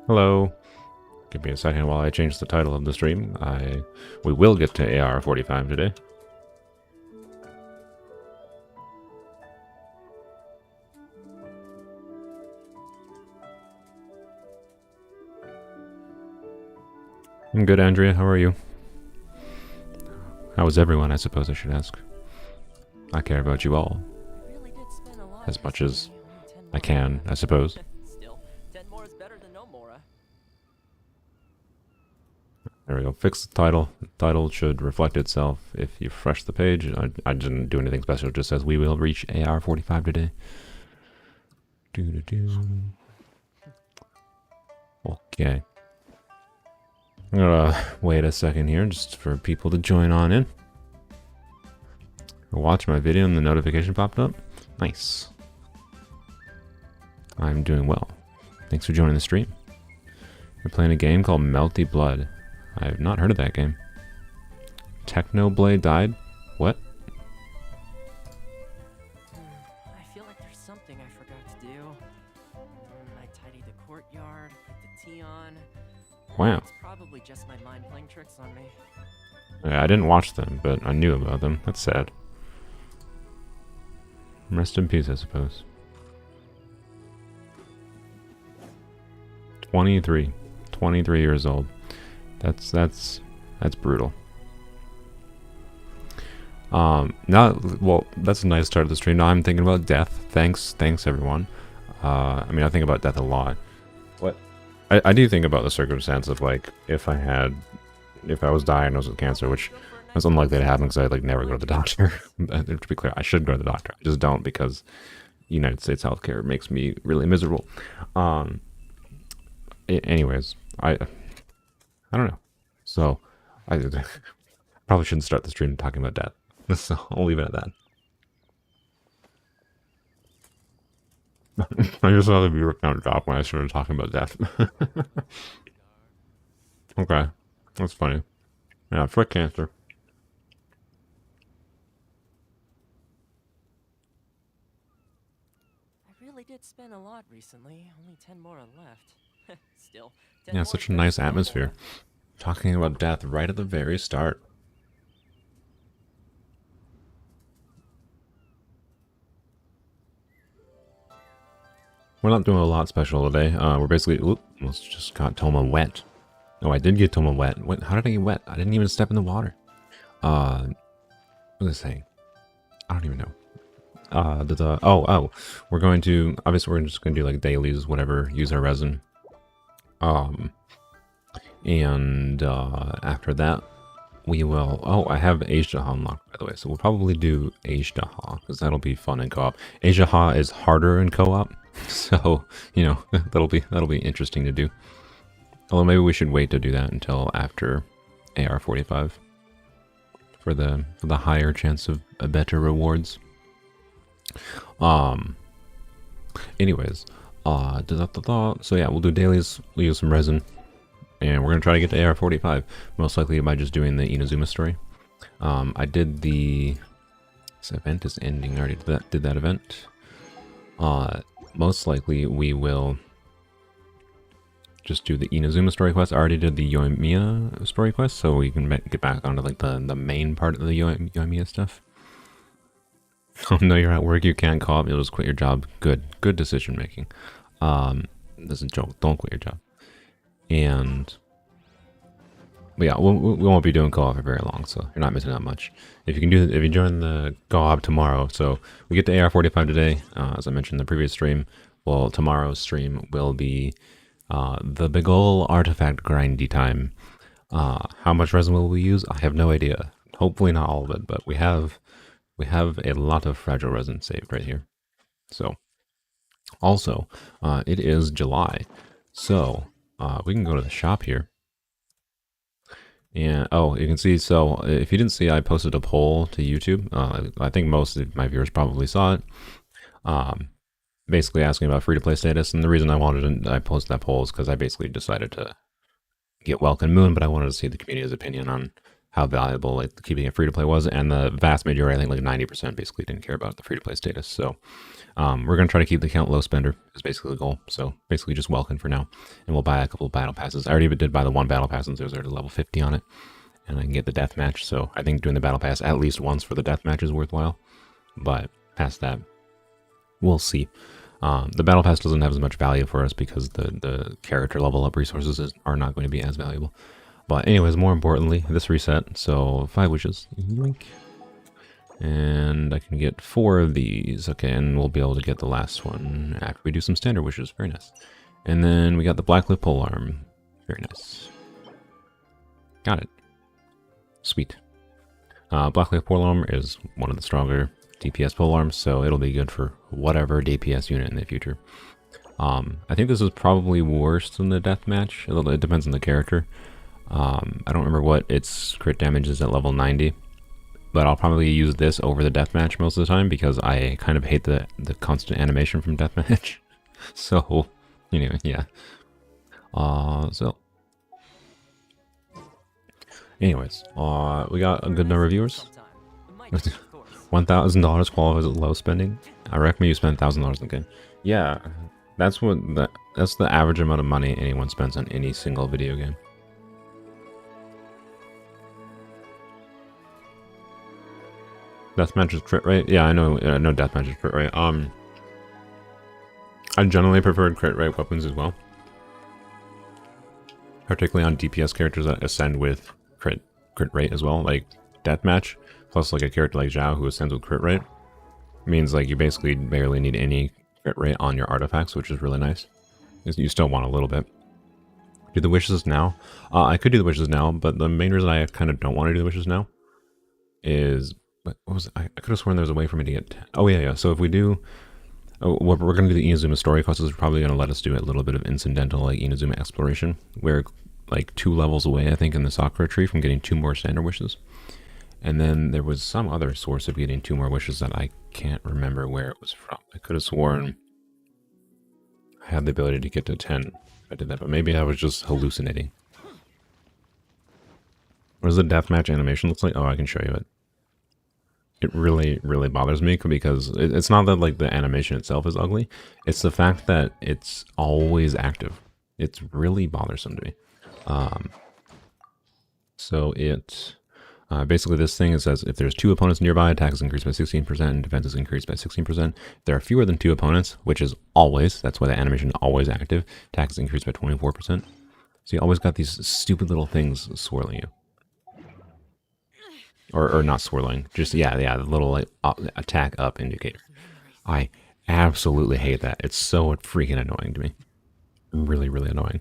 Hello. Give me a second while I change the title of the stream. We will get to AR45 today. I'm good, Andrea. How are you? How is everyone, I suppose I should ask. I care about you all. As much as I can, I suppose. Still, 10 more is better than no more. There we go. Fix the title. The title should reflect itself if you refresh the page. I didn't do anything special. It just says we will reach AR45 today. Okay. I'm gonna wait a second here just for people to join on in. Watch my video and the notification popped up. Nice. I'm doing well. Thanks for joining the stream. We're playing a game called Melty Blood. I have not heard of that game. Technoblade died? What? I feel like there's something I forgot to do. I tidied the courtyard, put the tea on. Wow. It's probably just my mind playing tricks on me. Yeah, I didn't watch them, but I knew about them. That's sad. Rest in peace, I suppose. 23 years old. That's brutal. Well, that's a nice start of the stream. Now I'm thinking about death. Thanks everyone. I mean, I think about death a lot. What? I do think about the circumstance of, like, if I was diagnosed with cancer, which is unlikely to happen because I, like, never go to the doctor. To be clear, I should go to the doctor. I just don't because United States healthcare makes me really miserable. Anyways, I don't know. So, I probably shouldn't start the stream talking about death. So, I'll leave it at that. I just saw the viewer count drop when I started talking about death. Okay, that's funny. Yeah, frick cancer. I really did spend a lot recently. Only 10 more are left. Still, 10 Yeah, more such is a better nice than no atmosphere. more. Talking about death right at the very start. We're not doing a lot special today. We're basically... Oop, almost just got Toma wet. Oh, I did get Toma wet. How did I get wet? I didn't even step in the water. What was I saying? I don't even know. We're going to... Obviously, we're just going to do, like, dailies, whatever. Use our resin. And after that, we will... Oh, I have Asia unlocked, by the way. So we'll probably do Asia, because that'll be fun in co-op. Asia is harder in co-op. So, you know, that'll be interesting to do. Although maybe we should wait to do that until after AR45 for the higher chance of better rewards. Anyways, so yeah, we'll do dailies. We'll use some resin, and we're gonna try to get to AR45. Most likely by just doing the Inazuma story. I did the... This event is ending. I already did that event. Most likely we will just do the Inazuma story quest. I already did the Yoimiya story quest, so we can get back onto, like, the main part of the Yoimiya stuff. Oh no, you're at work, you can't co-op, you'll just quit your job. Good decision making. This is a joke, don't quit your job. But yeah, we won't be doing co-op for very long, so you're not missing out much. If you join the co-op tomorrow, so we get to AR45 today, as I mentioned in the previous stream. Well, tomorrow's stream will be the big ol' artifact grindy time. How much resin will we use? I have no idea. Hopefully not all of it, but we have a lot of fragile resin saved right here. So, also, it is July, so we can go to the shop here. And, oh, you can see, so if you didn't see, I posted a poll to YouTube. I think most of my viewers probably saw it. Basically asking about free-to-play status, and the reason I posted that poll is because I basically decided to get Welcome Moon, but I wanted to see the community's opinion on how valuable like keeping it free to play was, and the vast majority, I think like 90%, basically didn't care about the free to play status. So we're gonna try to keep the account low spender is basically the goal. So basically just welcome for now, and we'll buy a couple of battle passes. I already did buy the one battle pass since there's already level 50 on it, and I can get the death match. So I think doing the battle pass at least once for the death match is worthwhile. But past that, we'll see. The battle pass doesn't have as much value for us because the character level up resources are not going to be as valuable. But anyways, more importantly, this reset, so 5 wishes. Yoink. And I can get 4 of these. Okay, and we'll be able to get the last one after we do some standard wishes. Very nice. And then we got the Blackcliff Polearm. Very nice. Got it. Sweet. Blackcliff Polearm is one of the stronger DPS polearms, so it'll be good for whatever DPS unit in the future. I think this is probably worse than the deathmatch. It depends on the character. I don't remember what its crit damage is at level 90, but I'll probably use this over the deathmatch most of the time because I kind of hate the constant animation from deathmatch. So anyway, yeah. Anyways, we got a good number of viewers. $1,000 qualifies as low spending. I recommend you spend $1,000 in the game. Yeah, that's the average amount of money anyone spends on any single video game. Deathmatch is crit rate. Yeah, I know deathmatch is crit rate. I generally preferred crit rate weapons as well, particularly on DPS characters that ascend with crit rate as well. Like deathmatch plus like a character like Zhao who ascends with crit rate means like you basically barely need any crit rate on your artifacts, which is really nice. You still want a little bit. Do the wishes now? I could do the wishes now, but the main reason I kind of don't want to do the wishes now is, what was it? I could have sworn there was a way for me to get. Oh yeah. So if we do, we're going to do the Inazuma story quest. Is probably going to let us do a little bit of incidental like Inazuma exploration. We're like 2 levels away, I think, in the Sakura tree from getting 2 more standard wishes. And then there was some other source of getting 2 more wishes that I can't remember where it was from. I could have sworn I had the ability to get to 10 if I did that, but maybe I was just hallucinating. What does the deathmatch animation look like? Oh, I can show you it. It really, really bothers me because it's not that like the animation itself is ugly. It's the fact that it's always active. It's really bothersome to me. So it basically this thing, it says if there's 2 opponents nearby, attack is increased by 16% and defense is increased by 16%. If there are fewer than 2 opponents, which is always, that's why the animation is always active, attack is increased by 24%. So you always got these stupid little things swirling you. Or not swirling, just, yeah, the little like attack up indicator. I absolutely hate that. It's so freaking annoying to me. Really, really annoying.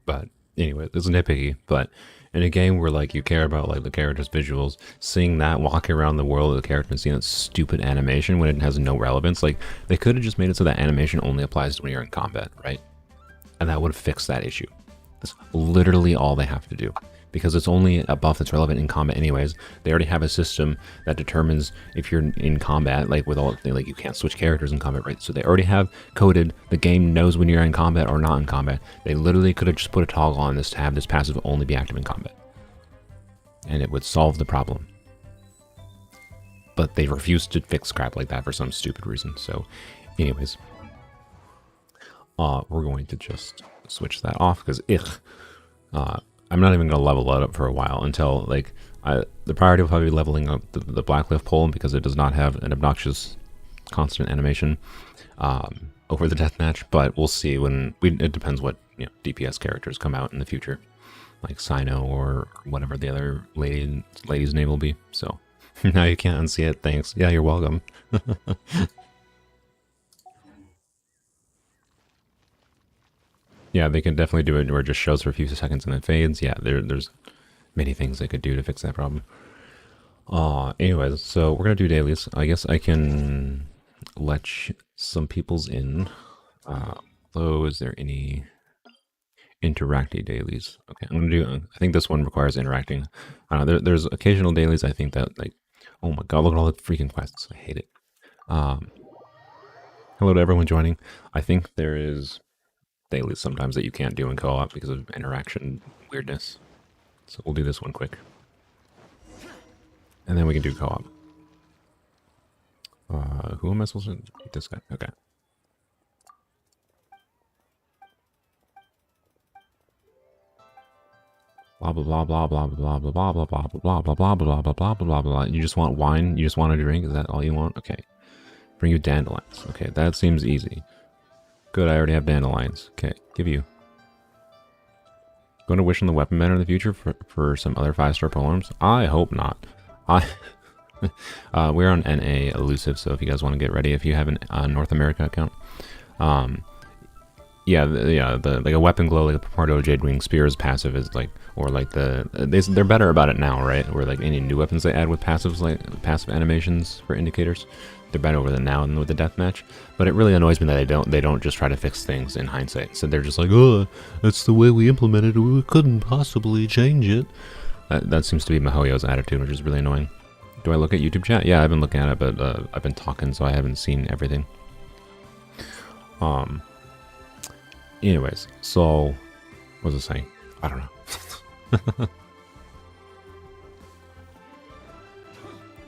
But anyway, it's nitpicky. But in a game where like you care about like the character's visuals, seeing that walking around the world of the character and seeing that stupid animation when it has no relevance, like they could have just made it so that animation only applies when you're in combat, right? And that would have fixed that issue. That's literally all they have to do. Because it's only a buff that's relevant in combat anyways. They already have a system that determines if you're in combat, like with all, like you can't switch characters in combat, right? So they already have coded, the game knows when you're in combat or not in combat. They literally could have just put a toggle on this to have this passive only be active in combat. And it would solve the problem. But they refuse to fix crap like that for some stupid reason. So anyways, we're going to just switch that off because I'm not even going to level it up for a while until, like, the priority will probably be leveling up the Blackcliff pole because it does not have an obnoxious constant animation over the deathmatch, but we'll see when, it depends what, you know, DPS characters come out in the future, like Sino or whatever the other lady's name will be, so now you can't unsee it, thanks. Yeah, you're welcome. Yeah, they can definitely do it where it just shows for a few seconds and then fades. Yeah, there's many things they could do to fix that problem. Anyways, so we're gonna do dailies. I guess I can let some people's in. Though, is there any interacty dailies? Okay, I'm gonna do. I think this one requires interacting. There's occasional dailies. I think that like, oh my god, look at all the freaking quests. I hate it. Hello to everyone joining. I think there is dailies sometimes that you can't do in co-op because of interaction weirdness. So we'll do this one quick. And then we can do co-op. Who am I supposed to... This guy. Okay. Blah blah blah blah blah blah blah blah blah blah blah blah blah blah blah blah blah blah blah. You just want wine? You just want a drink? Is that all you want? Okay. Bring you dandelions. Okay, that seems easy. Good, I already have dandelions. Okay, give you. Going to wish on the weapon banner in the future for some other 5-star polearms? I hope not. We're on NA elusive, so if you guys want to get ready, if you have a North America account, yeah, like a weapon glow, like a Pardo Jade Wing Spear's passive is like, or like they're better about it now, right? Where like any new weapons they add with passives, like passive animations for indicators, they're better with it now than with the deathmatch. But it really annoys me that they don't just try to fix things in hindsight. So they're just like, oh, that's the way we implemented it. We couldn't possibly change it. That seems to be Mihoyo's attitude, which is really annoying. Do I look at YouTube chat? Yeah, I've been looking at it, but I've been talking, so I haven't seen everything. Anyways, so what was I saying? I don't know.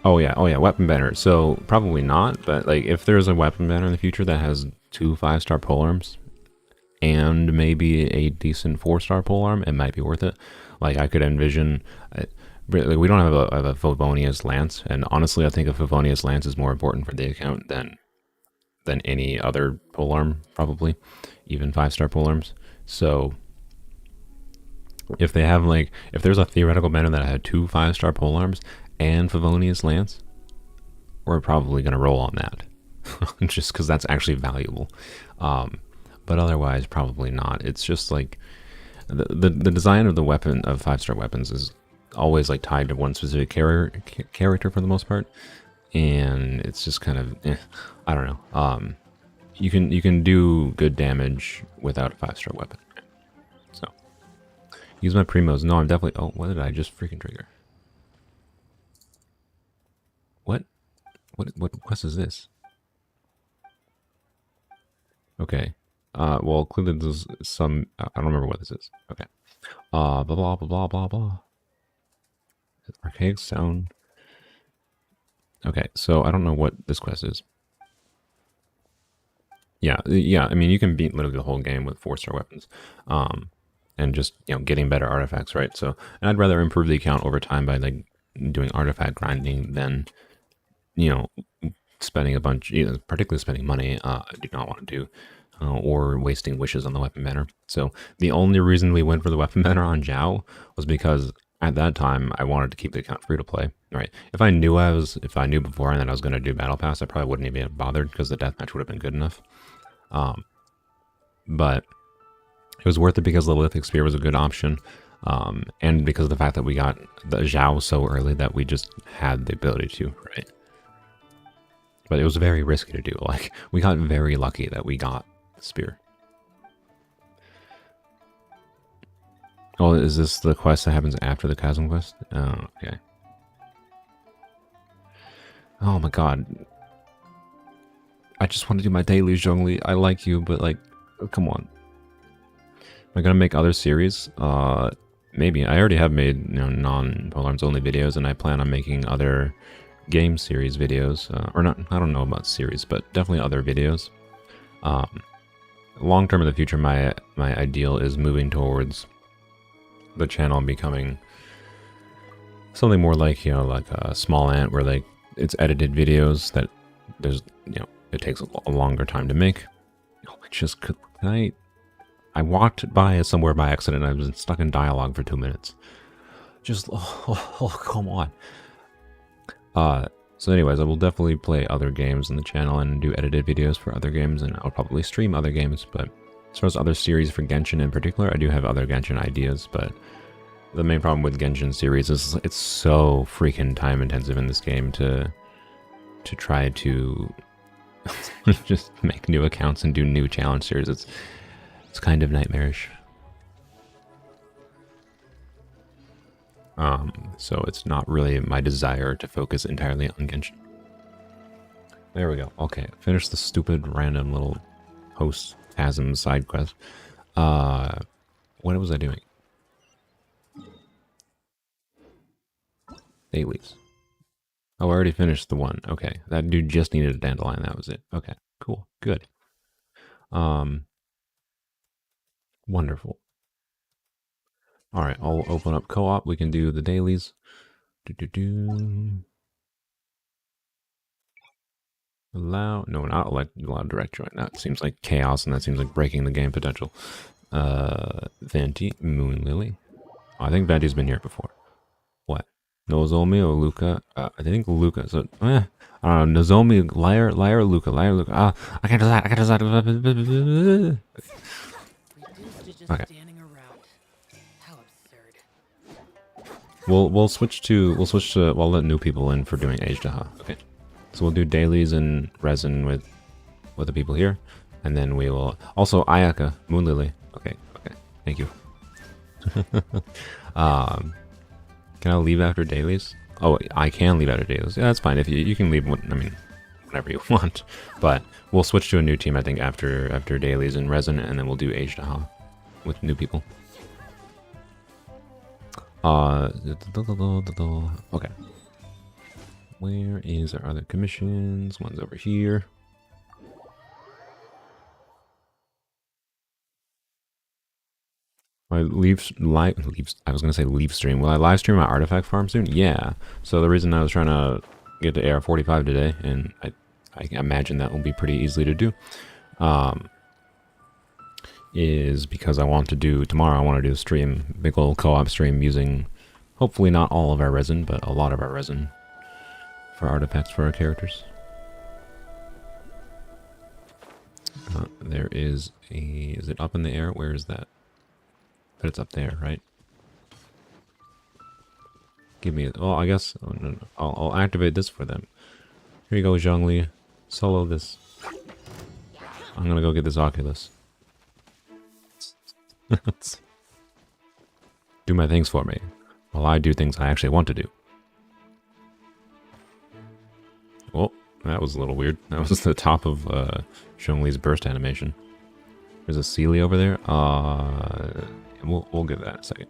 Oh yeah, weapon banner. So probably not, but like if there's a weapon banner in the future that has 2 5-star polearms and maybe a decent 4-star polearm, it might be worth it. Like I could envision. We don't have a Favonius Lance, and honestly, I think a Favonius Lance is more important for the account than any other polearm, probably, even 5-star polearms. So if they have if there's a theoretical banner that had 2 5-star polearms and Favonius Lance, we're probably gonna roll on that, just because that's actually valuable. But otherwise, probably not. It's just like the design of the weapon of 5-star weapons is always like tied to one specific character for the most part, and it's just kind of I don't know. You can do good damage without a 5-star weapon. So use my primos. No, I'm definitely. Oh, what did I just freaking trigger? What quest is this? Okay. Well, clearly there's some. I don't remember what this is. Okay. Blah blah blah blah blah blah. Archaic sound. Okay, so I don't know what this quest is. Yeah. I mean, you can beat literally the whole game with 4-star weapons, and just getting better artifacts, right? So, and I'd rather improve the account over time by like doing artifact grinding than spending a bunch, particularly spending money. I do not want to do. Or wasting wishes on the weapon banner. So the only reason we went for the weapon banner on Zhao was because at that time I wanted to keep the account free to play. Right? If I knew beforehand that I was going to do battle pass, I probably wouldn't even have bothered because the deathmatch would have been good enough. But it was worth it because the lithic spear was a good option, and because of the fact that we got the Zhao so early that we just had the ability to, right? But it was very risky to do. Like we got very lucky that we got spear. Oh, is this the quest that happens after the chasm quest? Oh, okay. Oh my god. I just want to do my daily, Zhongli. I like you, but like, come on. Am I gonna make other series? Maybe. I already have made non-Polearms Only videos, and I plan on making other game series videos. Or not, I don't know about series, but definitely other videos. Long term in the future, my ideal is moving towards the channel becoming something more like like a small ant, where like it's edited videos that there's it takes a longer time to make. Oh, I walked by somewhere by accident. I was stuck in dialogue for 2 minutes. Just come on. So anyways, I will definitely play other games on the channel and do edited videos for other games, and I'll probably stream other games. But as far as other series for Genshin in particular, I do have other Genshin ideas, but the main problem with Genshin series is it's so freaking time intensive in this game to try to just make new accounts and do new challenge series. It's kind of nightmarish. So it's not really my desire to focus entirely on Genshin. There we go. Okay, finish the stupid random little host chasm side quest. What was I doing? Dailies. Oh, I already finished the one. Okay, that dude just needed a dandelion. That was it. Okay, cool, good. Um, Wonderful. All right, I'll open up co-op. We can do the dailies. Allow, no, not allow direct join. That seems like chaos, and that seems like breaking the game potential. Venti, Moon Lily. Oh, I think Venti's been here before. What? Nozomi or Luca? I think Luca. So, I don't know. Nozomi, liar, liar, Luca, liar, Luca. I can't decide. I can't decide. Reduced to just Okay. standing around. How absurd. We'll switch to we'll let new people in for doing Age Daha. Okay. So we'll do dailies and resin with the people here, and then we will also Ayaka Moon Lily. Okay. Okay. Thank you. Can I leave after dailies? Oh, I can leave after dailies. Yeah, that's fine. If you can leave, whenever you want. But we'll switch to a new team, I think, after dailies and resin, and then we'll do Age Daha with new people. Okay. Where is our other commissions? One's over here. I was gonna say leave stream. Will I live stream my artifact farm soon? Yeah. So the reason I was trying to get to AR45 today, and I imagine that will be pretty easily to do, is because I want to do tomorrow. I want to do a stream, big old co-op stream using, hopefully not all of our resin, but a lot of our resin for artifacts for our characters. There is is it up in the air? Where is that? But it's up there, right? Give me, oh, I guess, oh, no, no. I'll activate this for them. Here you go, Zhongli. Solo this. I'm gonna go get this Oculus. Do my things for me, while I do things I actually want to do. Oh, that was a little weird. That was the top of Zhongli's burst animation. There's a Sealy over there. We'll get that in a second.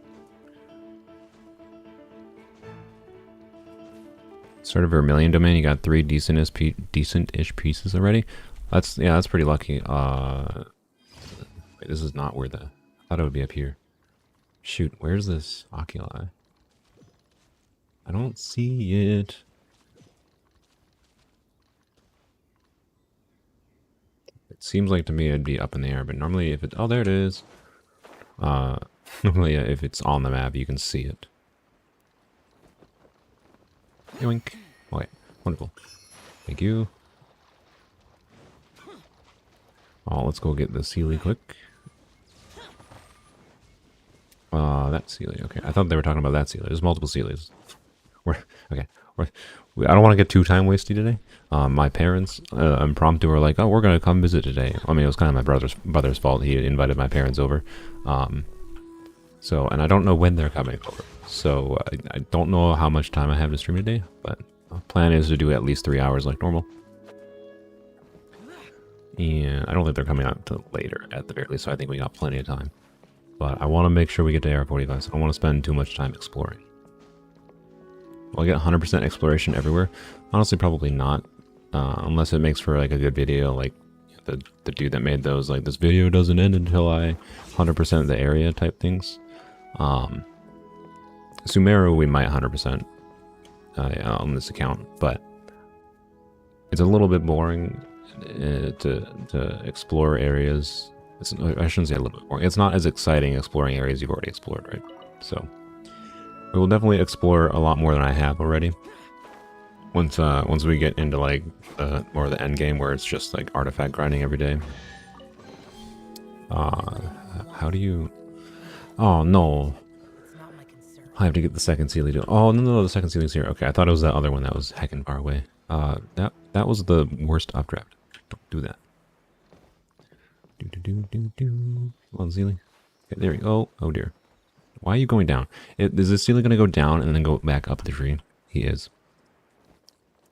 Started Vermilion domain. You got 3 decent-ish pieces already. That's pretty lucky. Wait, this is not where I thought it would be up here. Shoot, where's this oculi? I don't see it. It seems like to me it'd be up in the air, but normally if it, oh, there it is. Normally if it's on the map, you can see it. Yoink. Okay, wonderful. Thank you. Oh, let's go get the Sealy quick. That Sealy. Okay, I thought they were talking about that Sealy. There's multiple Sealys. Okay. I don't want to get too time wasty today. My parents impromptu were like, "Oh, we're gonna come visit today." I mean, it was kind of my brother's fault. He had invited my parents over. So, and I don't know when they're coming over. So I don't know how much time I have to stream today, but the plan is to do at least 3 hours like normal. And I don't think they're coming out until later at the very least, so I think we got plenty of time. But I want to make sure we get to AR45, so I don't want to spend too much time exploring. Will I get 100% exploration everywhere? Honestly, probably not. Unless it makes for like a good video, like the dude that made those, like, this video doesn't end until I 100% the area type things. Sumeru we might 100% on this account, but it's a little bit boring to explore areas. I shouldn't say a little bit boring. It's not as exciting exploring areas you've already explored, right? So we will definitely explore a lot more than I have already. Once we get into like more of the end game where it's just like artifact grinding every day. How do you? Oh no! I have to get the second Sealy. Oh no, the second Sealy's here. Okay, I thought it was that other one that was heckin' far away. That was the worst updraft. Don't do that. Come on, Sealy. Okay, there we go. Oh dear. Why are you going down? Is this Sealy gonna go down and then go back up the tree? He is.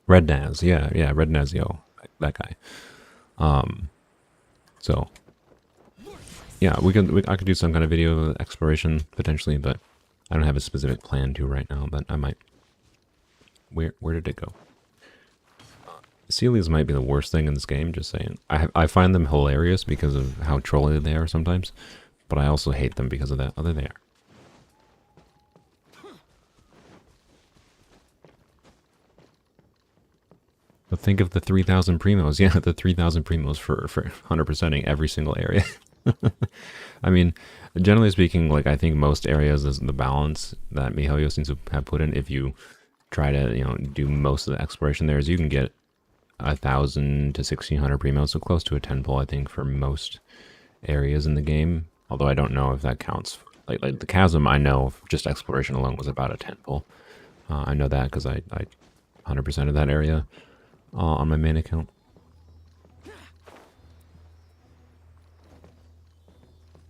Red Naz, yeah, Red Naz, yo, that guy. So yeah, I could do some kind of video exploration potentially, but I don't have a specific plan to right now. But I might. Where did it go? Sealies might be the worst thing in this game, just saying. I find them hilarious because of how trolly they are sometimes, but I also hate them because of that. Oh, there they are. But think of the 3,000 primos. Yeah, the 3,000 primos for 100%ing every single area. I mean, generally speaking, like, I think most areas is the balance that miHoYo seems to have put in. If you try to, you know, do most of the exploration there, is you can get 1,000 to 1,600 primos, so close to a 10 pull, I think, for most areas in the game. Although I don't know if that counts. Like the chasm, I know just exploration alone was about a 10 pull. I know that because I 100% of that area on my main account.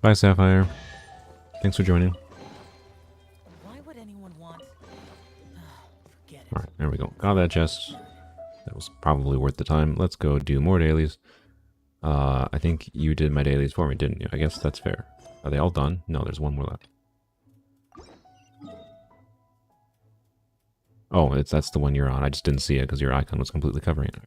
Bye, Sapphire. Thanks for joining. Why would anyone want? Forget it. Alright, there we go. Got that chest. That was probably worth the time. Let's go do more dailies. I think you did my dailies for me, didn't you? I guess that's fair. Are they all done? No, there's one more left. Oh, that's the one you're on. I just didn't see it because your icon was completely covering it.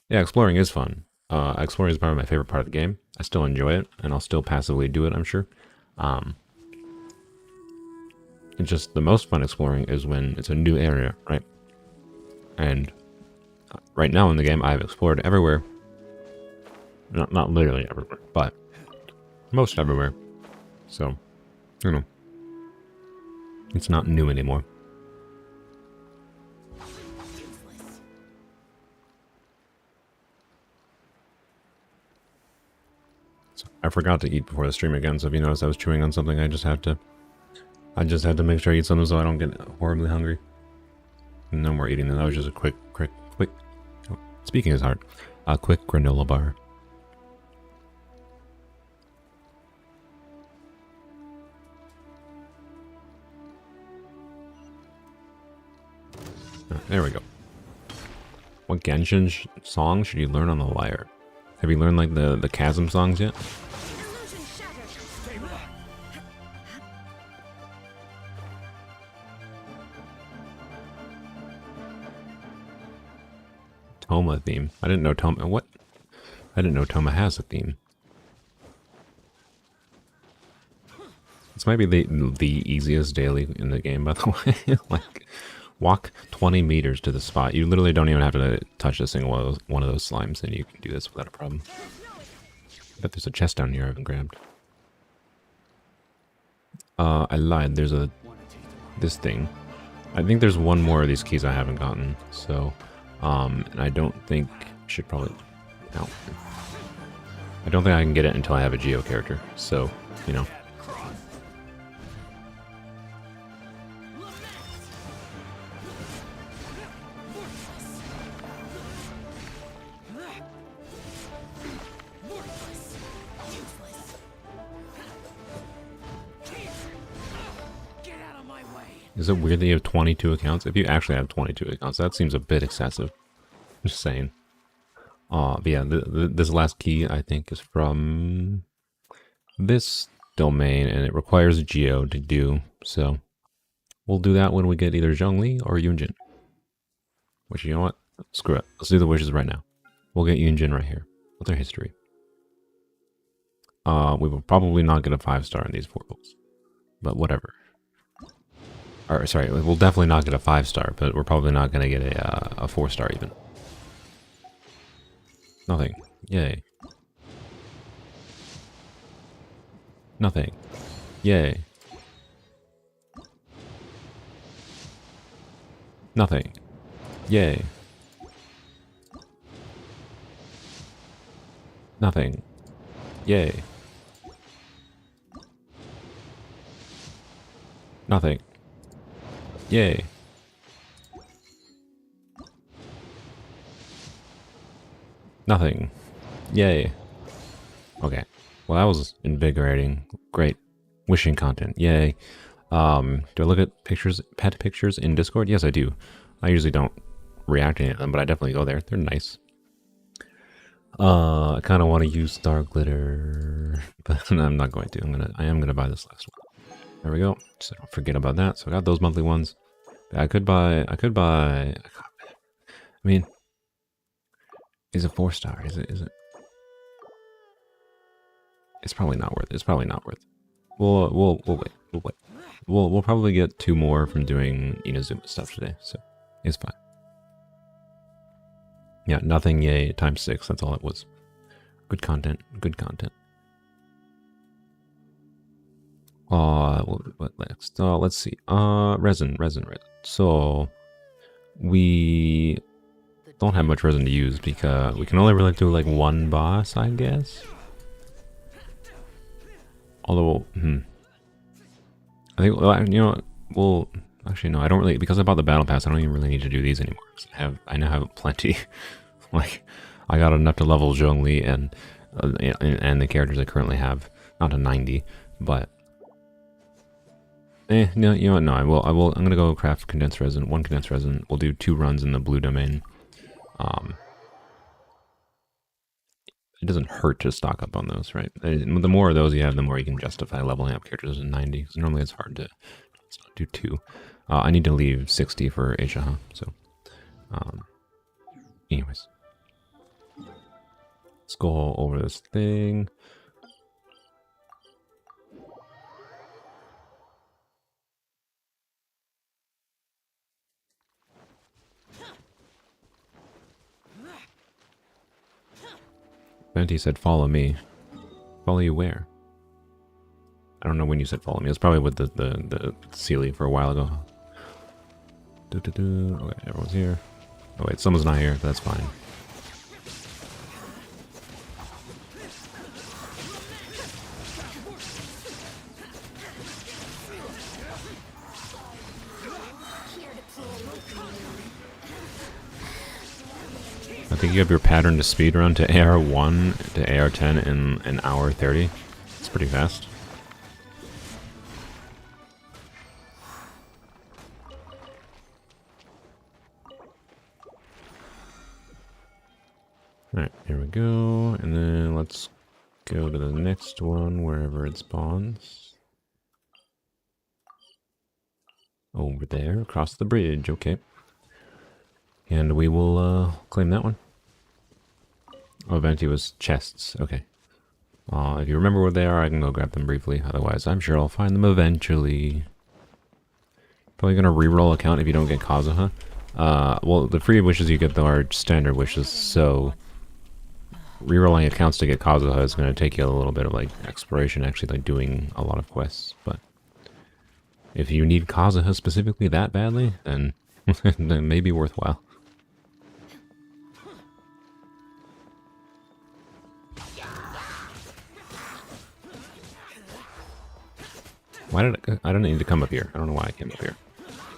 Yeah, exploring is fun. Exploring is probably my favorite part of the game. I still enjoy it, and I'll still passively do it, I'm sure. It's just the most fun exploring is when it's a new area, right? And right now in the game, I've explored everywhere. Not literally everywhere, but most everywhere. So, you know, it's not new anymore. So I forgot to eat before the stream again, so if you notice I was chewing on something, I just had to make sure I eat something so I don't get horribly hungry. No more eating. That was just a quick. Oh, speaking is hard. A quick granola bar. There we go. What Genshin song should you learn on the lyre? Have you learned like the chasm songs yet? Toma theme. I didn't know Toma. What? I didn't know Toma has a theme. This might be the easiest daily in the game, by the way. Like, walk 20 meters to the spot. You literally don't even have to touch a single one of those slimes, and you can do this without a problem. I bet there's a chest down here I haven't grabbed. I lied. There's this thing. I think there's one more of these keys I haven't gotten. So, and I don't think I should probably. No. I don't think I can get it until I have a Geo character. So, you know. Is it weird that you have 22 accounts? If you actually have 22 accounts, that seems a bit excessive. Just saying. But yeah, this last key, I think, is from this domain, and it requires Geo to do. So we'll do that when we get either Zhongli or Yunjin. Which, you know what? Screw it. Let's do the wishes right now. We'll get Yunjin right here. What's their history? We will probably not get a 5-star in these 4 books. But whatever. Or, sorry, we'll definitely not get a 5-star, but we're probably not going to get a 4-star even. Nothing. Yay. Nothing. Yay. Nothing. Yay. Nothing. Yay. Nothing. Yay. Nothing. Yay. Okay. Well, that was invigorating. Great. Wishing content. Yay. Do I look at pictures, pet pictures in Discord? Yes, I do. I usually don't react to any of them, but I definitely go there. They're nice. I kind of want to use Star Glitter, but I'm not going to. I am gonna buy this last one. There we go. So don't forget about that. So I got those monthly ones. I could buy. I mean, is it 4-star? Is it? It's probably not worth it. It's probably not worth it. We'll wait. We'll wait. We'll probably get 2 more from doing Inazuma stuff today, so it's fine. Yeah, nothing yay times 6. That's all it was. Good content. Good content. What next? Let's see. Resin. So we don't have much resin to use because we can only really do like 1 boss, I guess. Although, I think, you know, well, actually no, I don't really, because I bought the battle pass, I don't even really need to do these anymore. I now have plenty. Like, I got enough to level Zhongli and the characters I currently have, not to 90, but no, you know what? No, I'm gonna go craft condensed resin, 1 condensed resin. We'll do 2 runs in the blue domain. It doesn't hurt to stock up on those, right? The more of those you have, the more you can justify leveling up characters in 90. Because normally it's hard to do 2. I need to leave 60 for Asia, so anyways. Let's go over this thing. Venti said, follow me. Follow you where? I don't know when you said follow me. It was probably with the Sealy for a while ago. Okay, everyone's here. Oh wait, someone's not here, but that's fine. I think you have your pattern to speed run to AR1 to AR10 in an hour 30. It's pretty fast. Alright, here we go. And then let's go to the next one, wherever it spawns. Over there, across the bridge, okay. And we will claim that one. Oh, Venti was chests, okay. If you remember where they are, I can go grab them briefly. Otherwise, I'm sure I'll find them eventually. Probably gonna reroll a count if you don't get Kazuha. Well, the free wishes you get though are standard wishes, so rerolling accounts to get Kazuha is going to take you a little bit of like exploration, actually like doing a lot of quests. But if you need Kazuha specifically that badly, then then it may be worthwhile. Why did I didn't need to come up here? I don't know why I came up here.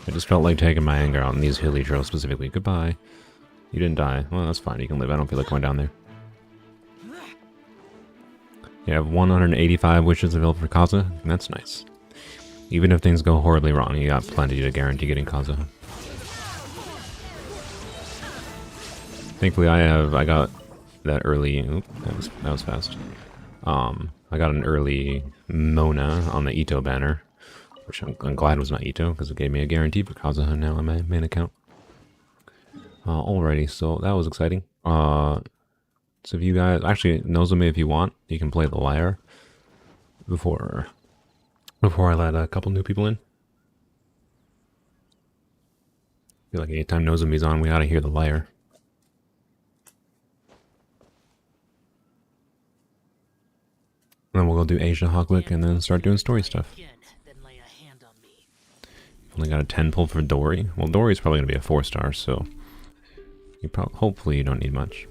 I just felt like taking my anger out on these hilly trails specifically. Goodbye. You didn't die. Well, that's fine. You can live. I don't feel like going down there. You have 185 wishes available for Kazuha. That's nice. Even if things go horribly wrong, you got plenty to guarantee getting Kazuha. Thankfully, I got that early. Oop, that was fast. I got an early Mona on the Ito banner, which I'm glad was not Ito because it gave me a guarantee for Kazuha now on my main account. Alrighty, so that was exciting. So if you guys actually Nozomi, if you want, you can play the lyre before I let a couple new people in. I feel like anytime Nozomi's on, we gotta hear the lyre. And then we'll go do Asia Hawklick and then start doing story stuff. Only got a 10 pull for Dory. Well, Dory's probably gonna be a 4-star, so hopefully you don't need much.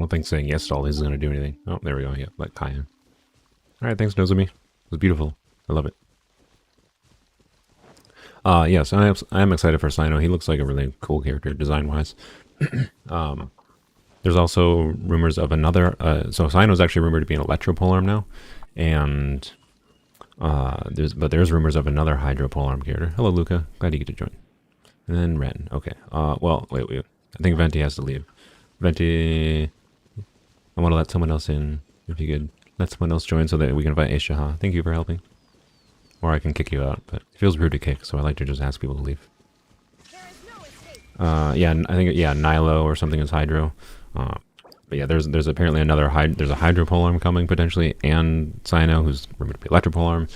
don't think saying yes to all these is going to do anything. Oh, there we go. Yeah, let Kai in. Alright, thanks, Nozomi. It was beautiful. I love it. Yes, I am excited for Sino. He looks like a really cool character, design-wise. There's also rumors of another... so Sino's actually rumored to be an Electro Polearm now. And... there's rumors of another Hydro Polearm character. Hello, Luca. Glad you get to join. And then Ren. Okay. Well, wait. I think Venti has to leave. Venti... I want to let someone else in. If you could let someone else join so that we can invite Aisha. Thank you for helping. Or I can kick you out, but it feels rude to kick, so I like to just ask people to leave. Yeah, I think, yeah, Nilo or something is Hydro. But yeah, there's apparently another, there's a Hydro Polearm coming, potentially, and Sino, who's rumored to be Electro Polearm.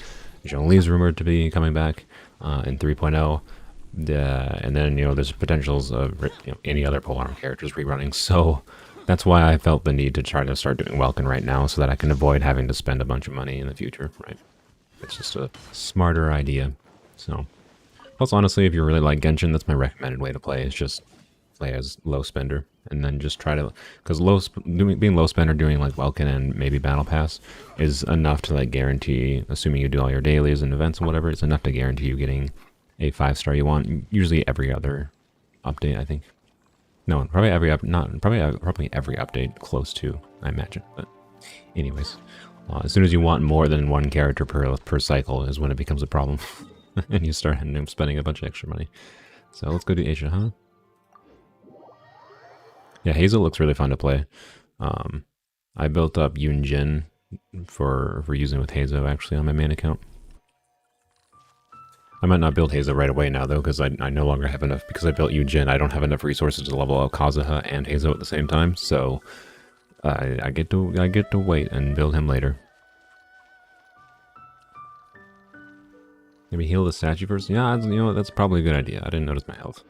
Zhong Li's rumored to be coming back in 3.0. And then, you know, there's potentials of, you know, any other Polearm characters rerunning, so that's why I felt the need to try to start doing Welkin right now, so that I can avoid having to spend a bunch of money in the future, right? It's just a smarter idea. So, plus honestly, if you really like Genshin, that's my recommended way to play. Is just play as low spender, and then just try to, because being low spender, doing like Welkin and maybe Battle Pass is enough to like guarantee, assuming you do all your dailies and events and whatever, it's enough to guarantee you getting a 5-star you want. Usually every other update, I think. No, probably every update close to, I imagine. But anyways. As soon as you want more than one character per cycle is when it becomes a problem. And you start ending up spending a bunch of extra money. So let's go to Asia, huh? Yeah, Hazel looks really fun to play. I built up Yunjin for using with Hazel actually on my main account. I might not build Hazel right away now though, because I no longer have enough, because I built Yunjin, I don't have enough resources to level up Kazuha and Hazel at the same time, so... I get to wait and build him later. Maybe heal the statue first? Yeah, you know, that's probably a good idea. I didn't notice my health.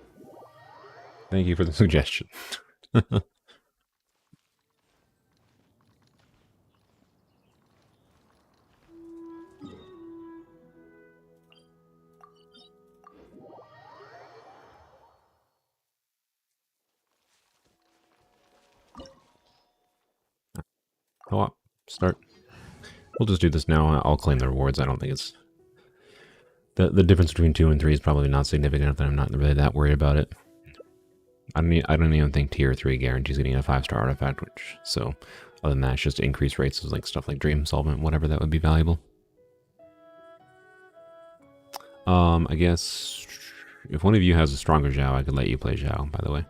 Thank you for the suggestion. Co-op. Start. We'll just do this now. I'll claim the rewards. I don't think it's... The difference between 2 and 3 is probably not significant enough that I'm not really that worried about it. I don't even think tier 3 guarantees getting a 5-star artifact, which... So, other than that, it's just to increase rates of like stuff like Dream Solvent, whatever that would be valuable. I guess... If one of you has a stronger Zhao, I could let you play Zhao, by the way.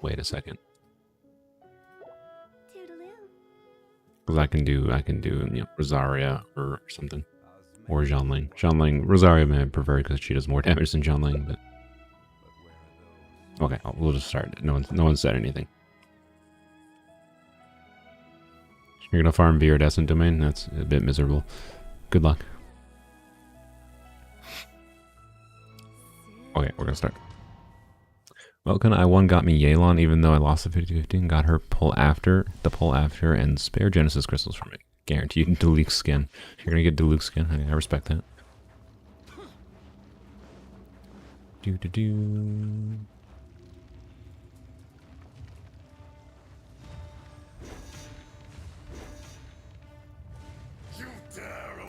Wait a second. Because I can do, you know, Rosaria or something. Or Zhonling. Rosaria may prefer because she does more damage than Zhonling, but... Okay, we'll just start. No one said anything. You're gonna farm Viridescent Domain? That's a bit miserable. Good luck. Okay, we're gonna start. Welcome, I1 got me Yelan even though I lost the 50-50 and got her the pull after, and spare Genesis Crystals from it. Guaranteed Deluxe skin. You're gonna get Deluxe skin. I respect that.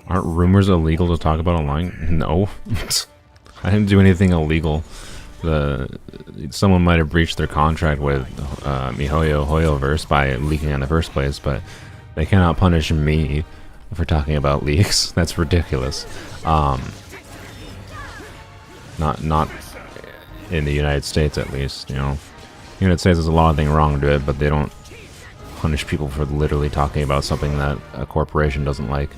Aren't rumors illegal to talk about online? No. I didn't do anything illegal. Someone might have breached their contract with MiHoYo Hoyoverse by leaking in the first place, but they cannot punish me for talking about leaks. That's ridiculous. Not in the United States, at least. You know, the United States has a lot of things wrong to it, but they don't punish people for literally talking about something that a corporation doesn't like.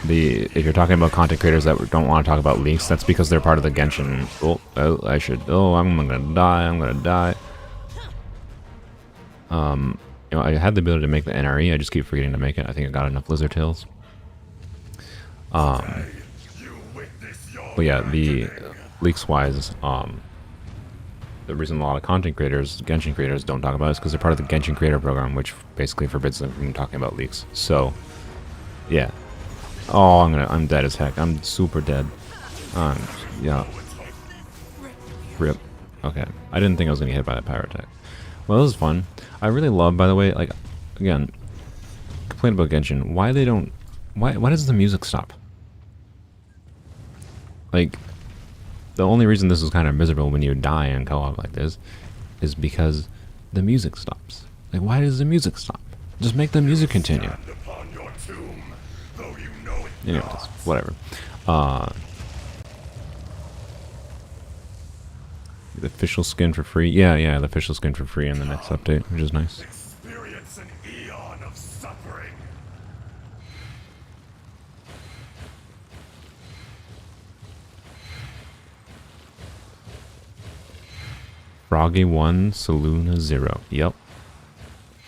If you're talking about content creators that don't want to talk about leaks, that's because they're part of the Genshin. I'm gonna die. You know, I had the ability to make the NRE, I just keep forgetting to make it. I think I got enough Lizard Tails. But yeah, the leaks-wise, the reason a lot of content creators, Genshin creators, don't talk about it is because they're part of the Genshin Creator Program, which basically forbids them from talking about leaks. So, yeah. Oh, I'm dead as heck. I'm super dead. Yeah. Rip. Okay. I didn't think I was going to get hit by that pyro attack. Well, this is fun. I really love, by the way, like, again, complain about Genshin. Why they don't... Why does the music stop? Like, the only reason this is kind of miserable when you die in co-op like this is because the music stops. Like, why does the music stop? Just make the music continue. Anyways, whatever. The official skin for free. Yeah, the official skin for free in the next update, which is nice. Experience an eon of suffering. Froggy 1, Saluna 0. Yep.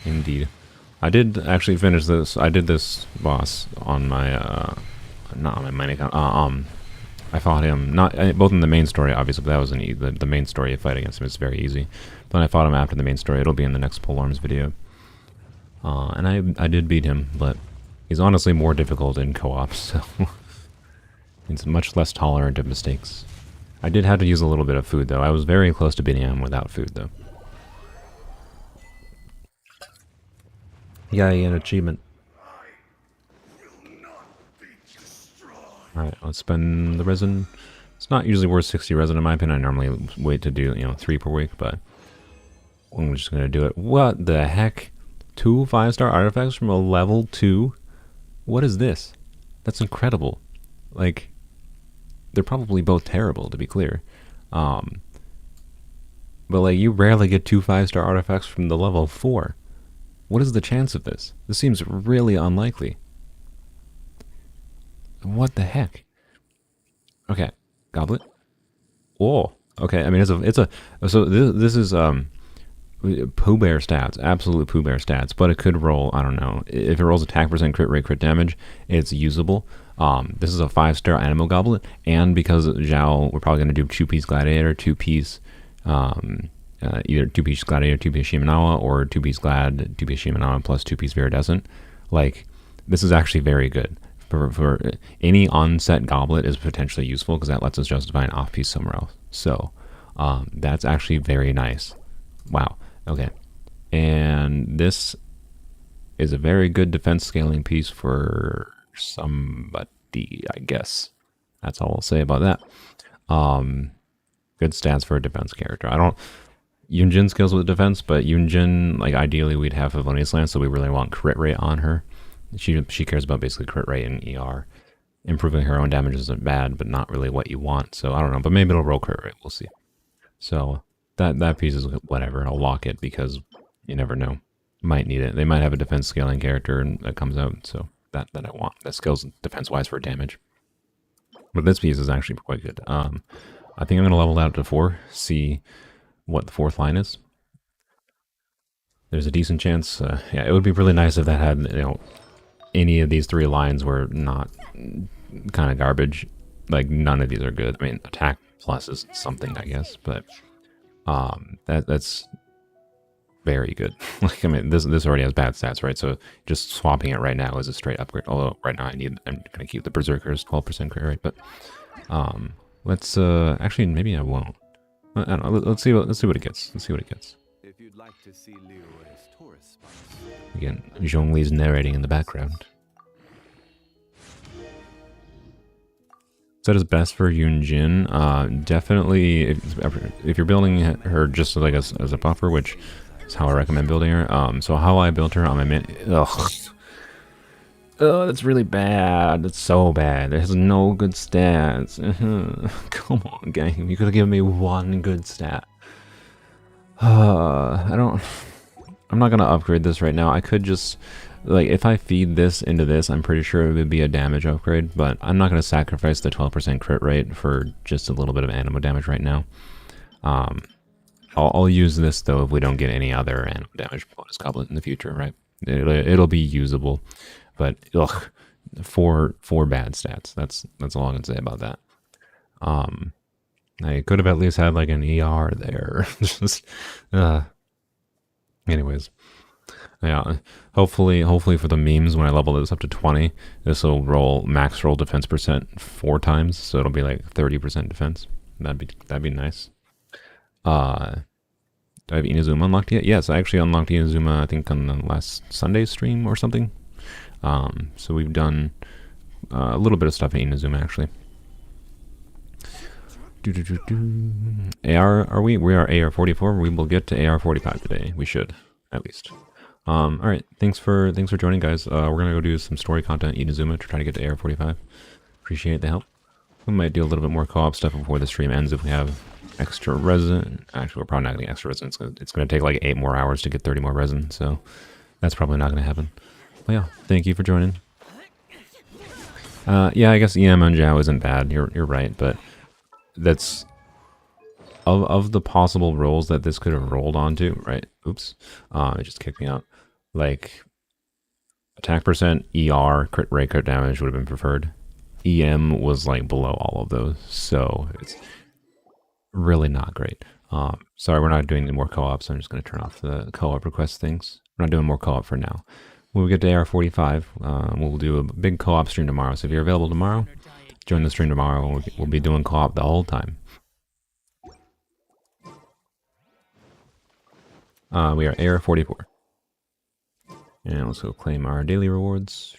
Indeed. I did actually finish this. I did this boss on my, not on my main account. I fought him, not both in the main story, obviously, but that was the main story. You fight against him, it's very easy. But I fought him after the main story. It'll be in the next Polearms video. And I did beat him, but he's honestly more difficult in co-op, so it's much less tolerant of mistakes. I did have to use a little bit of food, though. I was very close to beating him without food, though. Yeah, an achievement. Alright, let's spend the resin. It's not usually worth 60 resin in my opinion. I normally wait to do, 3 per week, but I'm just gonna do it. What the heck? 2 5-star artifacts from a level 2? What is this? That's incredible. Like, they're probably both terrible, to be clear. But like, you rarely get 2 5-star artifacts from the level 4. What is the chance of this? This seems really unlikely. What the heck? Okay, goblet. Oh, okay. I mean, so this is Pooh Bear stats, absolute Pooh Bear stats. But it could roll. I don't know if it rolls attack percent, crit rate, crit damage. It's usable. This is a 5-star animal goblet, and because Zhao, we're probably gonna do 2-piece gladiator, 2-piece, either 2-piece gladiator, 2-piece Shimenawa, or 2-piece glad, 2-piece Shimenawa plus 2-piece viridescent. Like, this is actually very good. For any on-set goblet is potentially useful because that lets us justify an off-piece somewhere else. So that's actually very nice. Wow. Okay. And this is a very good defense scaling piece for somebody, I guess. That's all I'll say about that. Good stats for a defense character. I don't... Yunjin skills with defense, but Yunjin, like, ideally we'd have Favonius Lance, so we really want crit rate on her. She cares about basically crit rate and ER. Improving her own damage isn't bad, but not really what you want. So I don't know, but maybe it'll roll crit rate. We'll see. So that piece is whatever. I'll lock it because you never know. Might need it. They might have a defense scaling character that comes out, so that I want. That scales defense wise for damage. But this piece is actually quite good. I think I'm gonna level that up to 4. See what the 4th line is. There's a decent chance. Yeah, it would be really nice if that had any of these 3 lines were not kind of garbage. Like, none of these are good. I mean, attack plus is something, I guess, but that's very good. Like, I mean, this already has bad stats, right? So just swapping it right now is a straight upgrade. Although right now I'm gonna keep the Berserker's 12% crit rate, but let's actually maybe I won't. I don't know. Let's see what it gets. Let's see what it gets. If you'd like to see Liu at his tourist spots. Again, Zhongli's narrating in the background. That is best for Yunjin. Definitely, if you're building her just like as a buffer, which is how I recommend building her. So how I built her on my min. Ugh. Oh, that's really bad. That's so bad. It has no good stats. Come on, game. You could have given me one good stat. I'm not gonna upgrade this right now. I could just, like, if I feed this into this, I'm pretty sure it would be a damage upgrade, but I'm not gonna sacrifice the 12% crit rate for just a little bit of animal damage right now. I'll use this though if we don't get any other animal damage bonus goblet in the future, right? It'll be usable, but ugh, four bad stats. That's all I can say about that. I could have at least had like an ER there. Just, anyways, yeah. Hopefully for the memes, when I level this up to 20, this will max roll defense percent 4 times, so it'll be like 30% defense. That'd be nice. Do I have Inazuma unlocked yet? Yes, I actually unlocked Inazuma, I think, on the last Sunday stream or something. So we've done a little bit of stuff in Inazuma, actually. AR, are we? We are AR44. We will get to AR45 today. We should, at least. All right. Thanks for joining, guys. We're gonna go do some story content in Inazuma to try to get to AR45. Appreciate the help. We might do a little bit more co-op stuff before the stream ends if we have extra resin. Actually, we're probably not getting extra resin. It's gonna take like 8 more hours to get 30 more resin, so that's probably not gonna happen. But yeah, thank you for joining. Yeah, I guess EM on Zhao isn't bad. You're right, but that's of the possible roles that this could have rolled onto, right? Oops, it just kicked me out. Like attack percent, ER, crit rate, crit damage would have been preferred. EM was like below all of those, so it's really not great. Sorry, we're not doing any more co-ops. I'm just going to turn off the co-op request things. We're not doing more co-op for now. When we get to AR45, we'll do a big co-op stream tomorrow. So if you're available tomorrow, join the stream tomorrow. We'll be doing co-op the whole time. We are AR44. And let's go claim our daily rewards.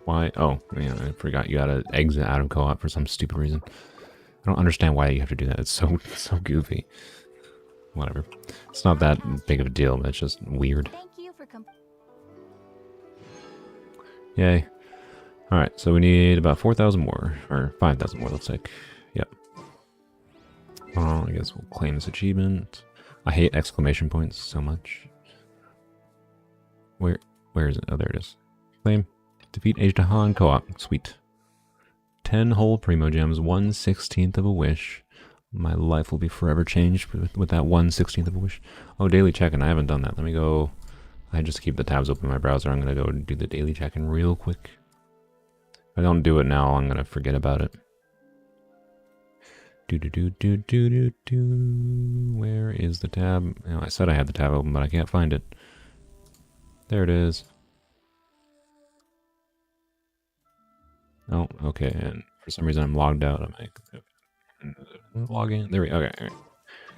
Why? Oh, yeah, I forgot you gotta exit out of co-op for some stupid reason. I don't understand why you have to do that. It's so goofy. Whatever. It's not that big of a deal, but it's just weird. Thank you for Yay. Alright, so we need about 4,000 more. Or 5,000 more, looks like. Yep. I guess we'll claim this achievement. I hate exclamation points so much. Where is it? Oh, there it is. Claim. Defeat Ajdahan co-op. Sweet. 10 whole Primo Gems, 1/16 of a wish. My life will be forever changed with that 1/16 of a wish. Oh, daily check-in. I haven't done that. Let me go. I just keep the tabs open in my browser. I'm going to go do the daily check-in real quick. If I don't do it now, I'm going to forget about it. Where is the tab? You know, I said I had the tab open, but I can't find it. There it is. Oh, okay. And for some reason, I'm logged out. I'm like, log in. There we go. Okay, all right.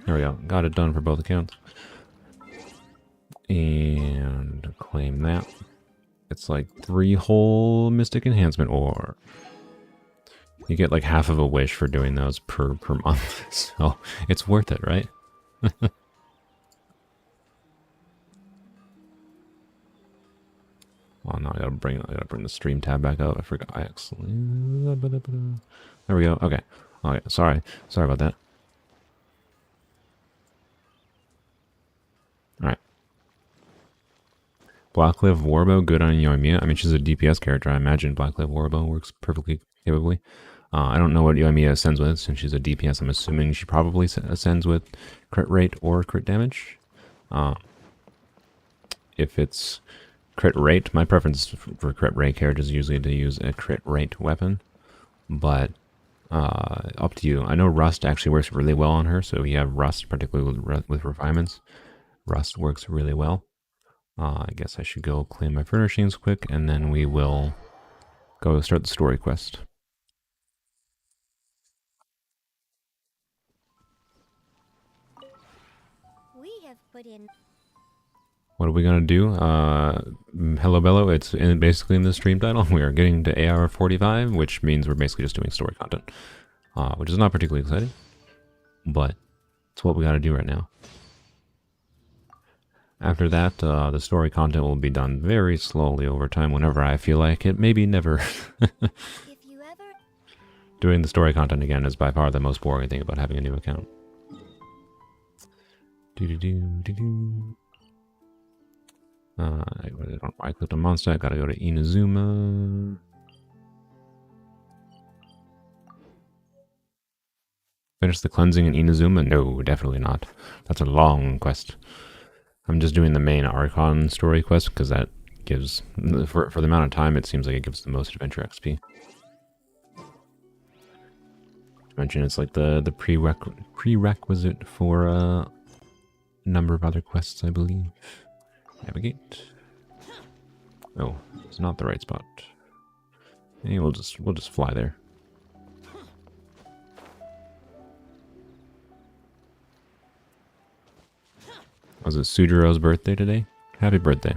There we go. Got it done for both accounts. And claim that. It's like 3 whole Mystic Enhancement ore. You get like half of a wish for doing those per month, so it's worth it, right? Oh no, I gotta bring the stream tab back up. I forgot. I actually. There we go. Okay. Okay. Sorry about that. All right. Blackcliff Warbow, good on Yoimiya. I mean, she's a DPS character. I imagine Blackcliff Warbow works perfectly capably. I don't know what Yoimiya ascends with, since she's a DPS. I'm assuming she probably ascends with crit rate or crit damage. If it's crit rate, my preference for crit rate characters is usually to use a crit rate weapon. But up to you. I know Rust actually works really well on her, so you have Rust, particularly with refinements. Rust works really well. I guess I should go claim my furnishings quick, and then we will go start the story quest. We have put in. What are we gonna do? Hello Bello, it's basically in the stream title. We are getting to AR45, which means we're basically just doing story content. Which is not particularly exciting, but it's what we gotta do right now. After that, the story content will be done very slowly over time whenever I feel like it. Maybe never. If you ever. Doing the story content again is by far the most boring thing about having a new account. I clicked on Monster. I gotta go to Inazuma. Finish the cleansing in Inazuma? No, definitely not. That's a long quest. I'm just doing the main Archon story quest because that gives, for the amount of time, it seems like it gives the most adventure XP. mentioned it's like the prerequisite for a number of other quests, I believe. Navigate. Oh, it's not the right spot. Hey, we'll just fly there. Was it Sujiro's birthday today? Happy birthday.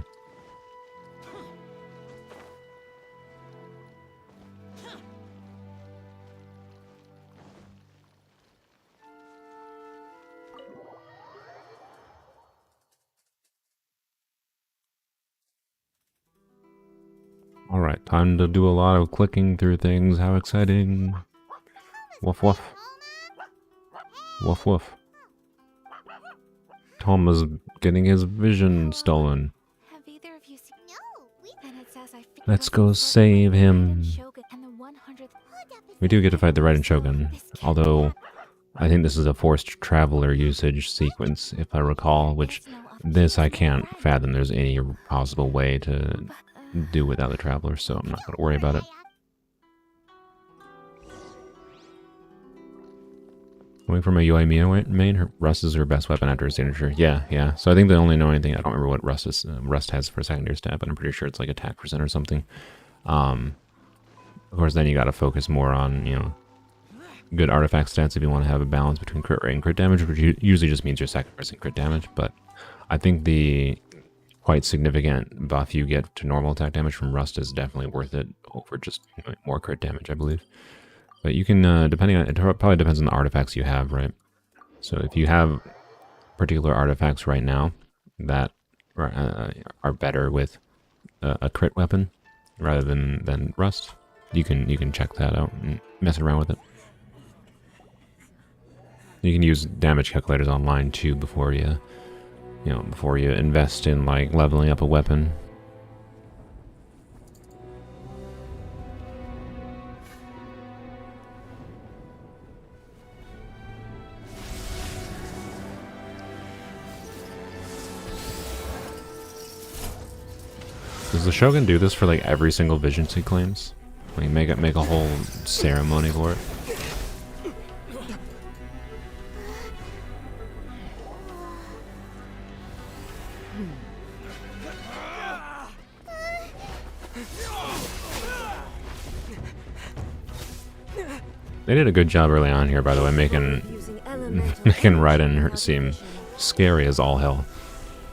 Alright, time to do a lot of clicking through things. How exciting. Woof woof. Woof woof. Tom is getting his vision stolen. Have either of you seen? No, then it says I figured Let's out go the save him. Shogun and the 100th. We do get to fight the Raiden Shogun, although I think this is a forced traveler usage sequence, if I recall, which this I can't fathom there's any possible way to do without the traveler, so I'm not going to worry about it. Going from a Yoimiya main, Rust is her best weapon after her signature. Yeah. So I think the only knowing thing, I don't remember what Rust is. Rust has for secondary stat, but I'm pretty sure it's like attack percent or something. Of course, then you got to focus more on, you know, good artifact stats if you want to have a balance between crit rate and crit damage, which usually just means you're sacrificing crit damage. But I think the quite significant buff you get to normal attack damage from Rust is definitely worth it over just, you know, more crit damage, I believe. But you can, depending on, it probably depends on the artifacts you have, right? So if you have particular artifacts right now that are better with a crit weapon rather than Rust, you can check that out and mess around with it. You can use damage calculators online too before you invest in like leveling up a weapon. Does the Shogun do this for like every single vision he claims? Like make a whole ceremony for it? They did a good job early on here, by the way, making Raiden seem scary as all hell.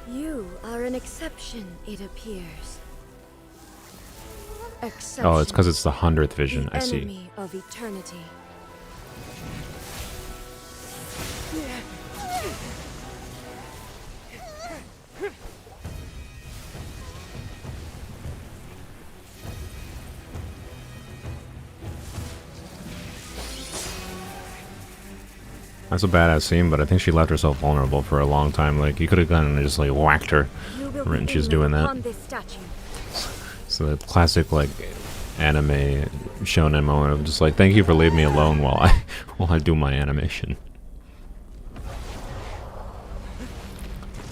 You are an exception, it appears. Oh, it's because it's the 100th vision, I see. Enemy of eternity. That's a badass scene, but I think she left herself vulnerable for a long time. Like, you could have gone and just, like, whacked her when she's doing that. So the classic, like, anime shonen moment of just like, thank you for leaving me alone while I do my animation.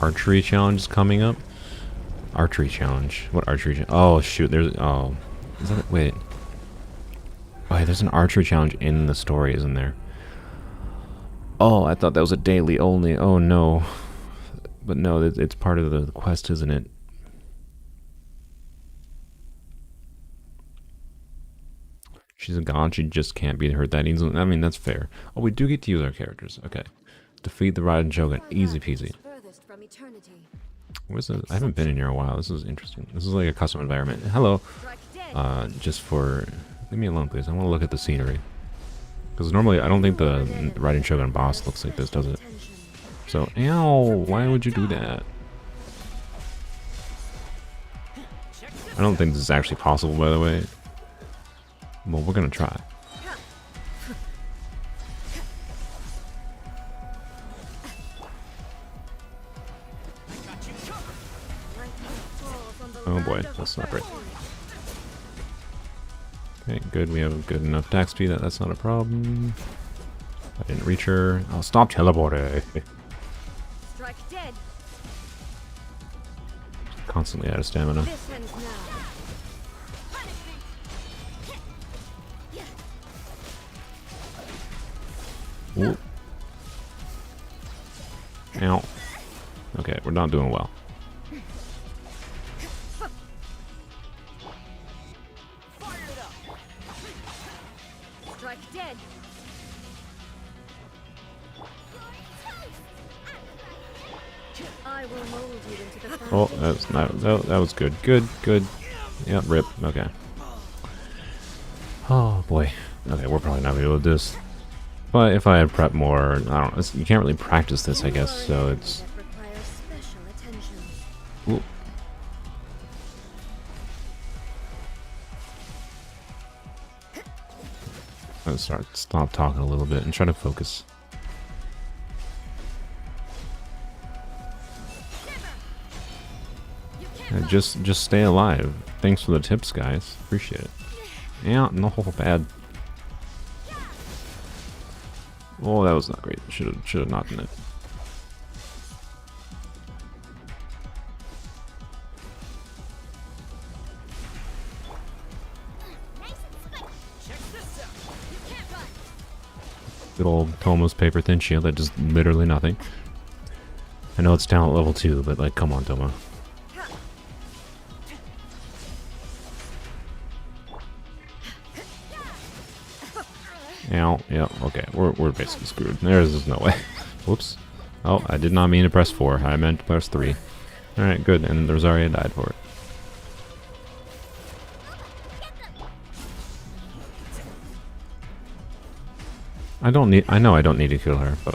Archery challenge is coming up. Archery challenge. What archery challenge? Oh, shoot. There's... Oh. Is that... Wait. Oh, there's an archery challenge in the story, isn't there? Oh, I thought that was a daily only. Oh, no. But no, it's part of the quest, isn't it? She's a god, she just can't be hurt that easily. I mean, that's fair. Oh, we do get to use our characters. Okay. Defeat the Raiden Shogun. Easy peasy. Where's the... I haven't been in here in a while. This is interesting. This is like a custom environment. Hello. Just for... Leave me alone, please. I want to look at the scenery. Because normally, I don't think the Raiden Shogun boss looks like this, does it? So, ow! Why would you do that? I don't think this is actually possible, by the way. Well, we're gonna try. Oh boy, that's not great. Okay, good. We have good enough attack speed that that's not a problem. I didn't reach her. I'll stop teleporting. Strike dead. Constantly out of stamina. This ends now. Ooh. Ow. Okay, we're not doing well. Strike dead. I will mold you into the Oh, that's not, that was good. Good. Yep, rip. Okay. Oh boy. Okay, we're probably not gonna be able to do this. But if I had prepped more, I don't know. You can't really practice this, I guess. So it's. that requires special attention. Ooh. Let's stop talking a little bit and try to focus. Yeah, just stay alive. Thanks for the tips, guys. Appreciate it. Yeah, no bad. Oh, that was not great. Should have knocked in it. Good old Tomo's paper thin shield that does literally nothing. I know it's down at level 2, but like, come on, Tomo. Ow, yeah, okay, we're basically screwed. There's no way. Whoops. Oh, I did not mean to press 4. I meant to press 3. Alright, good, and the Rosaria died for it. I know I don't need to kill her, but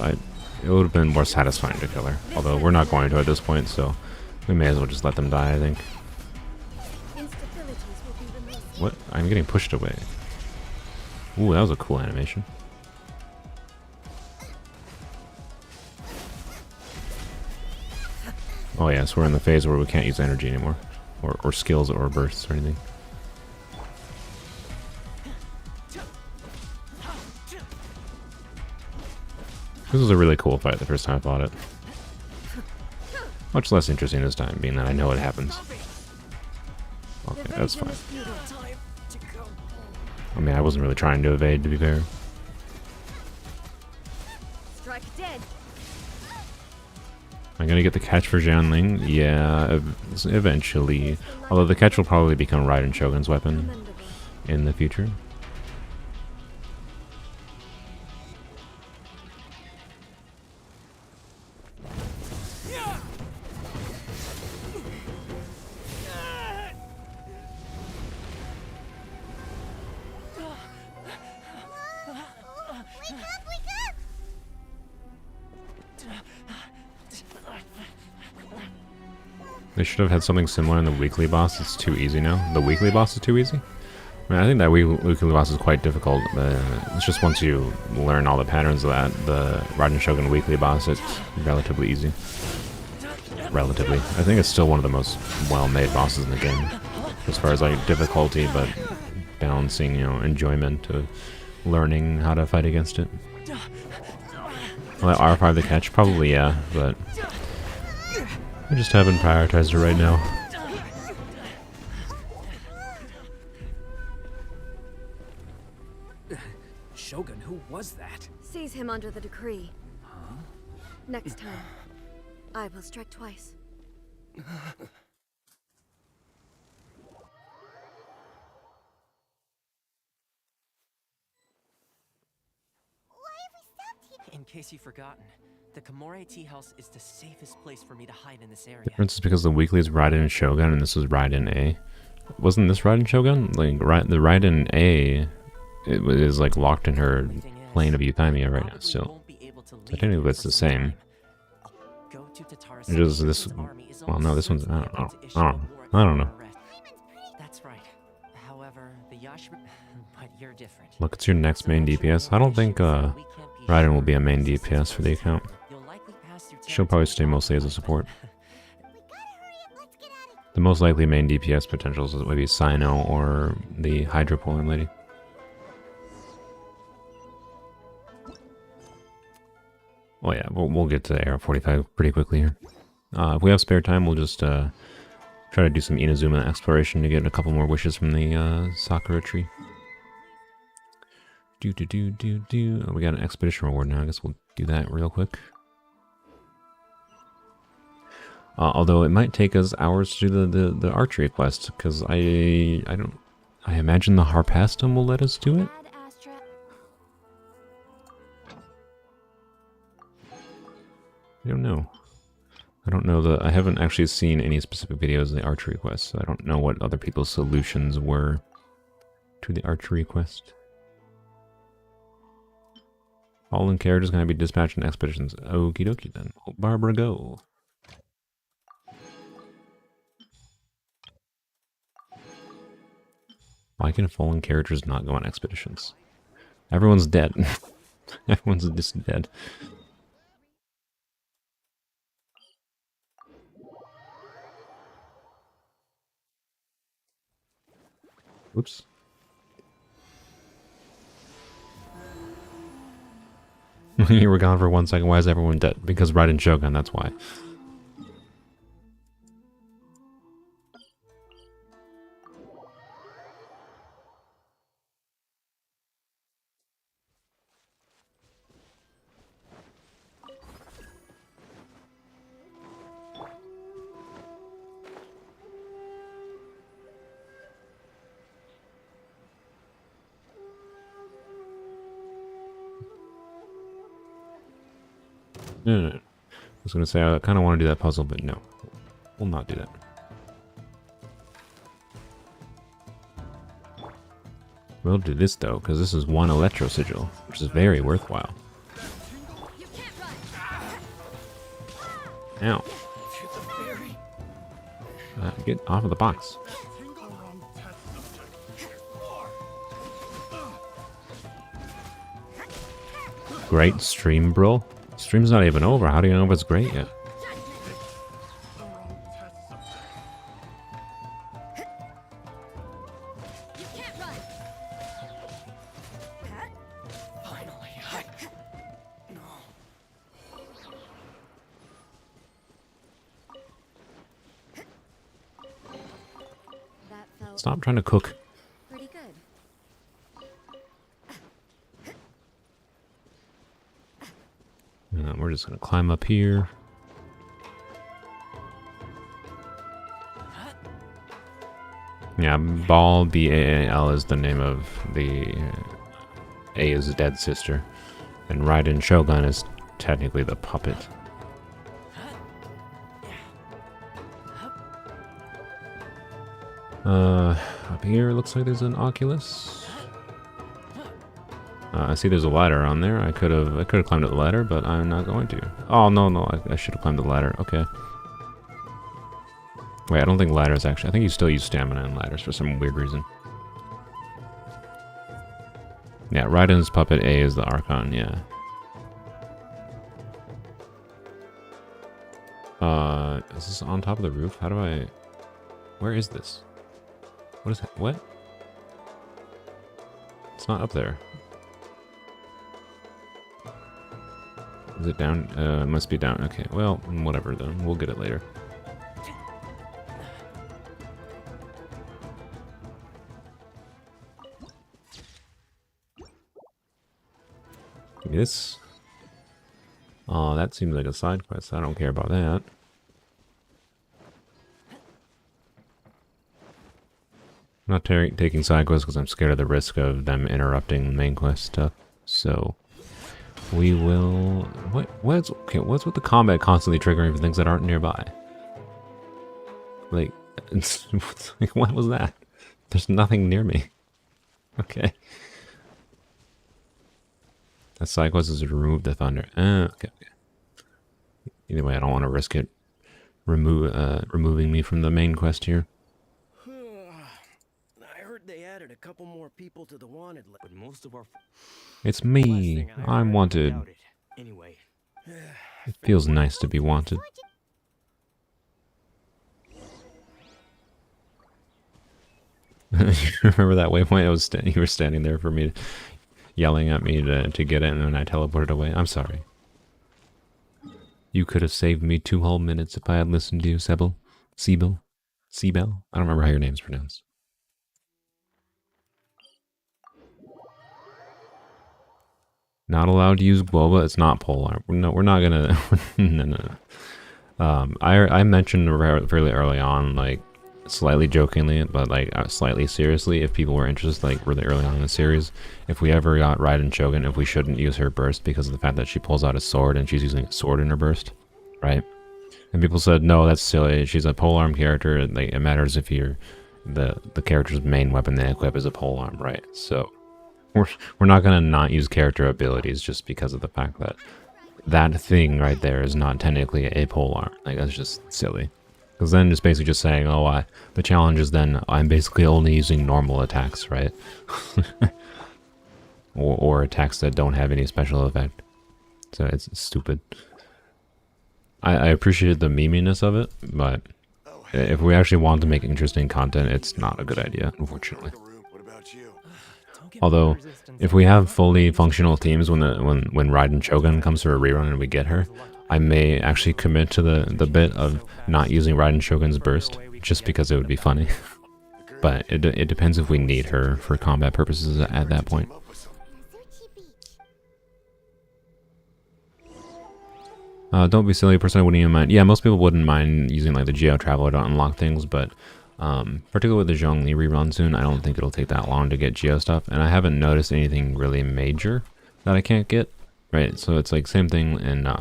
it would have been more satisfying to kill her. Although we're not going to at this point, so we may as well just let them die, I think. What? I'm getting pushed away. Ooh, that was a cool animation. Oh yeah, so we're in the phase where we can't use energy anymore. Or skills or bursts or anything. This was a really cool fight the first time I fought it. Much less interesting this time, being that I know it happens. Okay, that's fine. I mean, I wasn't really trying to evade, to be fair. Strike dead. I'm gonna get the catch for Jianling. Yeah, eventually. Although the catch will probably become Raiden Shogun's weapon in the future. They should have had something similar in the weekly boss. It's too easy now. The weekly boss is too easy? I mean, I think that weekly boss is quite difficult. It's just once you learn all the patterns of that, the Raiden Shogun weekly boss, it's relatively easy. Relatively. I think it's still one of the most well-made bosses in the game. As far as like difficulty, but balancing, you know, enjoyment to learning how to fight against it. Well, R5 the catch? Probably, yeah, but I just haven't prioritized it right now. Shogun, who was that? Seize him under the decree. Huh? Next time, I will strike twice. In case you've forgotten, the Komore tea house is the safest place for me to hide in this area. The difference is because the weekly is Raiden and Shogun, and this is Raiden A. Wasn't this Raiden Shogun? Like, the Raiden A, it is like locked in her plane of Euthymia right now still. So technically it's the same. It's just this, well no, this one's, I don't know. That's right. However, the Yashima, but you're different. Look, it's your next main DPS. I don't think Raiden will be a main DPS for the account. She'll probably stay mostly as a support. The most likely main DPS potentials would be Sino or the Hydra Polearm lady. Oh yeah, we'll get to AR45 pretty quickly here. If we have spare time, we'll just try to do some Inazuma exploration to get a couple more wishes from the Sakura tree. Oh, we got an expedition reward now. I guess we'll do that real quick. Although it might take us hours to do the archery quest, because I imagine the Harpastum will let us do it. Bad Astra. I don't know. I don't know I haven't actually seen any specific videos of the archery quest, so I don't know what other people's solutions were to the archery quest. Fallen characters gonna be dispatched in expeditions. Okie dokie then. Barbara, go. Why can fallen characters not go on expeditions? Everyone's dead. Everyone's just dead. Oops. You were gone for 1 second. Why is everyone dead? Because Raiden Shogun, that's why. No. I was going to say, I kind of want to do that puzzle, but no. We'll not do that. We'll do this, though, because this is 1 Electro Sigil, which is very worthwhile. Ow. Get off of the box. Great stream, bro. Stream's not even over. How do you know if it's great yet? That felt Stop trying to cook. pretty good. We're just going to climb up here. Yeah, Baal, B-A-A-L, is the name of the... A is the dead sister. And Raiden Shogun is technically the puppet. Up here it looks like there's an Oculus. I see there's a ladder on there. I could have climbed up the ladder, but I'm not going to. Oh no, I should have climbed the ladder. Okay. Wait, I don't think ladders actually. I think you still use stamina in ladders for some weird reason. Yeah, Raiden's puppet A is the Archon. Yeah. Is this on top of the roof? How do I? Where is this? What is that? What? It's not up there. Is it down? It must be down. Okay, well, whatever then. We'll get it later. This. Oh, that seems like a side quest. I don't care about that. I'm not taking side quests because I'm scared of the risk of them interrupting main quest stuff. So we will. What's with the combat constantly triggering for things that aren't nearby? Like, what was that? There's nothing near me. Okay. That side quest is to remove the thunder. Okay. Either way, I don't want to risk it removing me from the main quest here. I heard they added a couple more people to the wanted list, but most of our It's me. I'm wanted. Anyway, It feels nice to be wanted. You remember that waypoint? You were standing there for me, yelling at me to get it, and then I teleported away. I'm sorry. You could have saved me 2 whole minutes if I had listened to you, Sebel. Sebel? Sebel? I don't remember how your name's pronounced. Not allowed to use boba. It's not polearm. No, we're not gonna. No. I mentioned fairly early on, like slightly jokingly, but like slightly seriously, if people were interested, like really early on in the series, if we ever got Raiden Shogun, if we shouldn't use her burst because of the fact that she pulls out a sword and she's using a sword in her burst, right? And people said, no, that's silly. She's a polearm character. It matters if you're the character's main weapon they equip is a polearm, right? So we're not gonna not use character abilities just because of the fact that that thing right there is not technically a polearm. Like, that's just silly. Because then it's basically just saying, oh, the challenge is then I'm basically only using normal attacks, right? or attacks that don't have any special effect. So it's stupid. I appreciate the meminess of it, but if we actually want to make interesting content, it's not a good idea, unfortunately. What about you? Although, if we have fully functional teams when Raiden Shogun comes to a rerun and we get her, I may actually commit to the bit of not using Raiden Shogun's burst, just because it would be funny. But it depends if we need her for combat purposes at that point. Don't be silly, personally wouldn't even mind. Yeah, most people wouldn't mind using like the Geo Traveler to unlock things, but particularly with the Zhongli rerun soon, I don't think it'll take that long to get Geo stuff, and I haven't noticed anything really major that I can't get, right? So it's like same thing in,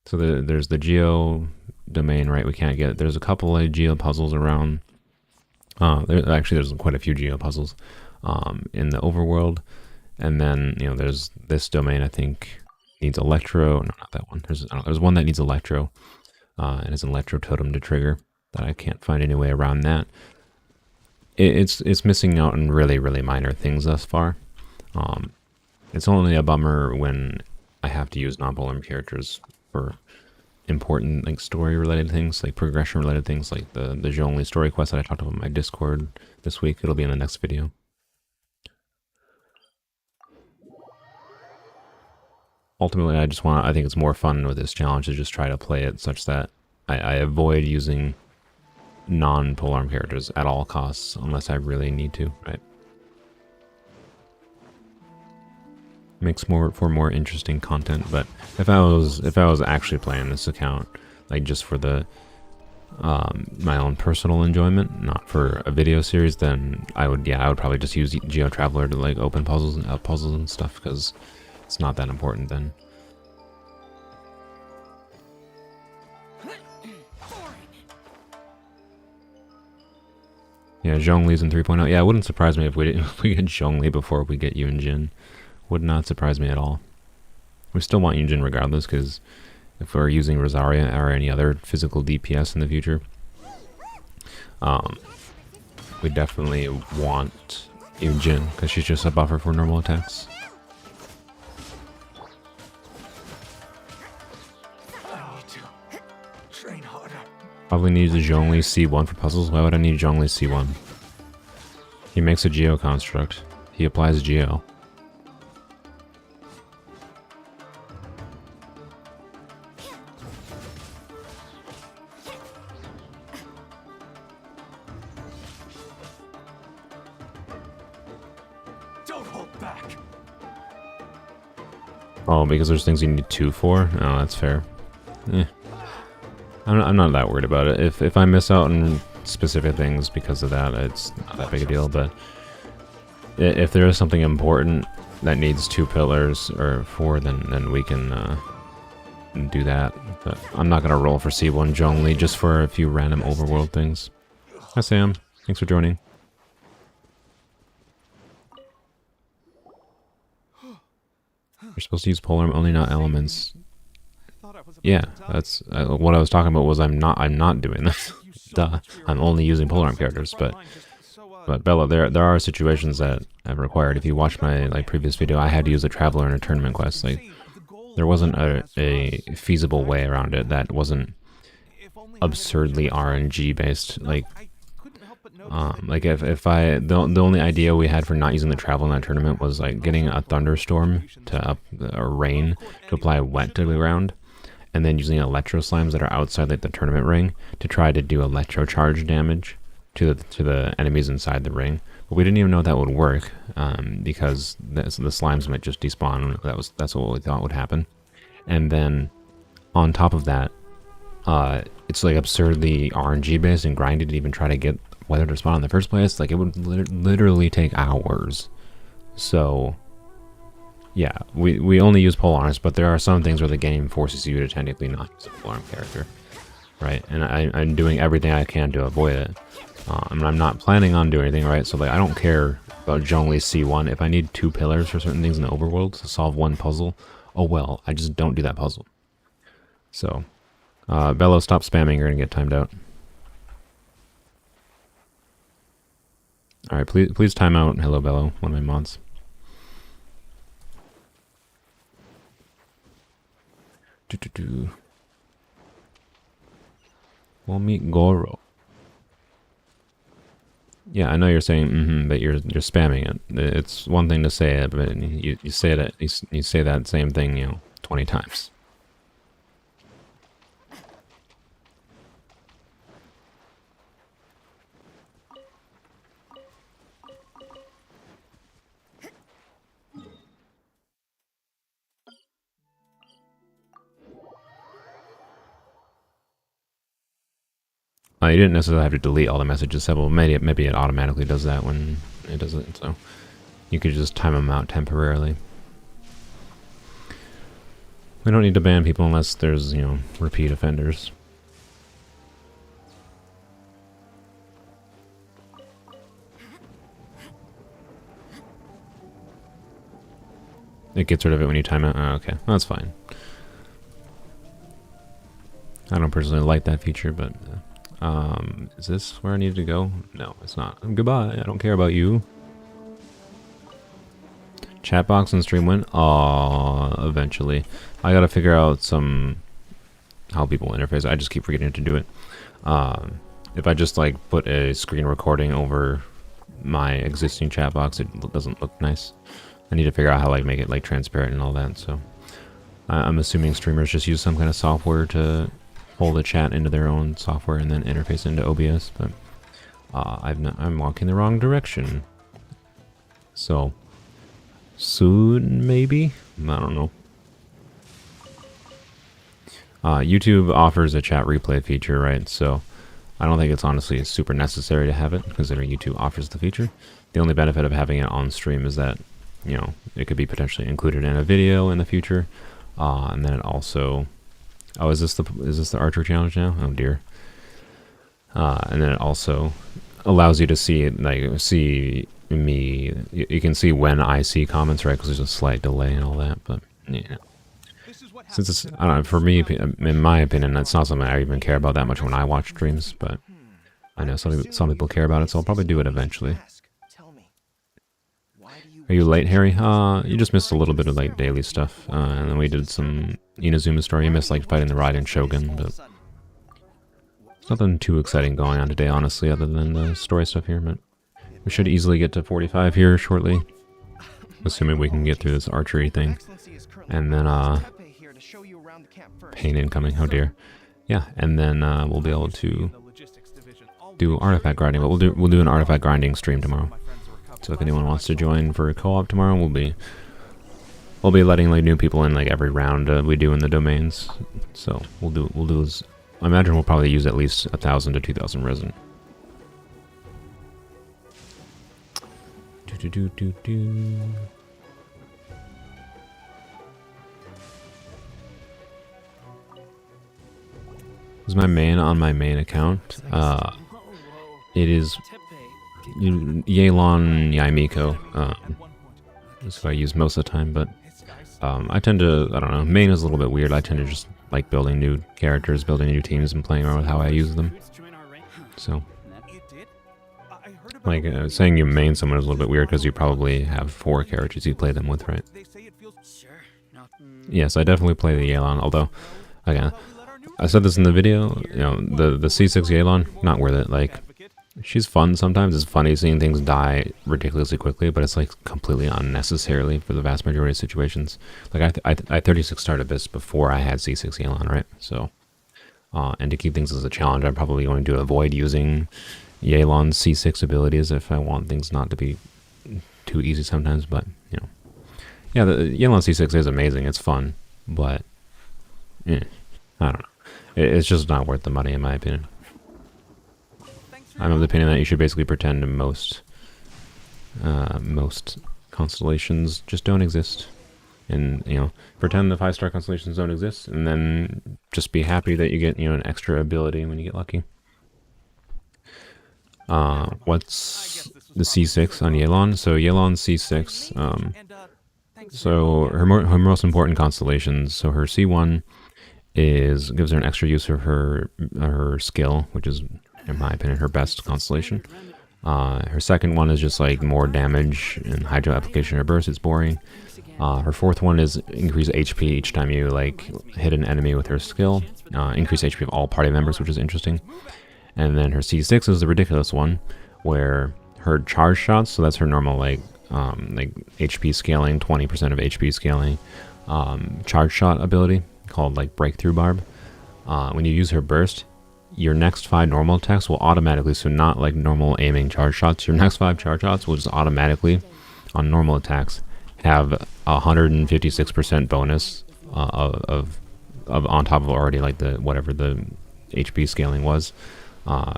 so there's the Geo domain, right, we can't get. There's a couple of Geo puzzles around. There's quite a few Geo puzzles in the overworld, and then, you know, there's this domain, I think, needs Electro. No, not that one. There's one that needs Electro, and it's an Electro totem to trigger. That I can't find any way around that. It's missing out on really, really minor things thus far. It's only a bummer when I have to use non-polearm characters for important like story-related things, like progression-related things, like the Zhongli story quest that I talked about in my Discord this week. It'll be in the next video. Ultimately, I think it's more fun with this challenge to just try to play it such that I avoid using non-polearm characters at all costs unless I really need to, right? Makes for more interesting content. But if I was actually playing this account like just for the my own personal enjoyment, not for a video series, then I would probably just use Geo Traveler to like open puzzles and stuff, because it's not that important then. Yeah, Zhongli's in 3.0. Yeah, it wouldn't surprise me if we get Zhongli before we get Yun Jin. Would not surprise me at all. We still want Yun Jin regardless, because if we're using Rosaria or any other physical DPS in the future, we definitely want Yun Jin, because she's just a buffer for normal attacks. Probably need the Zhongli C1 for puzzles. Why would I need Zhongli C1? He makes a Geo construct. He applies Geo. Don't hold back. Oh, because there's things you need 2 for? Oh, that's fair. I'm not that worried about it. If I miss out on specific things because of that, it's not that big a deal. But if there is something important that needs 2 pillars or 4, then we can do that. But I'm not gonna roll for C1 Zhongli just for a few random overworld things. Hi Sam, thanks for joining. You're supposed to use polearm only, not elements. Yeah, that's what I was talking about. Was I'm not doing this. Duh, I'm only using polearm characters. But Bella, there are situations that I've required. If you watch my previous video, I had to use a traveler in a tournament quest. Like, there wasn't a feasible way around it that wasn't absurdly RNG based. The only idea we had for not using the travel in that tournament was like getting a thunderstorm to up or rain to apply wet to the ground, and then using electro slimes that are outside like the tournament ring to try to do electro charge damage to the enemies inside the ring. But we didn't even know that would work because the slimes might just despawn. That's what we thought would happen. And then on top of that, it's like absurdly RNG based and grindy to even try to get weather to spawn in the first place. Like it would literally take hours. So yeah, we only use polearms, but there are some things where the game forces you to technically not use a polearm character, right? And I'm doing everything I can to avoid it. And I'm not planning on doing anything, right? So like I don't care about generally C1. If I need 2 pillars for certain things in the overworld to solve one puzzle, oh well, I just don't do that puzzle. So, Bello, stop spamming, you're gonna get timed out. Alright, please time out. Hello, Bello, one of my mods. We'll meet Goro. Yeah, I know you're saying but you're spamming it. It's one thing to say it, but you say that you say that same thing, you know, 20 times. You didn't necessarily have to delete all the messages. Well, maybe it automatically does that when it does it. So you could just time them out temporarily. We don't need to ban people unless there's, you know, repeat offenders. It gets rid of it when you time out. Oh, okay, that's fine. I don't personally like that feature, but is this where I need to go? No, it's not. Goodbye. I don't care about you. Chat box and stream win? Eventually. I gotta figure out how people interface. I just keep forgetting to do it. If I just like put a screen recording over my existing chat box, it doesn't look nice. I need to figure out how like make it like transparent and all that. So I'm assuming streamers just use some kind of software to pull the chat into their own software and then interface into OBS, but I'm walking the wrong direction. So soon, maybe? I don't know. YouTube offers a chat replay feature, right? So I don't think it's honestly super necessary to have it, considering YouTube offers the feature. The only benefit of having it on stream is that, you know, it could be potentially included in a video in the future, and then it also. Oh, is this the archery challenge now? Oh dear. And then it also allows you to see me. You can see when I see comments, right? Because there's a slight delay and all that. But yeah, since it's I don't know. For me, in my opinion, it's not something I even care about that much when I watch streams. But I know some people care about it, so I'll probably do it eventually. Are you late, Harry? You just missed a little bit of like daily stuff, and then we did some Inazuma story. You missed like fighting the Raiden Shogun, but there's nothing too exciting going on today, honestly, other than the story stuff here. But we should easily get to 45 here shortly, assuming we can get through this archery thing. And then pain incoming. Oh dear. Yeah, and then we'll be able to do artifact grinding. But we'll do an artifact grinding stream tomorrow. So if anyone wants to join for a co-op tomorrow, we'll be letting like new people in like every round we do in the domains. So we'll do this. I imagine we'll probably use at least 1,000 to 2,000 resin. Is my main on my main account? It is Yelan Yaimiko. That's what I use most of the time, but I tend to, I don't know, main is a little bit weird. I tend to just like building new characters, building new teams, and playing around with how I use them. So, like, saying you main someone is a little bit weird because you probably have 4 characters you play them with, right? Yes, I definitely play the Yelan, although, again, I said this in the video, you know, the C6 Yelan, not worth it. Like, she's fun sometimes. It's funny seeing things die ridiculously quickly, but it's like completely unnecessarily for the vast majority of situations. Like I 36 started this before I had C6 Yelan, right? So, and to keep things as a challenge, I'm probably going to avoid using Yelan's C6 abilities if I want things not to be too easy sometimes, but, you know. Yeah, the Yelan C6 is amazing, it's fun, but, I don't know. It's just not worth the money, in my opinion. I'm of the opinion that you should basically pretend most constellations just don't exist. And, you know, pretend the 5-star constellations don't exist, and then just be happy that you get, you know, an extra ability when you get lucky. What's the C6 on Yelan? So Yelan C6, so her most important constellations, so her C1 gives her an extra use of her skill, which is, in my opinion, her best constellation. Her second one is just like more damage and hydro application or burst. It's boring. Her fourth one is increase HP each time you like hit an enemy with her skill. Increase HP of all party members, which is interesting. And then her C6 is the ridiculous one, where her charge shots, so that's her normal like HP scaling, 20% of HP scaling, charge shot ability called like breakthrough barb. When you use her burst, your next 5 normal attacks will automatically, so not like normal aiming charge shots, your next 5 charge shots will just automatically, on normal attacks, have 156% bonus of on top of already like the whatever the HP scaling was,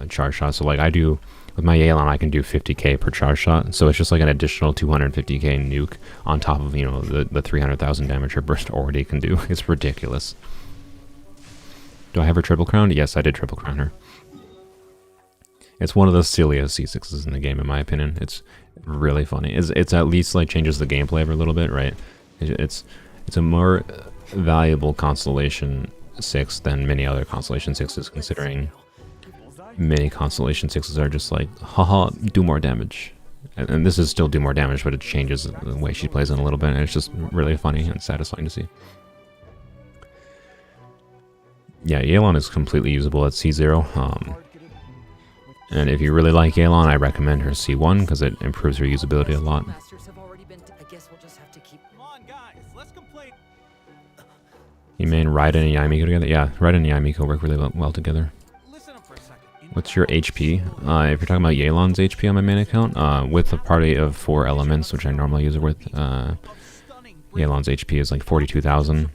charge shot. So like I do with my Yelan, I can do 50k per charge shot, so it's just like an additional 250k nuke on top of, you know, the 300,000 damage her burst already can do. It's ridiculous. Do I have her triple crown? Yes, I did triple crown her. It's one of the silliest C6s in the game, in my opinion. It's really funny. It's at least like changes the gameplay of a little bit, right? It's a more valuable Constellation 6 than many other Constellation 6s, considering many Constellation 6s are just like, haha, do more damage. And this is still do more damage, but it changes the way she plays it a little bit, and it's just really funny and satisfying to see. Yeah, Yelan is completely usable at C0. And if you really like Yelan, I recommend her C1 because it improves her usability a lot. You mean Raiden and Yamiko together? Yeah, Raiden and Yamiko work really well together. What's your HP? If you're talking about Yelan's HP on my main account, with a party of 4 elements, which I normally use her with, Yelan's HP is like 42,000.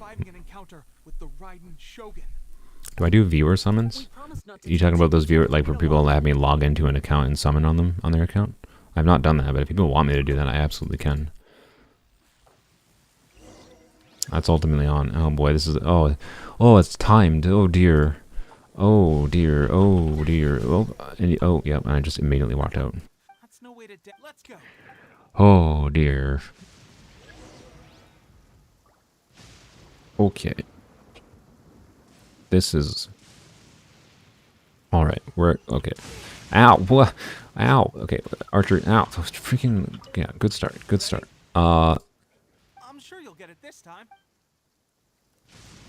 Do I do viewer summons? Are you talking about those viewer, like where people have me log into an account and summon on them, on their account? I've not done that, but if people want me to do that, I absolutely can. That's ultimately on. Oh boy, this is, oh, it's timed. Oh dear. Oh dear. Oh dear. Oh, and, oh, yep, and I just immediately walked out. Oh dear. Okay. This is... Alright, we're... Okay. Ow! What? Ow! Okay, archery... Ow! Freaking... Yeah, good start. Good start. I'm sure you'll get it this time.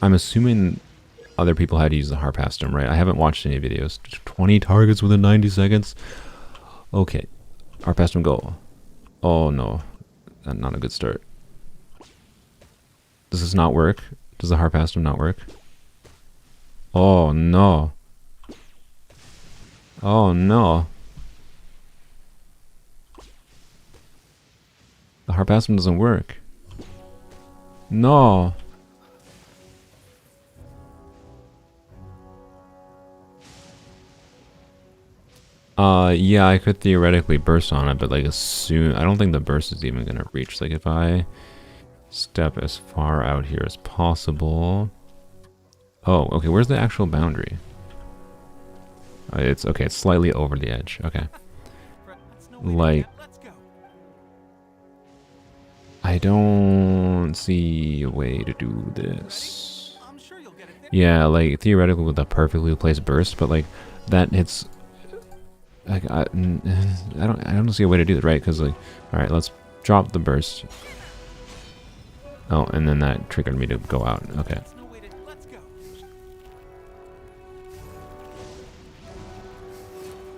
I'm assuming other people had to use the Harpastum, right? I haven't watched any videos. 20 targets within 90 seconds? Okay. Harpastum, go. Oh, no. Not a good start. Does this not work? Does the Harpastum not work? Oh no. Oh no. The Harpastum doesn't work. No. Yeah, I could theoretically burst on it, but like as soon, I don't think the burst is even gonna reach. Like if I step as far out here as possible. Oh, okay, where's the actual boundary? It's okay, it's slightly over the edge. Okay. Like, I don't see a way to do this. Yeah, like theoretically with a perfectly placed burst, but like that hits. Like I don't see a way to do that, right? Because like, all right, let's drop the burst. Oh, and then that triggered me to go out. Okay.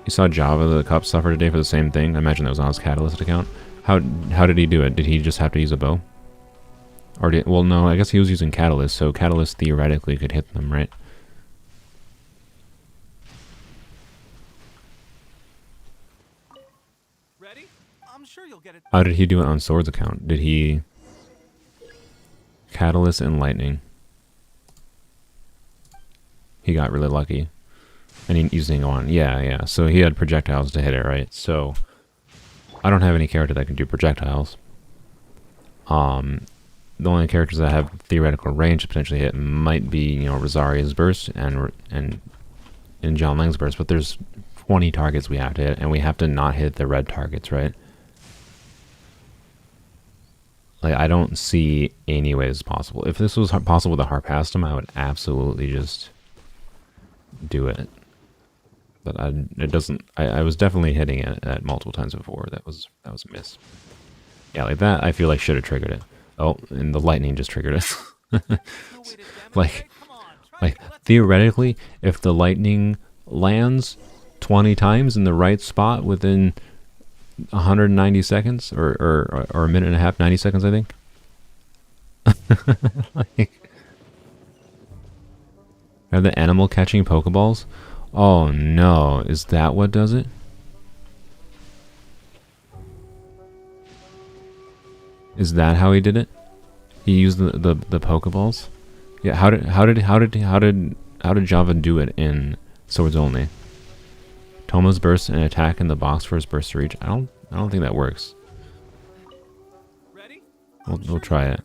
You saw Java the Cup suffer today for the same thing. I imagine that was on his Catalyst account. How did he do it? Did he just have to use a bow? Or did, well, no, I guess he was using Catalyst, so Catalyst theoretically could hit them, right? Ready? I'm sure you'll get it. How did he do it on Sword's account? Did he... Catalyst and Lightning. He got really lucky. And he using on. Yeah. So he had projectiles to hit it, right? So I don't have any character that can do projectiles. The only characters that have theoretical range to potentially hit might be, you know, Rosaria's burst and John Lang's burst, but there's 20 targets we have to hit, and we have to not hit the red targets, right? Like, I don't see any ways possible. If this was possible with a Harpastum, I would absolutely just do it. But it doesn't. I was definitely hitting it at multiple times before. That was a miss. Yeah, like that. I feel like should have triggered it. Oh, and the lightning just triggered it. like theoretically, if the lightning lands 20 times in the right spot within 190 seconds or a minute and a half, 90 seconds, I think. Like, are the animal catching Pokeballs? Oh no, is that what does it? Is that how he did it? He used the Pokeballs? Yeah, how did Java do it in Swords Only? Toma's burst and attack in the box for his burst to reach. I don't think that works. Ready? We'll try it.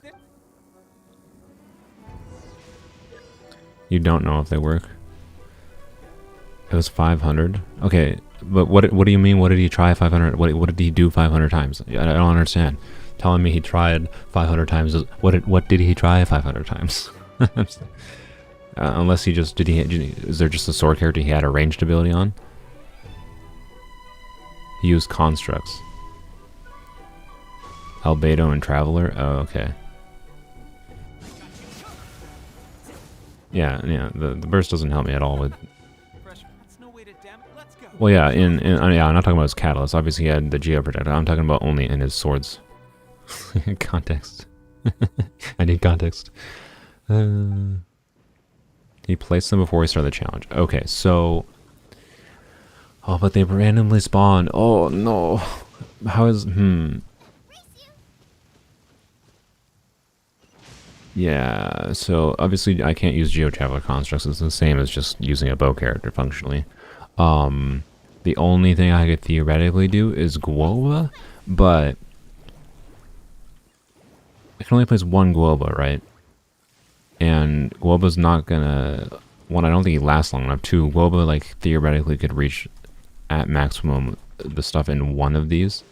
You don't know if they work. It was 500. Okay, but what do you mean? What did he try 500? What did he do 500 times? I don't understand. Telling me he tried 500 times. What did he try 500 times? Unless he just is there just a sword character he had a ranged ability on? He used constructs. Albedo and Traveler. Oh, okay. Yeah. The burst doesn't help me at all with. Well, yeah. Yeah, I'm not talking about his catalyst. Obviously, he had the Geo Protector. I'm talking about only in his swords. Context. I need context. He placed them before we started the challenge. Okay, so. Oh, but they randomly spawn. Oh no. How is Yeah, so obviously I can't use Geo Traveler constructs. It's the same as just using a bow character functionally. The only thing I could theoretically do is Guoba, but I can only place one Guoba, right? And Guoba's not gonna... One, I don't think he lasts long enough. Two, Guoba, like, theoretically could reach at maximum the stuff in one of these.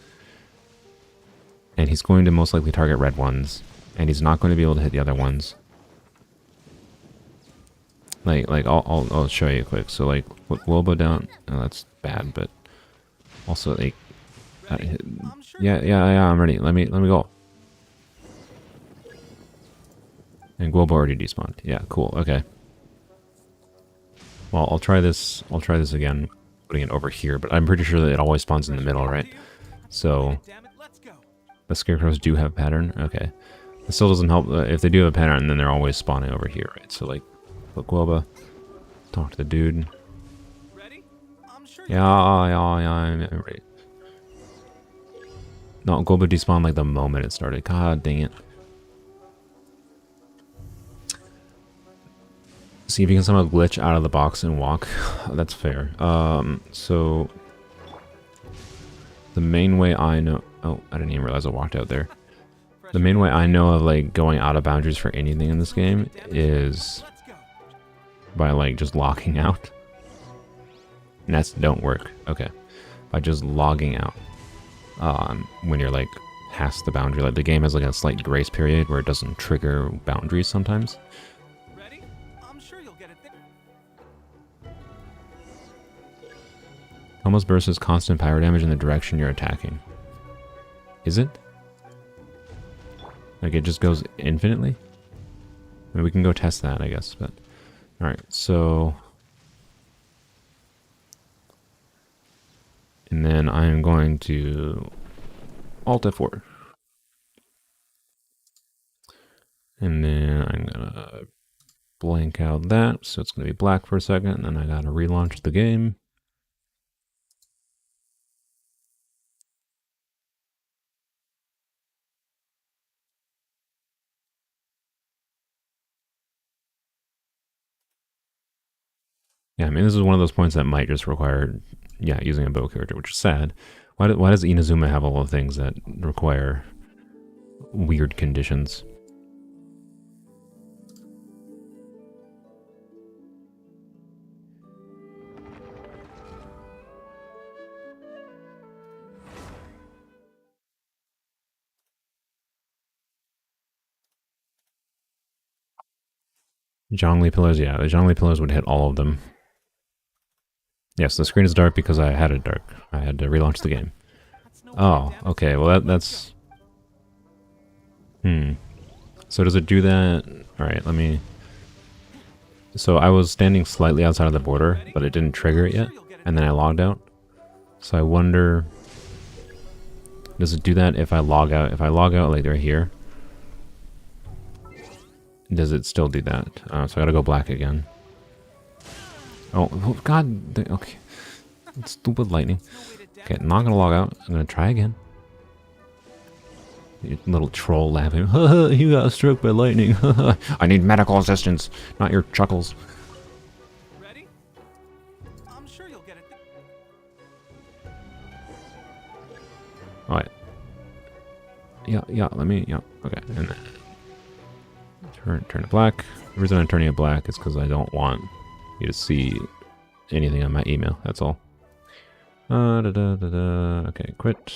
And he's going to most likely target red ones. And he's not going to be able to hit the other ones. Like I'll show you quick. So, like, put Guoba down. Oh, that's bad, but... Also, like... yeah, I'm ready. Let me go. And Guoba already despawned. Yeah, cool. Okay. Well, I'll try this again, putting it over here, but I'm pretty sure that it always spawns in the middle, right? So the scarecrows do have pattern. Okay. It still doesn't help if they do have a pattern, then they're always spawning over here, right? So like, look, Guoba, talk to the dude. Yeah, I'm ready. No, Guoba despawned like the moment it started. God dang it. See if you can somehow glitch out of the box and walk. That's fair. So the main way I know... Oh, I didn't even realize I walked out there. The main way I know of, like, going out of boundaries for anything in this game is by, like, just logging out. And that's don't work. Okay. By just logging out. When you're, like, past the boundary. Like, the game has, like, a slight grace period where it doesn't trigger boundaries sometimes. Almost bursts constant power damage in the direction you're attacking. Is it? Like it just goes infinitely? I mean, we can go test that, I guess, but... Alright, so... And then I'm going to... Alt F4. And then I'm gonna blank out that, so it's gonna be black for a second, and then I gotta relaunch the game. Yeah, I mean, this is one of those points that might just require, yeah, using a bow character, which is sad. Why does Inazuma have all the things that require weird conditions? Zhongli pillars, yeah, the Zhongli pillars would hit all of them. Yes, the screen is dark because I had it dark. I had to relaunch the game. Oh, okay, well that's... So does it do that? Alright, let me... So I was standing slightly outside of the border, but it didn't trigger it yet, and then I logged out. So I wonder... Does it do that if I log out? If I log out like right here, does it still do that? So I gotta go black again. Oh god, okay. Stupid lightning. Okay, I'm not gonna log out. I'm gonna try again. You little troll laughing. Haha, you got struck by lightning. I need medical assistance, not your chuckles. Ready? I'm sure you'll get it. Alright. Yeah, let me, yeah, okay. And then turn it black. The reason I'm turning it black is because I don't want you to see anything on my email, that's all. Okay, quit.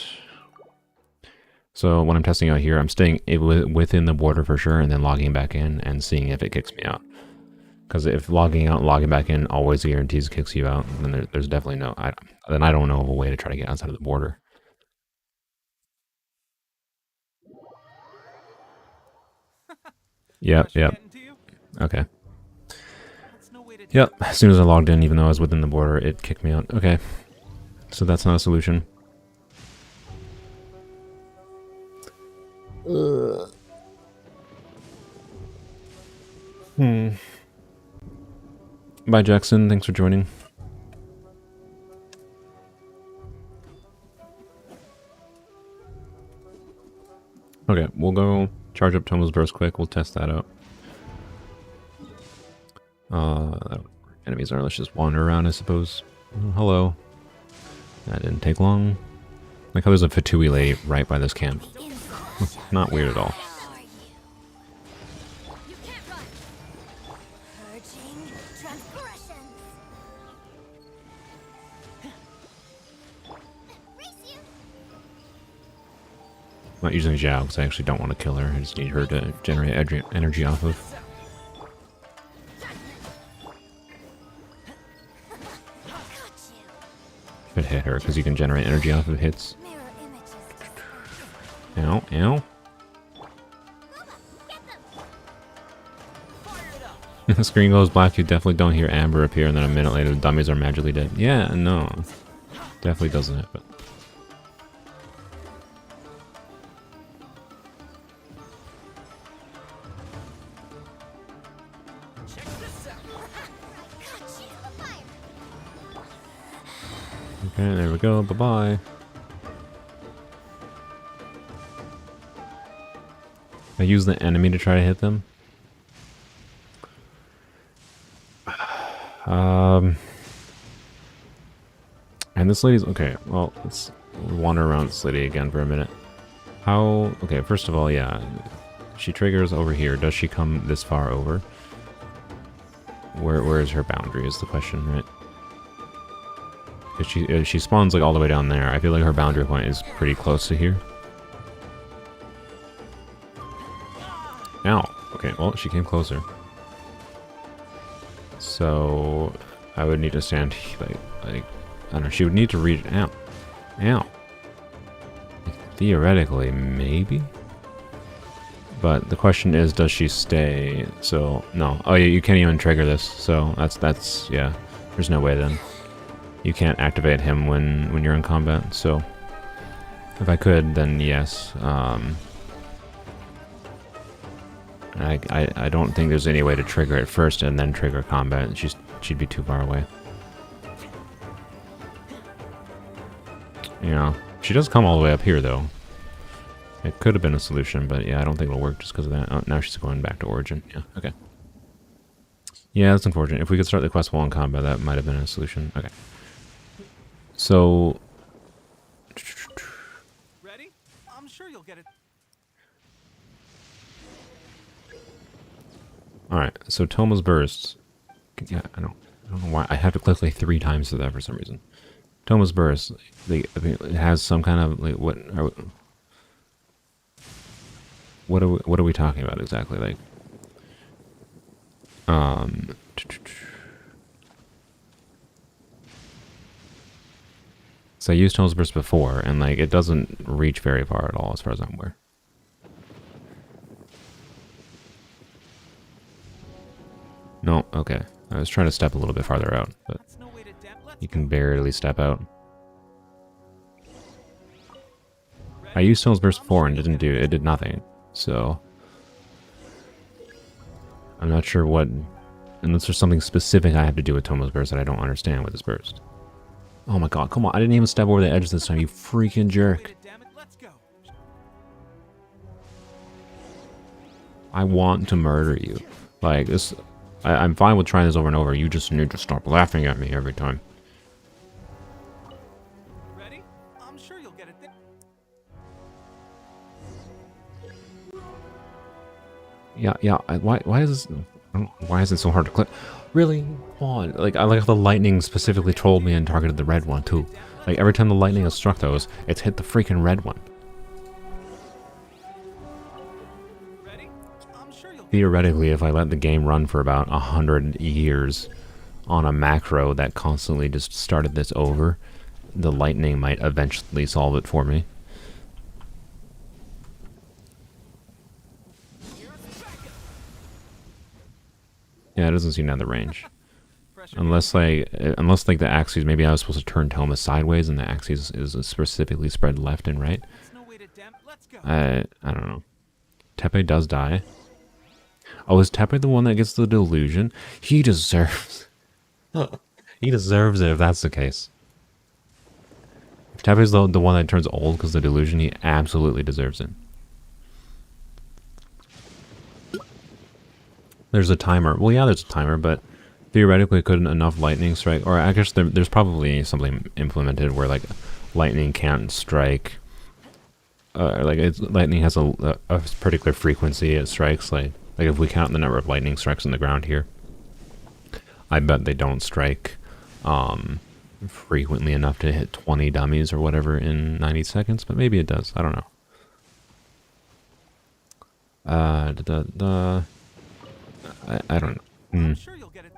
So when I'm testing out here, I'm staying within the border for sure, and then logging back in and seeing if it kicks me out. Because if logging out and logging back in always guarantees kicks you out, then there's definitely no... then I don't know of a way to try to get outside of the border. Yep. Okay. Yep, as soon as I logged in, even though I was within the border, it kicked me out. Okay. So that's not a solution. Bye, Jackson. Thanks for joining. Okay, we'll go charge up Tomo's Burst quick. We'll test that out. Enemies are. Let's just wander around, I suppose. Oh, hello. That didn't take long. Like how there's a Fatui lady right by this camp. Not weird at all. I'm not using Zhao because I actually don't want to kill her. I just need her to generate energy off of. Could hit her because you can generate energy off of hits. Ow, ow. The screen goes black, you definitely don't hear Amber appear, and then a minute later the dummies are magically dead. Yeah, no. Definitely doesn't happen. Okay, there we go. Bye-bye. I use the enemy to try to hit them. And this lady's... Okay, well, let's wander around this lady again for a minute. How... Okay, first of all, yeah. She triggers over here. Does she come this far over? Where is her boundary is the question, right? If she spawns like all the way down there, I feel like her boundary point is pretty close to here. Ow. Okay, well, she came closer. So I would need to stand like I don't know, she would need to reach. Ow. Ow. Theoretically, maybe. But the question is, does she stay? So no. Oh yeah, you can't even trigger this. So that's yeah. There's no way then. You can't activate him when you're in combat. So if I could, then yes. I don't think there's any way to trigger it first and then trigger combat. She'd be too far away. Yeah, she does come all the way up here though. It could have been a solution, but yeah, I don't think it'll work just because of that. Oh, now she's going back to origin. Yeah, okay. Yeah, that's unfortunate. If we could start the quest while in combat, that might have been a solution. Okay. So... Ready? I'm sure you'll get it. Alright, so Toma's Burst. Yeah, I don't know why. I have to click like 3 times for that for some reason. Toma's Burst. I think it has some kind of like what are we talking about exactly? Like, so I used Toma's Burst before, and like it doesn't reach very far at all, as far as I'm aware. No, okay. I was trying to step a little bit farther out, but That's no way to let's you can barely step out. I used Stone's Burst before and it did nothing. So I'm not sure what, unless there's something specific I have to do with Tomo's Burst that I don't understand with this burst. Oh my god, come on, I didn't even step over the edge this time, you freaking jerk. Let's go. I want to murder you. Like this, I'm fine with trying this over and over, you just need to stop laughing at me every time. Ready? I'm sure you'll get it. Yeah. Why is this? Why is it so hard to click? Really? Come on. Like I like how the lightning specifically trolled me and targeted the red one too. Like every time the lightning has struck those, it's hit the freaking red one. Ready? I'm sure you'll Theoretically, if I let the game run for about 100 years on a macro that constantly just started this over, the lightning might eventually solve it for me. Yeah, it doesn't seem to have the range. Unless like the axes, maybe I was supposed to turn Toma sideways and the axes is specifically spread left and right. let's go. I don't know. Tepe does die. Oh, is Tepe the one that gets the delusion? He deserves... he deserves it if that's the case. If Tepe's the one that turns old because of the delusion, he absolutely deserves it. There's a timer. Well, yeah, there's a timer, but theoretically couldn't enough lightning strike... Or I guess there's probably something implemented where, like, lightning can't strike... lightning has a particular frequency it strikes, like if we count the number of lightning strikes in the ground here, I bet they don't strike frequently enough to hit 20 dummies or whatever in 90 seconds, but maybe it does. I don't know. I don't know. I'm sure you'll get it.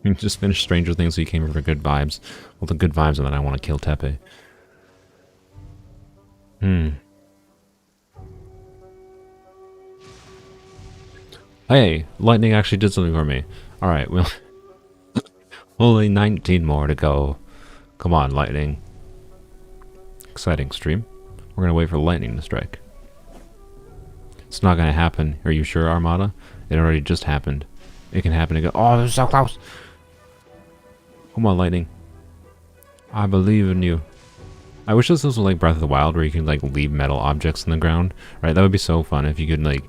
You just finished Stranger Things, so you came here for good vibes. Well, the good vibes are that I want to kill Tepe. Hey, lightning actually did something for me. Alright, well... only 19 more to go. Come on, lightning. Exciting stream. We're gonna wait for lightning to strike. It's not gonna happen. Are you sure, Armada? It already just happened. It can happen again. Oh, this is so close! Come on, lightning. I believe in you. I wish this was like Breath of the Wild, where you can like leave metal objects in the ground. Right? That would be so fun if you could like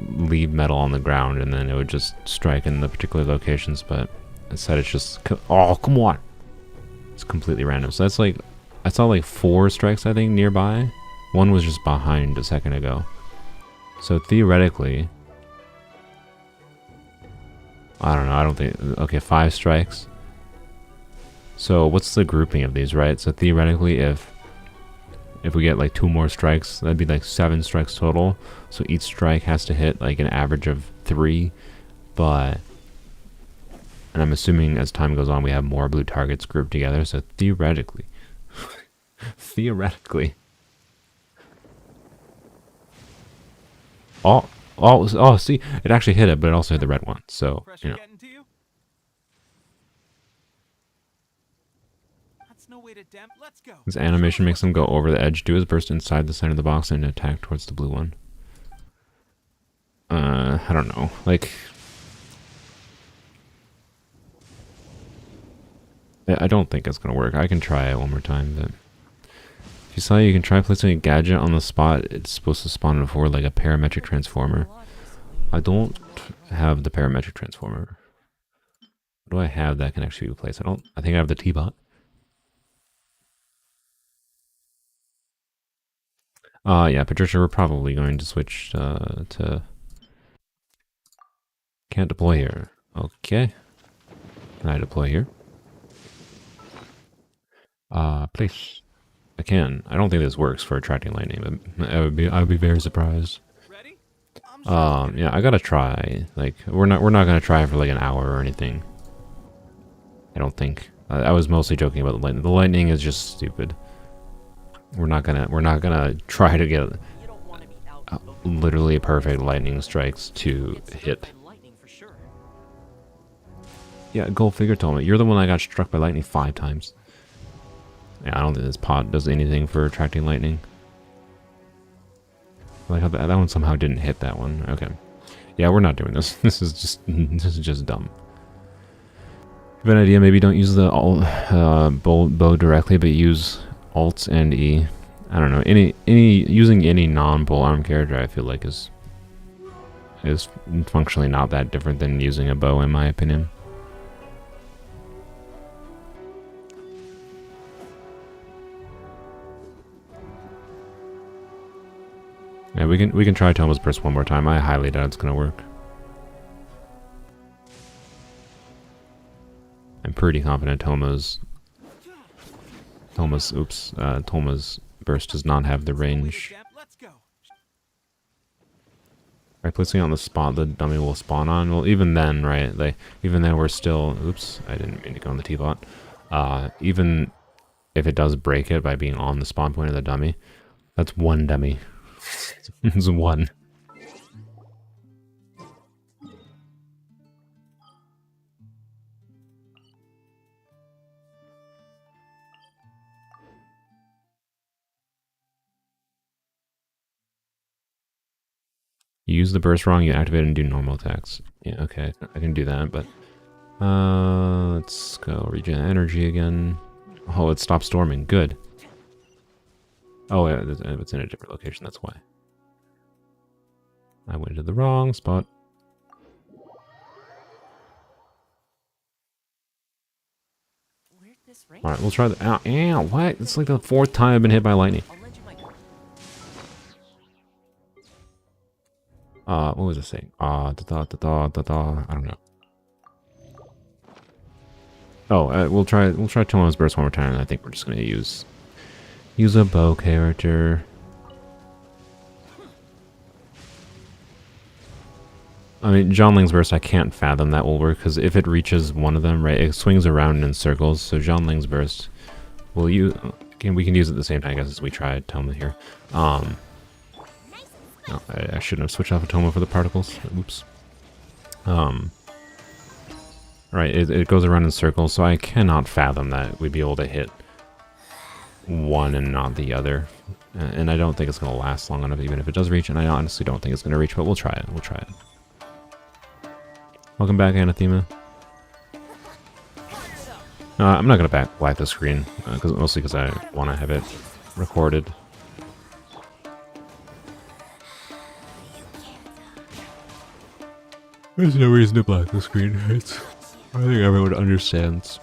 leave metal on the ground and then it would just strike in the particular locations. But instead, it's just oh, come on! It's completely random. So that's like I saw like 4 strikes I think nearby. One was just behind a second ago. So theoretically, I don't know. I don't think. Okay, 5 strikes. So what's the grouping of these, right? So theoretically, if we get like 2 more strikes, that'd be like 7 strikes total. So each strike has to hit like an average of 3. And I'm assuming as time goes on, we have more blue targets grouped together. So theoretically, theoretically. Oh, see, it actually hit it, but it also hit the red one. So, you know. Let's go. This animation makes him go over the edge, do his burst inside the center of the box, and attack towards the blue one. I don't know. Like, I don't think it's gonna work. I can try it one more time, but if you saw, you can try placing a gadget on the spot it's supposed to spawn before, like a parametric transformer. I don't have the parametric transformer. What do I have that can actually be replaced? I think I have the T-bot. Yeah, Patricia, we're probably going to switch to... Can't deploy here. Okay. Can I deploy here? Place. I can. I don't think this works for attracting lightning, but I would be very surprised. Ready? I'm sure. Yeah, I gotta try. Like, we're not gonna try for like an hour or anything. I don't think. I was mostly joking about the lightning. The lightning is just stupid. We're not gonna try to get You don't want to be out literally perfect lightning strikes to hit. by lightning for sure. Yeah, go figure, Toma. You're the one that got struck by lightning 5 times. Yeah, I don't think this pot does anything for attracting lightning. Like how that one somehow didn't hit that one. Okay. Yeah, we're not doing this. This is just dumb. If you have an idea, maybe don't use the bow directly, but use Alt and E. I don't know. Using any non-polearm character, I feel like is functionally not that different than using a bow, in my opinion. Yeah, we can try Toma's burst one more time. I highly doubt it's gonna work. I'm pretty confident Toma's burst does not have the range. Let's go. Right, placing it on the spot the dummy will spawn on. Well, even then, right? Like, even then we're still. Oops, I didn't mean to go on the T-bot. Even if it does break it by being on the spawn point of the dummy, that's one dummy. It's one. You use the burst wrong, you activate it and do normal attacks. Yeah, okay, I can do that, but... let's go regen energy again. Oh, it stopped storming. Good. Oh, yeah, it's in a different location, that's why. I went to the wrong spot. Where'd this rain? Alright, we'll try the... Ow, ow, what? It's like the 4th time I've been hit by lightning. I'll lend you my gun. What was it saying? I don't know. Oh, we'll try Tomo's burst one more time, and I think we're just gonna use a bow character. I mean, Zhongling's burst, I can't fathom that will work, because if it reaches one of them, right, it swings around in circles, so Zhongling's burst will use... we can use it at the same time, I guess, as we tried Toma here. No, I shouldn't have switched off of Toma for the particles. Oops. Right, it goes around in circles, so I cannot fathom that we'd be able to hit one and not the other. And I don't think it's going to last long enough, even if it does reach, and I honestly don't think it's going to reach, but we'll try it. We'll try it. Welcome back, Anathema. I'm not going to black the screen, mostly because I want to have it recorded. There's no reason to black the screen. I think everyone understands.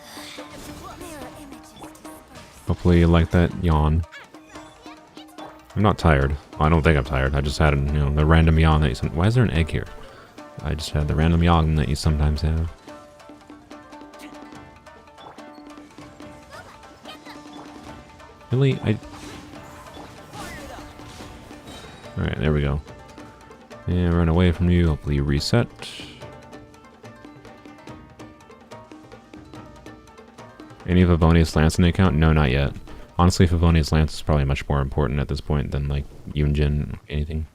Hopefully you like that yawn. I'm not tired. Well, I don't think I'm tired. I just had, the random yawn that you... Why is there an egg here? I just had the random yawn that you sometimes have. Really? Alright, there we go. And run away from you. Hopefully you reset. Any of Favonius Lance in the account? No, not yet. Honestly, Favonius Lance is probably much more important at this point than, like, Yunjin, anything.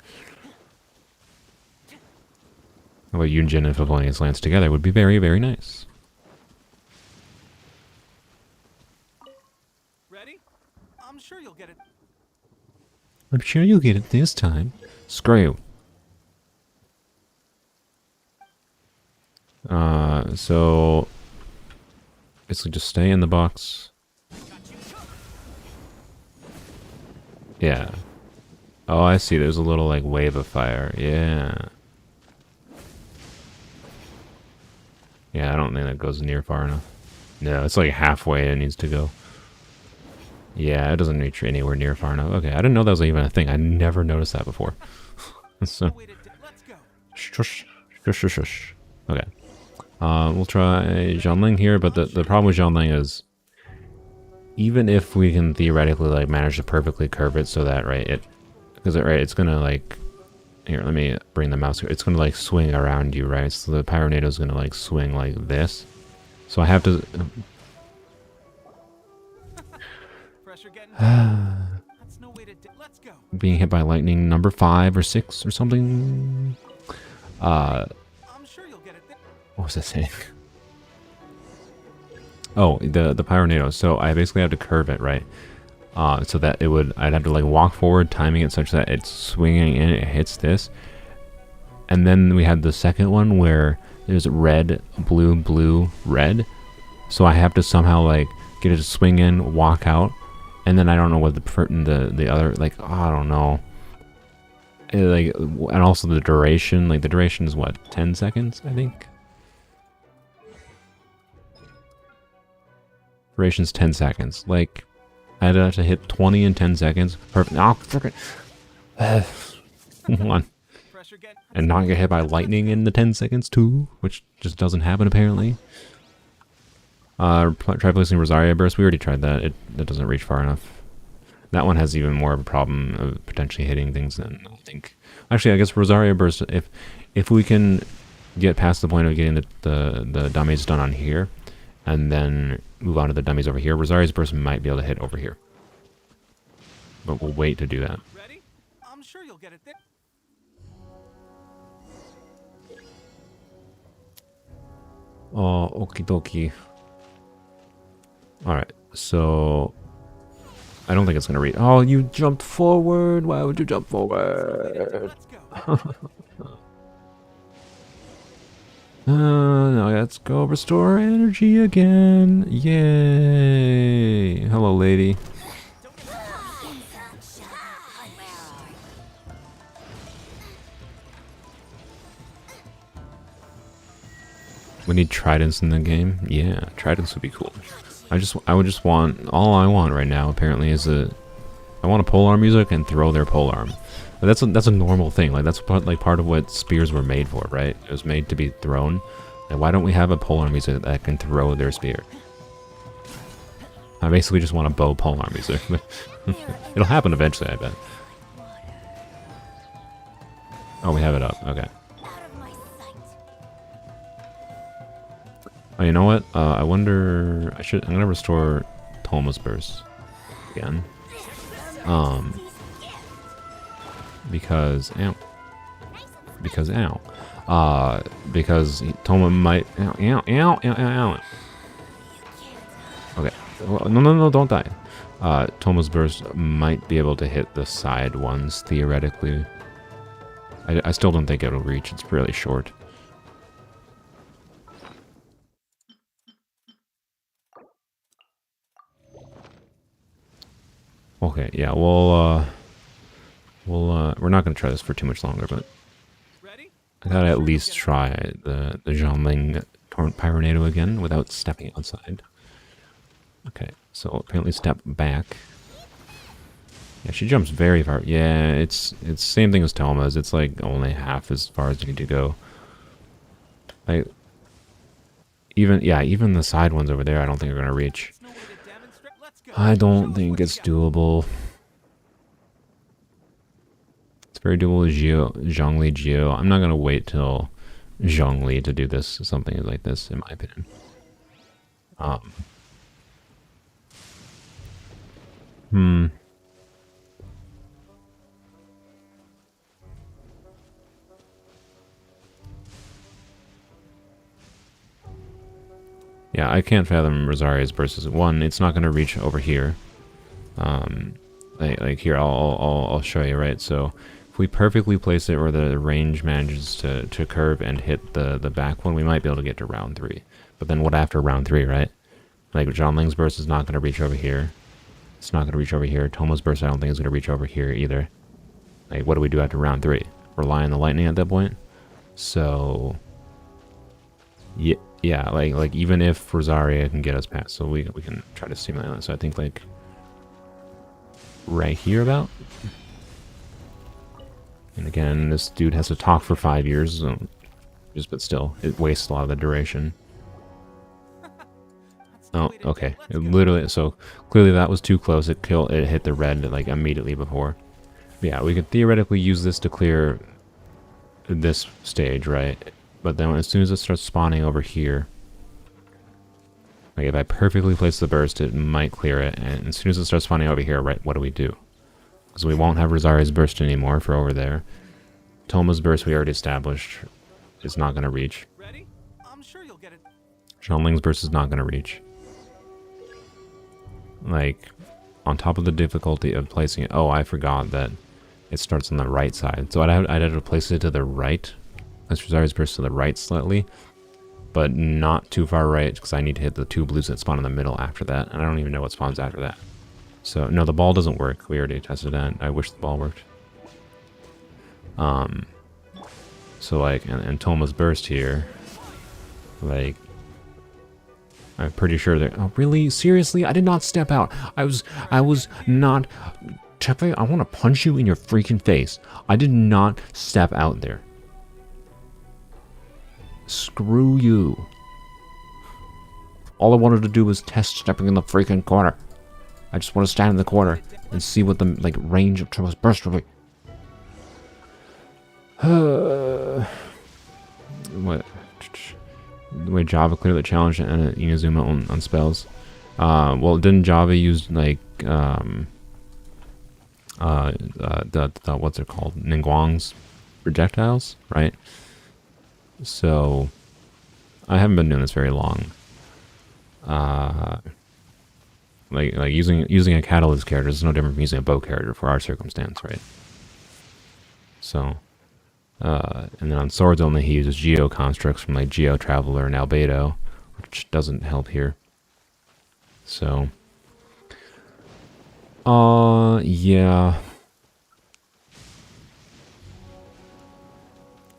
Although Yunjin and Favonius Lance together would be very, very nice. Ready? I'm sure you'll get it. I'm sure you'll get it this time. Screw. So... basically just stay in the box. Yeah. Oh, I see. There's a little, like, wave of fire. Yeah. Yeah, I don't think that goes near far enough. No, it's like halfway it needs to go. Yeah, it doesn't reach anywhere near far enough. Okay, I didn't know that was even a thing. I never noticed that before. So, Let's go. shush, shush, shush, shush. Okay. We'll try Zhongling here, but the problem with Zhongling is even if we can theoretically like manage to perfectly curve it so that it's gonna like here, let me bring the mouse here. It's gonna like swing around you, right? So the Pyronado is gonna like swing like this. So I have to Pressure getting That's no way to let's go. being hit by lightning number 5 or 6 or something. I'm sure you'll get it there. What was I saying? Oh, the Pyronado. So I basically have to curve it, right? So that I'd have to like walk forward, timing it such that it's swinging in, it hits this. And then we had the second one where there's red, blue, blue, red. So I have to somehow like get it to swing in, walk out. And then I don't know what the other, like, oh, I don't know. And also the duration, like the duration is what, 10 seconds, I think? Duration's 10 seconds. Like, I'd have to hit 20 in 10 seconds. Perfect. Oh, frickin'. Come on. Pressure getting And not get hit by lightning in the 10 seconds too, which just doesn't happen apparently. Try placing Rosaria Burst. We already tried that. That doesn't reach far enough. That one has even more of a problem of potentially hitting things than I think. Actually, I guess Rosaria Burst, if we can get past the point of getting the dummies done on here, and then move on to the dummies over here, Rosaria's Burst might be able to hit over here. But we'll wait to do that. ready? I'm sure you'll get it there. Oh, okie dokie. Alright, so I don't think it's gonna reach. Oh, you jumped forward. Why would you jump forward? Let's go. Now let's go restore energy again. Yay! Hello, lady. We need tridents in the game. Yeah, tridents would be cool. I would just want, all I want right now apparently is I want a polearm music and throw their polearm. But that's a normal thing. Like that's part of what spears were made for, right? It was made to be thrown. And why don't we have a polearm music that can throw their spear? I basically just want a bow polearm music. It'll happen eventually, I bet. Oh, we have it up. Okay. Oh, you know what? I wonder. I'm gonna restore Thoma's Burst again. Because because Toma might. Ow. Okay. Well, no, don't die. Toma's Burst might be able to hit the side ones theoretically. I still don't think it'll reach. It's really short. Okay, yeah, we're not gonna try this for too much longer, but I gotta at least try the Zhongling Pyronado again without stepping outside. Okay, so apparently step back. Yeah, she jumps very far. Yeah, it's same thing as Toma's. It's like only half as far as you need to go. Even the side ones over there, I don't think are gonna reach. I don't think it's doable. It's very doable with Zhongli Geo. I'm not gonna wait till Zhongli to do this, something like this, in my opinion. Yeah, I can't fathom Rosaria's versus one. It's not going to reach over here. Like here, I'll show you, right? So if we perfectly place it where the range manages to curve and hit the back one, we might be able to get to round 3. But then what after round 3, right? Like Zhongling's burst is not going to reach over here. It's not going to reach over here. Toma's burst I don't think is going to reach over here either. Like what do we do after round 3? Rely on the lightning at that point? So yeah, yeah, like even if Rosaria can get us past, so we can try to stimulate that. So I think like right here about. And again, this dude has to talk for 5 years, so but still, it wastes a lot of the duration. Oh, okay. It literally, so clearly that was too close. It hit the red like immediately before. But yeah, we could theoretically use this to clear this stage, right? But then as soon as it starts spawning over here, like if I perfectly place the burst, it might clear it. And as soon as it starts spawning over here, right, what do? Because we won't have Rosaria's burst anymore for over there. Toma's burst we already established is not going to reach. Ready? I'm sure you'll get it. Zhongling's burst is not going to reach. Like, on top of the difficulty of placing it. Oh, I forgot that it starts on the right side. So I'd have to place it to the right. Let's Rosaria's burst to the right slightly. But not too far right, because I need to hit the 2 blues that spawn in the middle after that. And I don't even know what spawns after that. So, no, the ball doesn't work. We already tested that. I wish the ball worked. So, like, and Toma's burst here. Like, I'm pretty sure that... Oh, really? Seriously? I did not step out. I was not... Tepe, I want to punch you in your freaking face. I did not step out there. Screw you. All I wanted to do was test stepping in the freaking corner. I just want to stand in the corner and see what the, like, range of Toma's burst will be. What? The way Java clearly challenged and Inazuma on spells. Well, didn't Java use like what's it called? Ningguang's projectiles, right? So I haven't been doing this very long. Like using a catalyst character is no different from using a bow character for our circumstance, right? So. And then on Swords Only, he uses Geo constructs from like Geo Traveler and Albedo, which doesn't help here. So, yeah.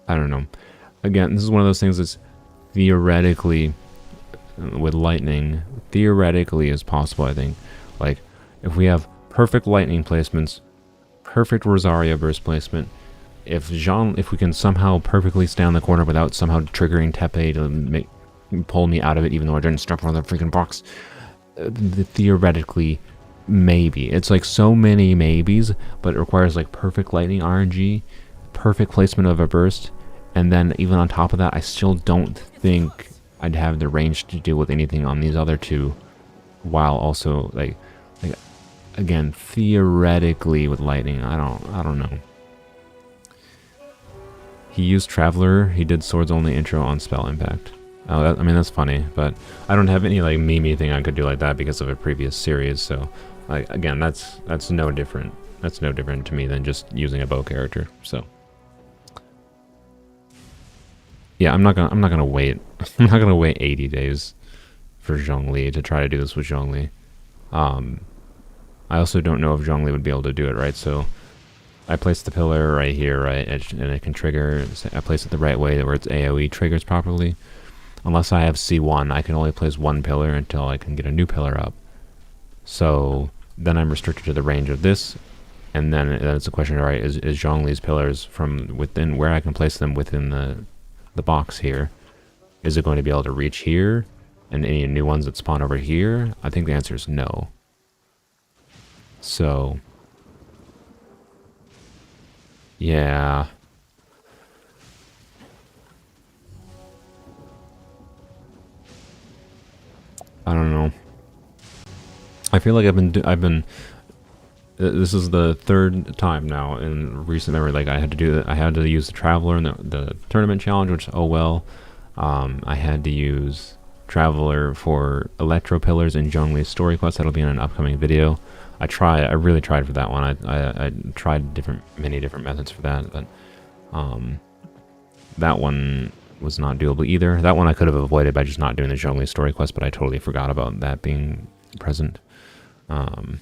I don't know. Again, this is one of those things that's theoretically, with lightning, theoretically is possible, I think. Like, if we have perfect lightning placements, perfect Rosaria burst placement, if we can somehow perfectly stay on the corner without somehow triggering Tepe to pull me out of it, even though I didn't step on the freaking box, theoretically, maybe. It's like so many maybes, but it requires like perfect lightning RNG, perfect placement of a burst, and then even on top of that, I still don't think I'd have the range to deal with anything on these other two, while also like again, theoretically with lightning, I don't know. He used Traveler. He did Swords Only intro on Spell Impact. Oh, I mean, that's funny, but I don't have any like meme thing I could do like that because of a previous series. So, like, again, that's no different. That's no different to me than just using a bow character. So, yeah, I'm not gonna wait. I'm not gonna wait 80 days for Zhongli to try to do this with Zhongli. I also don't know if Zhongli would be able to do it, right? So. I place the pillar right here, right, and it can trigger. I place it the right way where its AoE triggers properly. Unless I have C1, I can only place one pillar until I can get a new pillar up. So then I'm restricted to the range of this, and then it's a question, all right, is Zhongli's pillars from within where I can place them within the box here? Is it going to be able to reach here, and any new ones that spawn over here? I think the answer is no. So. Yeah. I don't know. I feel like I've been. This is the third time now in recent memory. Like I had to do that. I had to use the Traveler in the tournament challenge, which oh well. I had to use Traveler for Electro Pillars in Zhongli's story quest. That'll be in an upcoming video. I really tried for that one. I tried many different methods for that, but that one was not doable either. That one I could have avoided by just not doing the Zhongli story quest, but I totally forgot about that being present. And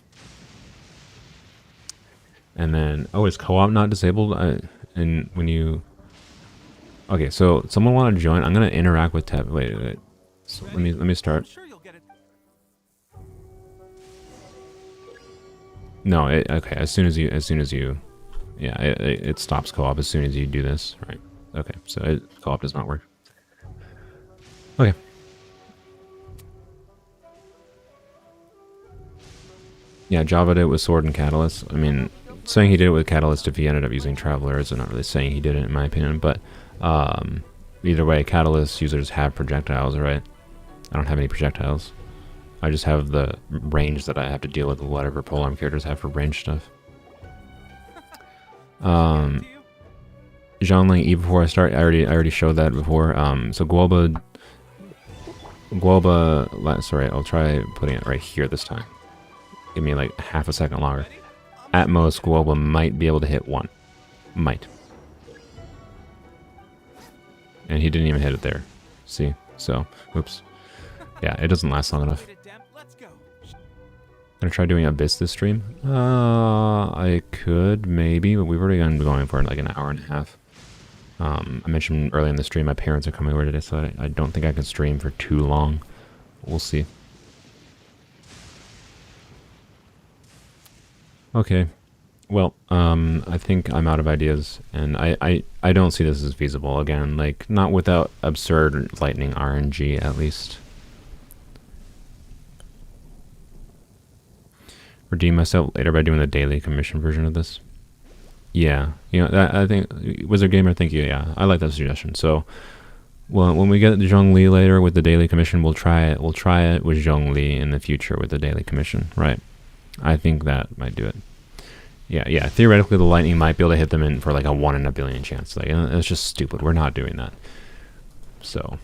then, oh, is co-op not disabled? And when you... Okay, so someone want to join? I'm going to interact with Tep. Wait. So let me I'm start. sure you'll get it. No, okay. As soon as you, yeah, it stops co-op as soon as you do this, right? Okay, so co-op does not work. Okay. Yeah, Java did it with Sword and Catalyst. I mean, saying he did it with Catalyst if he ended up using Traveler is not really saying he did it in my opinion, but either way, Catalyst users have projectiles, right? I don't have any projectiles. I just have the range that I have to deal with whatever polearm characters have for range stuff. Zhongling E before I start, I already showed that before. So Guoba, sorry, I'll try putting it right here this time. Give me like half a second longer. At most, Guoba might be able to hit one. Might. And he didn't even hit it there. See? So, oops. Yeah, it doesn't last long enough. Gonna try doing Abyss this stream? I could, maybe, but we've already been going for like an hour and a half. I mentioned earlier in the stream my parents are coming over today, so I don't think I can stream for too long. We'll see. Okay. Well, I think I'm out of ideas, and I don't see this as feasible again, like, not without absurd lightning RNG, at least. Redeem myself later by doing the daily commission version of this. Yeah, you know, I think, Wizard Gamer, thank you, yeah, I like that suggestion. So, well, when we get Zhongli later with the daily commission, we'll try it with Zhongli in the future with the daily commission, right? I think that might do it. Yeah, theoretically the lightning might be able to hit them in for like a 1 in a billion chance. Like, it's just stupid. We're not doing that. So,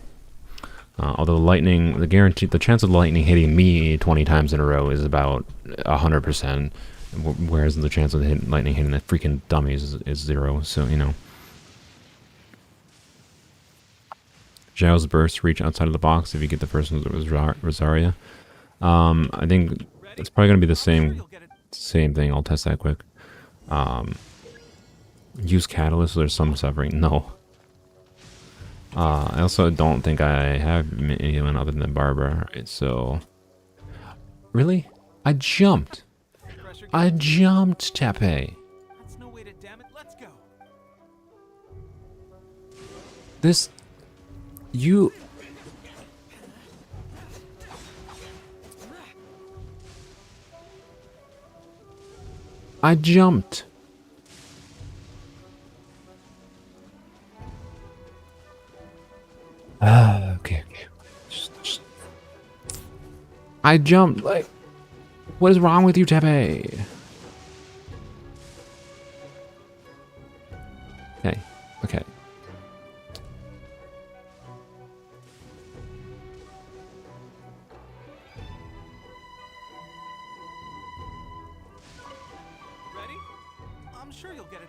although lightning, the chance of the lightning hitting me 20 times in a row is about 100%, whereas the chance of the lightning hitting the freaking dummies is 0. So, you know. Zhao's burst reach outside of the box if you get the first one that was Rosaria. I think it's probably going to be the same thing. I'll test that quick. Use Catalyst so there's some suffering. No. I also don't think I have anyone other than Barbara. Right, so... Really? I jumped! I jumped, Tepe! That's no way to damn it. Let's go. This... You... I jumped. Okay. Just... I jumped, like... What is wrong with you, Tepe? Okay. Ready? I'm sure you'll get it.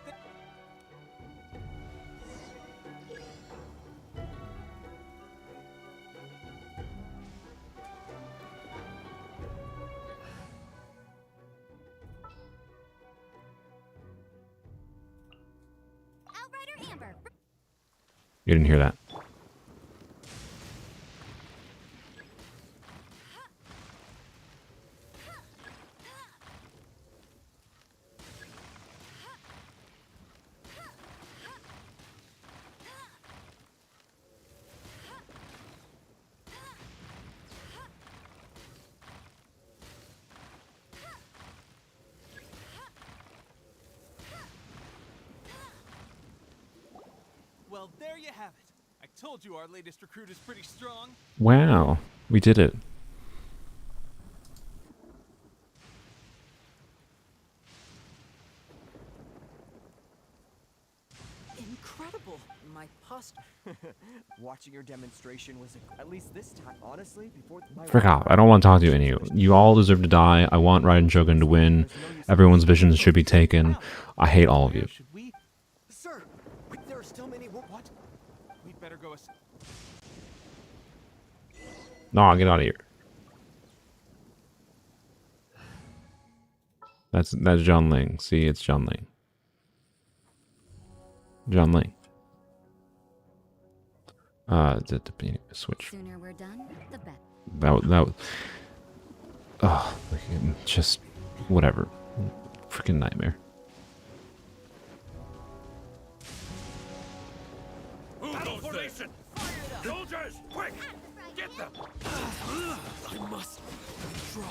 Outrider Amber. You didn't hear that. Well, there you have it. I told you our latest recruit is pretty strong. Wow. We did it. Incredible. My posture. Watching your demonstration was at least this time, honestly, before my Frick off. I don't want to talk to you any of you. You all deserve to die. I want Raiden Shogun to win. Everyone's visions should be taken. I hate all of you. Should we? Sir, there are still many. What? We'd better go. No, get out of here. That's John Ling. See, it's John Ling. John Ling. Switch. Sooner we're done, the better. That oh, just whatever. Freaking nightmare. Battle formation! Soldiers, quick! Get them! I must draw.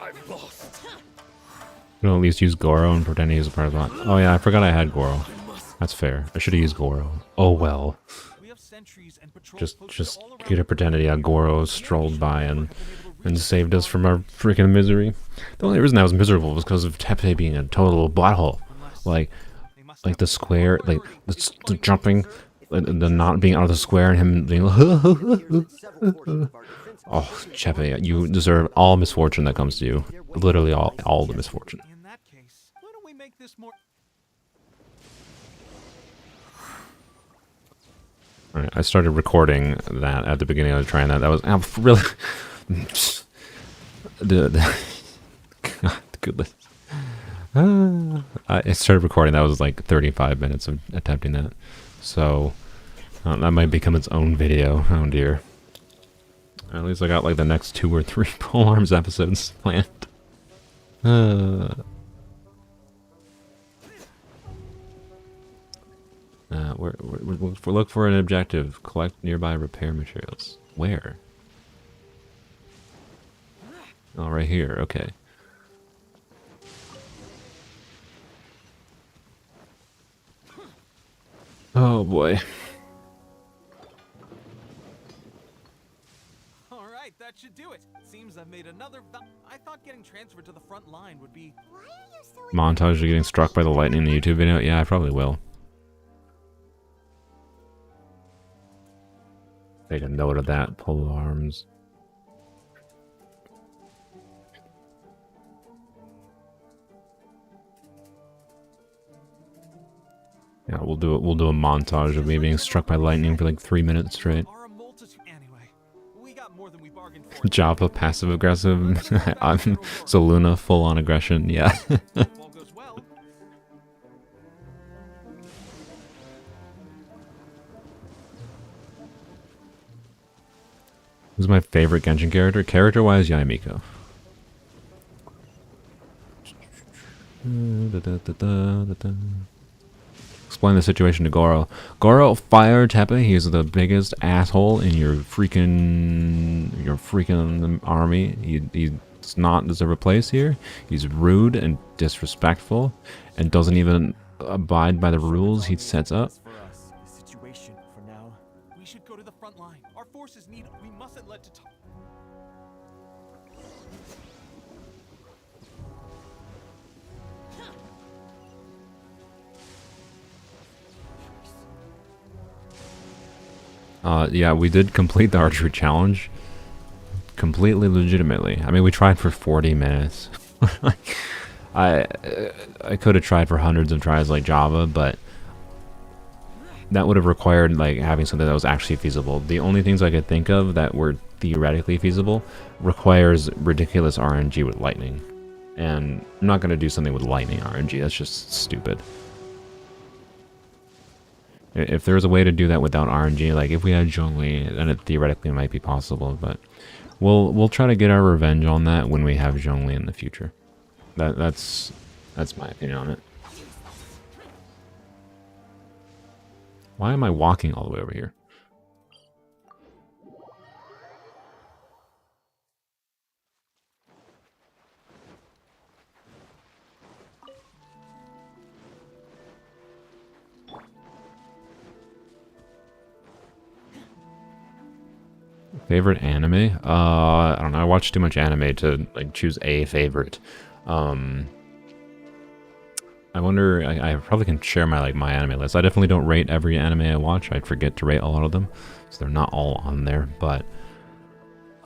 I've lost. You know, at least use Goro and pretend he's a part of that. Oh yeah, I forgot I had Goro. That's fair. I should have used Goro. Oh well. We have sentries and patrols Just posted all get to around. pretend that yeah, Goro strolled by and saved us from our freaking misery. The only reason I was miserable was because of Tepe being a total butthole. Like the square, like the jumping, the not being out of the square, and him being oh, Chepe, you deserve all misfortune that comes to you. Literally all the misfortune. In that case, why don't we make this more... Alright, I started recording that at the beginning of trying that. That was really... God, goodness. I started recording, that was like 35 minutes of attempting that. So, that might become its own video. Oh dear. At least I got like the next 2 or 3 Polearms episodes planned. We look for an objective. Collect nearby repair materials. Where? Oh, right here. Okay. Oh boy. Alright, that should do it. Seems I've made another... I thought getting transferred to the front line would be... Why are you so Montage of getting struck by the lightning in the YouTube video? Yeah, I probably will. Take a note of that. Polearms. Yeah, we'll do it. We'll do a montage of me being struck by lightning for like 3 minutes straight. Are a multitude... Anyway, we got more than we bargained for. Java passive aggressive. I'm Soluna full on aggression. Yeah. All goes well. Who's my favorite Genshin character? Character-wise, Yamiko. Explain the situation to Goro. Goro, fire Tepe. He's the biggest asshole in your freaking army. He does not deserve a place here. He's rude and disrespectful, and doesn't even abide by the rules he sets up. For us, the situation for now. We should go to the front line. Our forces need... We mustn't let to talk... Yeah, we did complete the archery challenge. Completely legitimately. I mean, we tried for 40 minutes. I could have tried for hundreds of tries like Java, but that would have required like having something that was actually feasible. The only things I could think of that were theoretically feasible requires ridiculous RNG with lightning. And I'm not going to do something with lightning RNG. That's just stupid. If there's a way to do that without RNG, like if we had Zhongli, then it theoretically might be possible, but we'll try to get our revenge on that when we have Zhongli in the future. That's my opinion on it. Why am I walking all the way over here? Favorite anime? I don't know. I watch too much anime to like choose a favorite. I wonder. I probably can share my my anime list. I definitely don't rate every anime I watch. I forget to rate a lot of them, so they're not all on there. But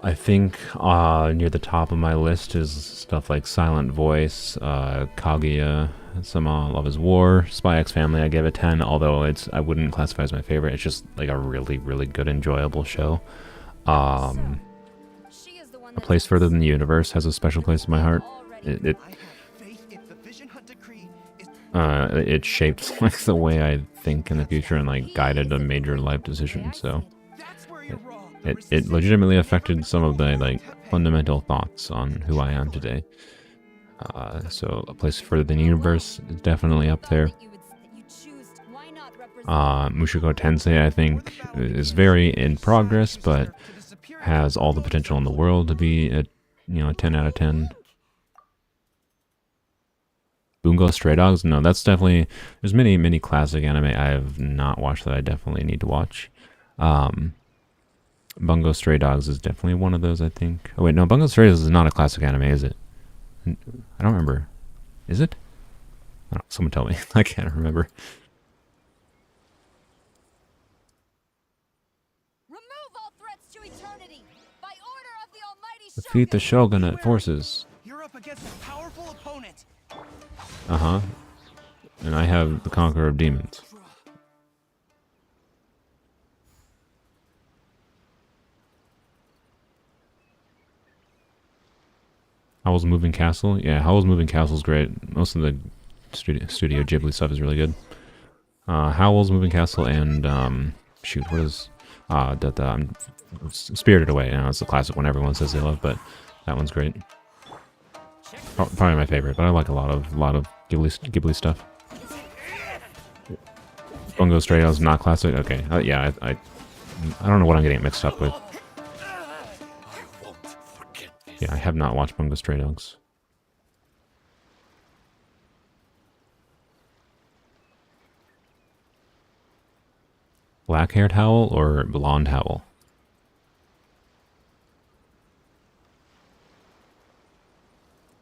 I think near the top of my list is stuff like Silent Voice, Kaguya, some Love is War, Spy X Family. I gave it 10, although I wouldn't classify as my favorite. It's just like a really good, enjoyable show. A Place Further Than the Universe has a special place in my heart. It shaped like the way I think in the future and like guided a major life decision. So it legitimately affected some of the like fundamental thoughts on who I am today. So A Place Further Than the Universe is definitely up there. Mushoku Tensei, I think, is very in progress, but has all the potential in the world to be a 10 out of 10. Bungo Stray Dogs? No, that's definitely... There's many classic anime I have not watched that I definitely need to watch. Bungo Stray Dogs is definitely one of those, I think. Oh wait, no, Bungo Stray Dogs is not a classic anime, is it? I don't remember. Is it? I don't know, someone tell me. I can't remember. Defeat the Shogunate forces. You're up against a powerful opponent. Uh-huh. And I have the Conqueror of Demons. Howl's Moving Castle? Yeah, Howl's Moving Castle is great. Most of the Studio Ghibli stuff is really good. Howl's Moving Castle and, shoot, what is... Spirited Away. You know, it's the classic one everyone says they love, but that one's great. Probably my favorite, but I like a lot of Ghibli stuff. Bungo Stray Dogs not classic. Okay, yeah, I don't know what I'm getting mixed up with. Yeah, I have not watched Bungo Stray Dogs. Black-haired Howl or blonde Howl?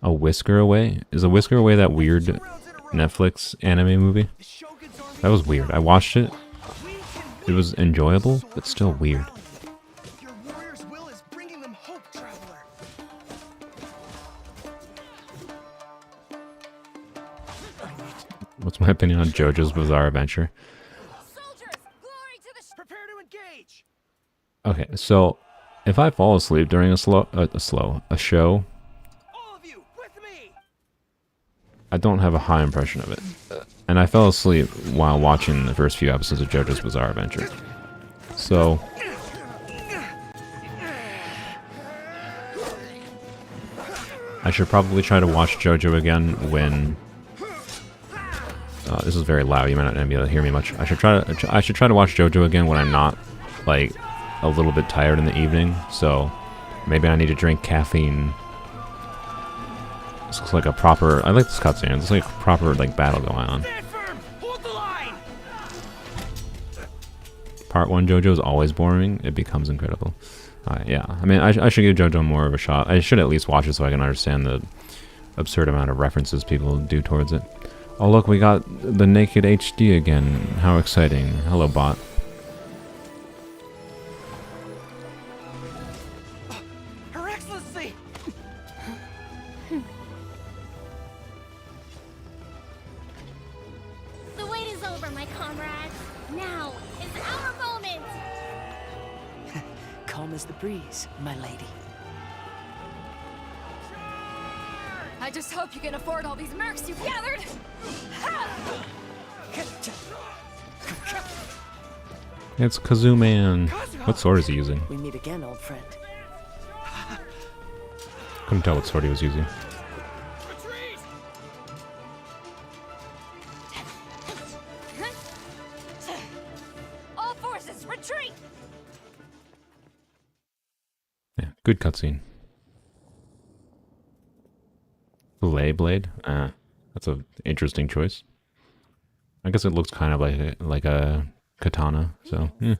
A Whisker Away? Is A Whisker Away that weird Netflix anime movie? That was weird. I watched it. It was enjoyable, but still weird. Your warrior's will is bringing them hope, traveler. What's my opinion on JoJo's Bizarre Adventure? Prepare to engage. Okay, so if I fall asleep during a show, All of you, with me. I don't have a high impression of it. And I fell asleep while watching the first few episodes of JoJo's Bizarre Adventure. So I should probably try to watch JoJo again when this is very loud, you might not be able to hear me much. I should try to watch JoJo again when I'm not like a little bit tired in the evening. So maybe I need to drink caffeine. This looks like a proper... I like this cutscene. It's like a proper like battle going on. Stand firm. Hold the line. Part 1 JoJo is always boring. It becomes incredible. Yeah, I mean, I should give JoJo more of a shot. I should at least watch it so I can understand the absurd amount of references people do towards it. Oh look, we got the naked HD again. How exciting. Hello, bot. Her Excellency. The wait is over, my comrades. Now is our moment. Calm as the breeze, my lady. I just hope you can afford all these mercs you've gathered. It's Kazuman. What sword is he using? We meet again, old friend. Couldn't tell what sword he was using. Retreat. All forces, retreat! Yeah, good cutscene. Fillet blade? That's an interesting choice. I guess it looks kind of like a katana, so yeah.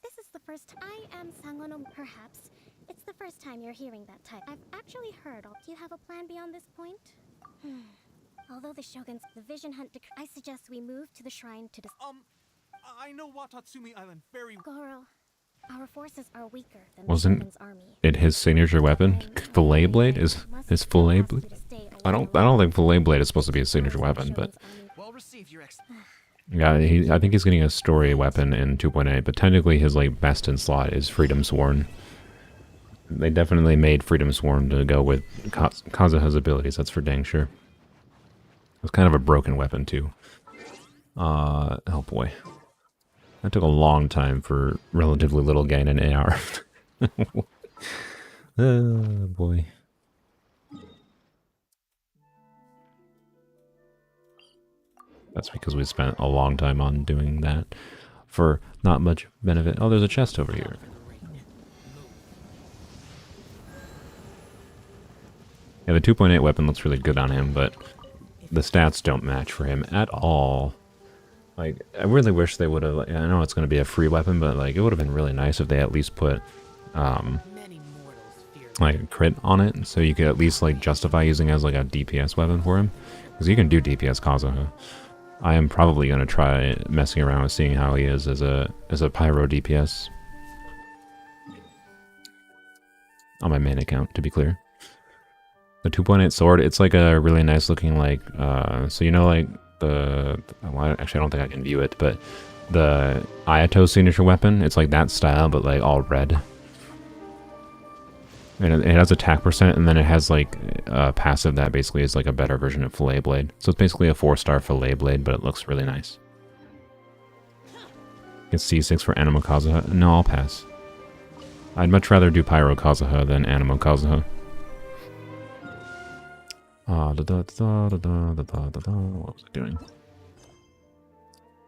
This is the first. I am Sangono. Perhaps it's the first time you're hearing that type. I've actually heard. Do you have a plan beyond this point? Although the Shogun's the Vision Hunt, I suggest we move to the shrine to. I know Watatsumi Island very well. Goro, our forces are weaker than Wasn't the Shogun's army. it his signature weapon? Fillet blade is his fillet blade. I don't think fillet blade is supposed to be his signature weapon, but Well received, Your Excellency. yeah, I think he's getting a story weapon in 2.8, but technically his like best in slot is Freedom Sworn. They definitely made Freedom Swarm to go with Kazuha's abilities, that's for dang sure. It's kind of a broken weapon, too. Oh boy. That took a long time for relatively little gain in AR. Oh boy. That's because we spent a long time on doing that for not much benefit. Oh, there's a chest over here. Yeah, the 2.8 weapon looks really good on him, but the stats don't match for him at all. Like, I really wish they would have, I know it's going to be a free weapon, but like, it would have been really nice if they at least put, like, a crit on it, so you could at least, like, justify using it as, like, a DPS weapon for him. Because you can do DPS Kazuha. I am probably going to try messing around with seeing how he is as a pyro DPS. On my main account, to be clear. The 2.8 sword, it's like a really nice looking, like, so you know, like, well, actually I don't think I can view it, but the Ayato signature weapon, it's like that style, but like all red. And it has attack percent, and then it has like a passive that basically is like a better version of Fillet Blade. So it's basically a 4-star Fillet Blade, but it looks really nice. It's C6 for Animo Kazuha. No, I'll pass. I'd much rather do Pyro Kazuha than Animo Kazuha. What was I doing?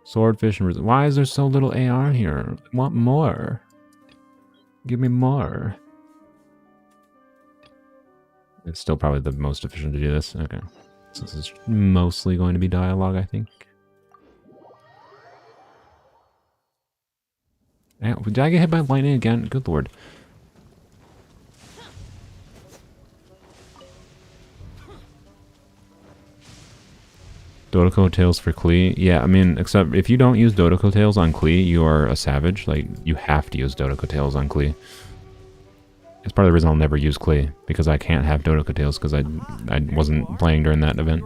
Swordfish and Resin. Why is there so little AR here? I want more. Give me more. It's still probably the most efficient to do this. Okay. So this is mostly going to be dialogue, I think. Did I get hit by lightning again? Good lord. Dodoko Tails for Klee. Yeah, I mean, except if you don't use Dodoko Tails on Klee, you are a savage. Like, you have to use Dodoko Tails on Klee. It's part of the reason I'll never use Klee, because I can't have Dodoko Tails, because I wasn't playing during that event.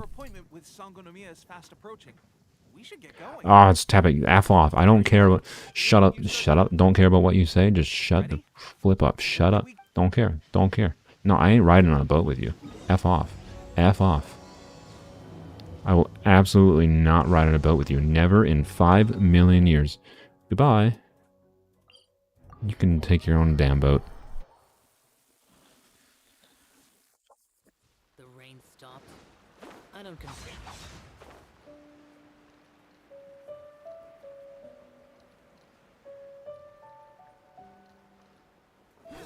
Oh, it's tapping. F off. I don't care what... Shut up. Shut up. Don't care about what you say. Just shut the flip up. Shut up. Don't care. Don't care. No, I ain't riding on a boat with you. F off. F off. I will absolutely not ride on a boat with you. Never in 5 million years. Goodbye. You can take your own damn boat. The rain stopped. I don't complain.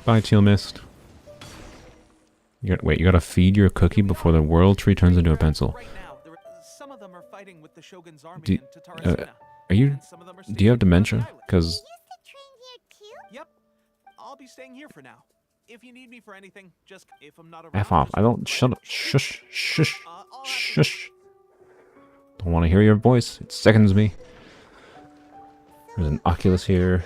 Bye, Teal Mist. Wait, you gotta feed your cookie before the world tree turns into a pencil. Some of them are fighting with the Shogun's army Do, in Tatarasuna, are you... and some of them are Do you have staying in dementia? Island. Because... Yep, I'll be staying here for now. If you need me for anything, just if I'm not around. F off. just I don't... right Shut up. next to Shush. Shush. I'll have to- Shush. Don't want to hear your voice. It seconds me. There's an Oculus here.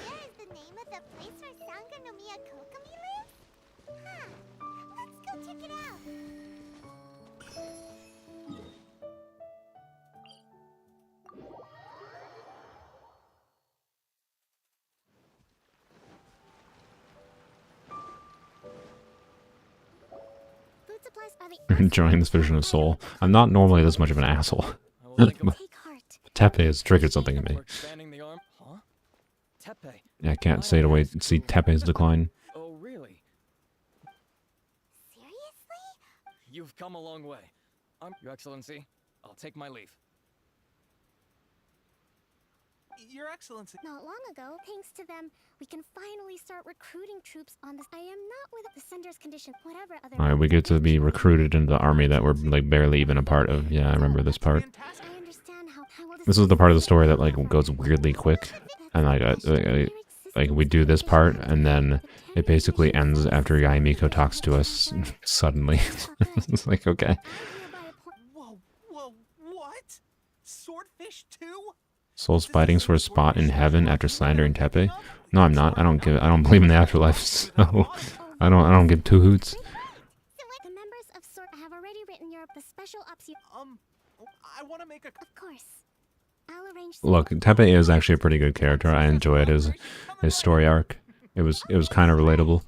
Enjoying this version of Soul. I'm not normally this much of an asshole. Tepe has triggered something in me. Yeah, I can't say to wait and see Tepe's decline. Oh, really? Seriously? You've come a long way. Your Excellency, I'll take my leave. Your Excellency. Not long ago, thanks to them, we can finally start recruiting troops on this. I am not with the sender's condition, whatever other... Alright, we get to be recruited into the army that we're, like, barely even a part of. Yeah, I remember this part. I understand how... This is the part of the story that, like, goes weirdly quick. And, like, we do this part, and then it basically ends after Yaimiko talks to us suddenly. It's like, okay. Whoa, what? Swordfish too? Soul's fighting for a spot in heaven after slandering Tepe? No, I'm not. I don't believe in the afterlife, so I don't give two hoots. The members of SORT have already written your the special ops. I want to make a... Of course. I'll arrange... Look, Tepe is actually a pretty good character. I enjoyed his story arc. It was kind of relatable.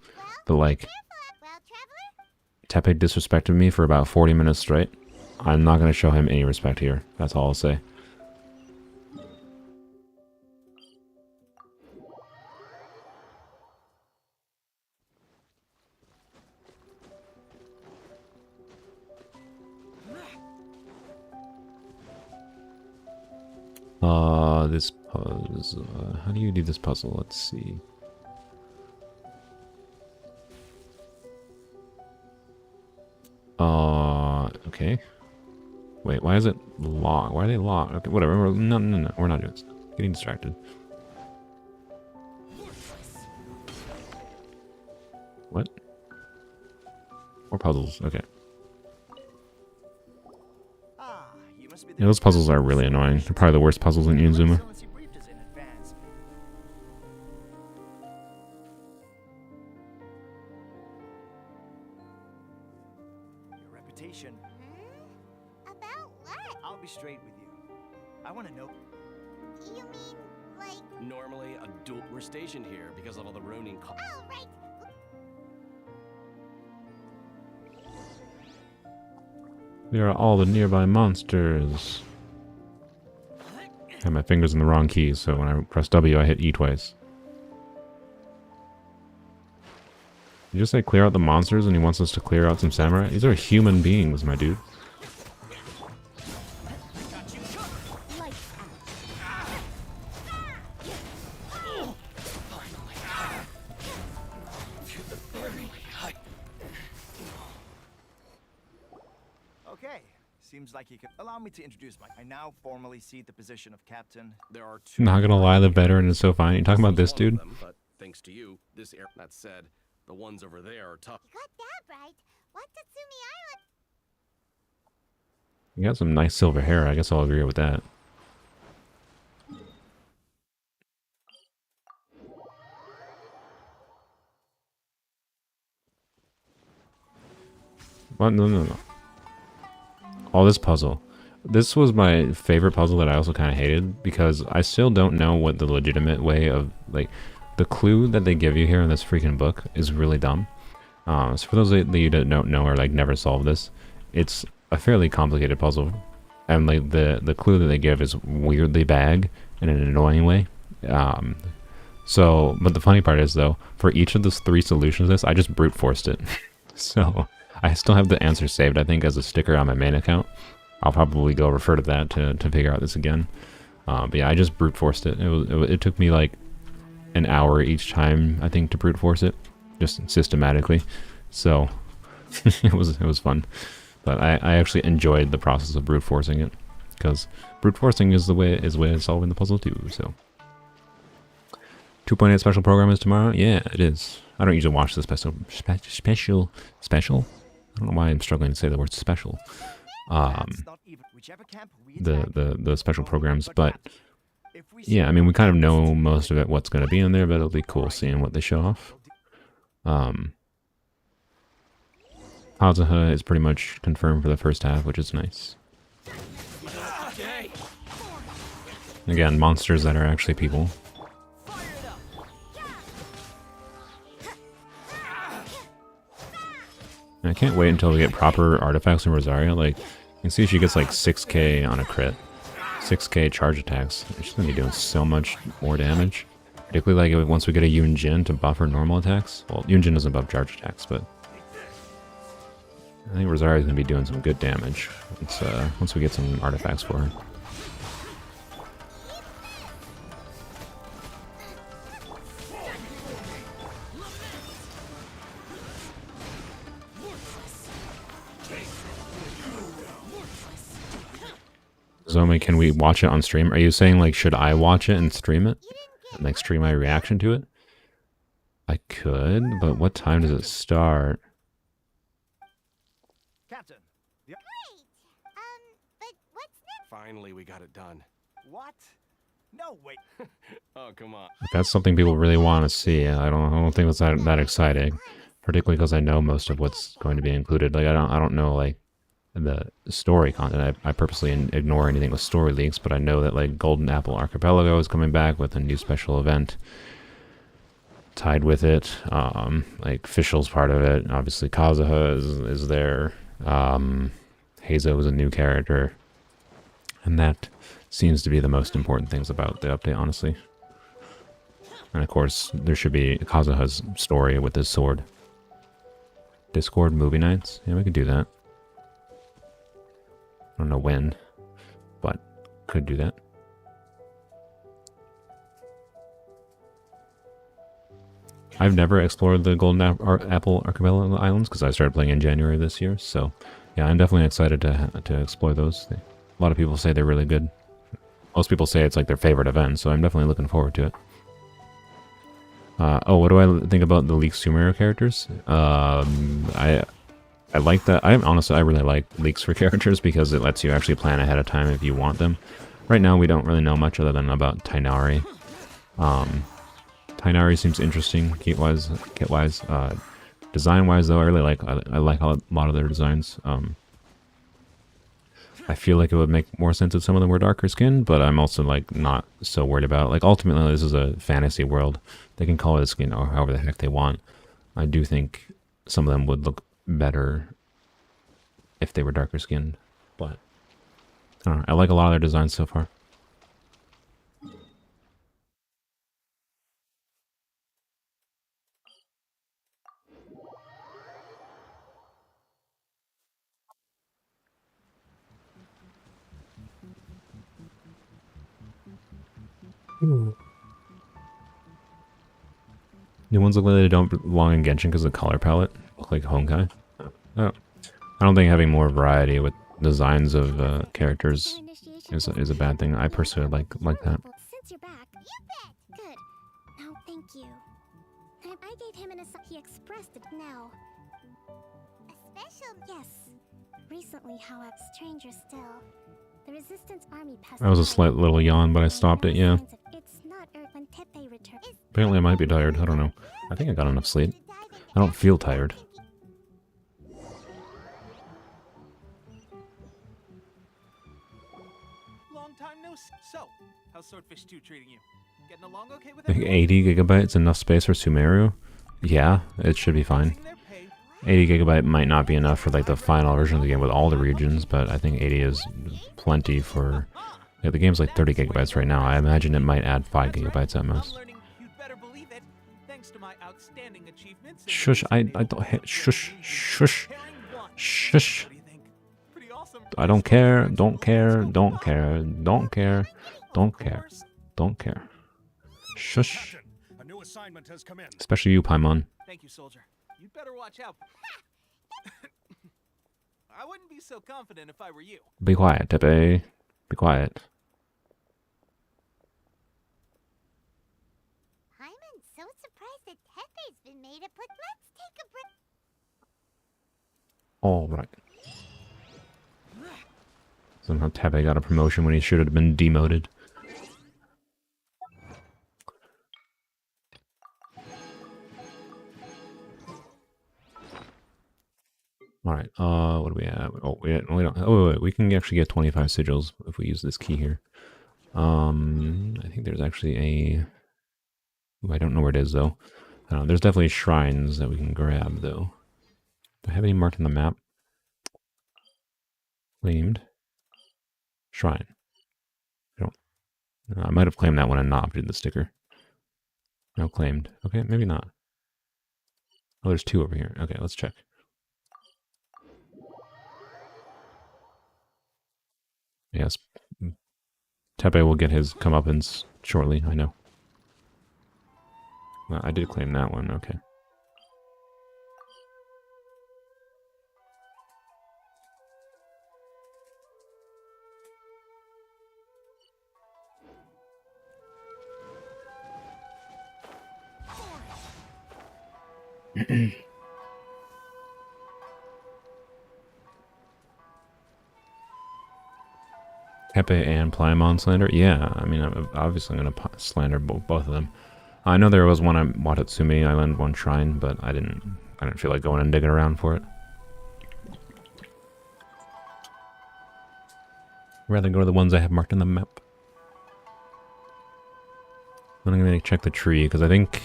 but like Well, Tepe traveler? disrespected me for about 40 minutes straight. I'm not going to show him any respect here. That's all I'll say. This puzzle. How do you do this puzzle? Let's see. Okay. Wait, why is it locked? Why are they locked? Okay, whatever. No, we're not doing this. Getting distracted. What? More puzzles. Okay. Ah, you must be Yeah, those puzzles are really annoying. They're probably the worst puzzles in Inazuma. Your reputation. About what? I'll be straight with you. I want to know. You mean, like, Normally, we're stationed here because of all the Ronin. oh, right. There are all the nearby monsters. I have my fingers in the wrong keys, so when I press W, I hit E twice. Did you just say clear out the monsters and he wants us to clear out some samurai? These are human beings, my dude. Okay, seems like you could allow me to introduce I now formally cede the position of captain. There are two. Not gonna lie, the veteran is so fine. You talking about this dude? But thanks to you, this air. That said, the ones over there are tough. You got that right. What's Tatsumi Island? You got some nice silver hair. I guess I'll agree with that. What? No. All this puzzle. This was my favorite puzzle that I also kind of hated because I still don't know what the legitimate way of, like, the clue that they give you here in this freaking book is really dumb. So for those that you don't know or like never solved this, it's a fairly complicated puzzle, and like the clue that they give is weirdly vague in an annoying way. So, but the funny part is though, for each of those 3 solutions to this, I just brute forced it. So I still have the answer saved, I think, as a sticker on my main account. I'll probably go refer to that to figure out this again. But yeah, I just brute forced it. It took me like an hour each time, I think, to brute force it, just systematically. So it was fun. But I actually enjoyed the process of brute forcing it, because brute forcing is the way of solving the puzzle too. So 2.8 special program is tomorrow. Yeah, it is. I don't usually watch the special. I don't know why I'm struggling to say the word special. The special programs, but yeah, I mean, we kind of know most of it, what's going to be in there, but it'll be cool seeing what they show off. Kazuha is pretty much confirmed for the first half, which is nice. Again, monsters that are actually people. And I can't wait until we get proper artifacts in Rosaria. Like, you can see she gets like 6k on a crit. 6k charge attacks. She's gonna be doing so much more damage. Particularly like once we get a Yunjin to buff her normal attacks. Well, Yunjin doesn't buff charge attacks, but I think Rosaria's gonna be doing some good damage once we get some artifacts for her. Zomi, can we watch it on stream? Are you saying, like, should I watch it and stream it? And, like, stream my reaction to it? I could, but what time does it start? Captain. Great. But what's next? Finally, we got it done. What? No, wait. Oh, come on. If that's something people really want to see, I don't think it's that exciting. Particularly because I know most of what's going to be included. Like, I don't know, like, the story content. I purposely ignore anything with story leaks, but I know that like Golden Apple Archipelago is coming back with a new special event tied with it. Like Fischl's part of it. Obviously, Kazuha is there. Heizo is a new character, and that seems to be the most important things about the update, honestly. And of course, there should be Kazuha's story with his sword. Discord movie nights? Yeah, we could do that. I don't know when, but could do that. I've never explored the Golden Apple Archipelago Islands because I started playing in January this year. So, yeah, I'm definitely excited to explore those. A lot of people say they're really good. Most people say it's like their favorite event, so I'm definitely looking forward to it. Oh, what do I think about the League Sumeru characters? I like that. I really like leaks for characters because it lets you actually plan ahead of time if you want them. Right now, we don't really know much other than about Tainari. Tainari seems interesting, kit-wise. Design-wise, though, I like a lot of their designs. I feel like it would make more sense if some of them were darker skinned, but I'm also like not so worried about it. Like ultimately, this is a fantasy world. They can color the skin or however the heck they want. I do think some of them would look better if they were darker skinned, but I don't know. I like a lot of their designs so far. New ones look like they don't belong in Genshin because of the color palette. Look like Honkai. Oh. I don't think having more variety with designs of characters is a bad thing. I personally like that. Since you're back, you bet. Good. No, thank you. I gave him he expressed it now. A special? Yes. Recently, however, stranger still. The Resistance Army passed. That was a slight little yawn, but I stopped it, yeah. It's not when Tepe returns. Apparently I might be tired, I don't know. I think I got enough sleep. I don't feel tired. Long time no see. So, how's Swordfish 2 treating you? Getting along okay with Like it? 80 gigabytes, enough space for Sumeru? Yeah, it should be fine. 80 gigabyte might not be enough for like the final version of the game with all the regions, but I think 80 is plenty for... Yeah, the game's like 30 gigabytes right now. I imagine it might add 5 gigabytes at most. Shush, I don't... Shush, shush, shush. I don't care, don't care, don't care, don't care, don't care, don't care. Shush. A new assignment has come in. Especially you, Paimon. Thank you, soldier. You'd better watch out. I wouldn't be so confident if I were you. Be quiet, Tepe. Be quiet. I'm so surprised that Tepe's been made a put. Let's take a break. Alright. Somehow Tepe got a promotion when he should have been demoted. Alright, what do we have? Oh, we don't... Oh, wait, we can actually get 25 sigils if we use this key here. I think there's actually a... Ooh, I don't know where it is, though. There's definitely shrines that we can grab, though. Do I have any marked on the map? Claimed. Shrine. I don't... I might have claimed that one and not updated the sticker. No claimed. Okay, maybe not. Oh, there's 2 over here. Okay, let's check. Yes. Tepe will get his comeuppance shortly, I know. Well, I did claim that one, okay. Tepe and Paimon slander? Yeah, I mean, I'm obviously going to slander both of them. I know there was one on Watatsumi Island, one shrine, but I didn't feel like going and digging around for it. Rather go to the ones I have marked on the map. Then I'm going to check the tree, because I think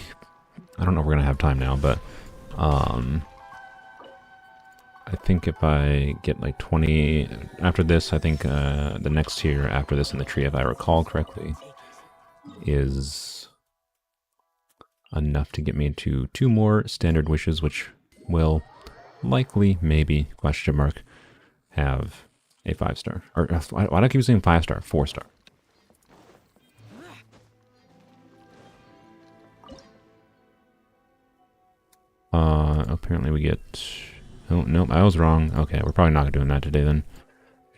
I don't know if we're gonna have time now, but I think if I get like 20 after this, I think the next tier after this in the tree, if I recall correctly, is enough to get me to 2 more standard wishes, which will likely, maybe, question mark, have a 5-star. Or why do I keep saying 5-star? 4-star. Apparently we get... Oh, nope, I was wrong. Okay, we're probably not doing that today then.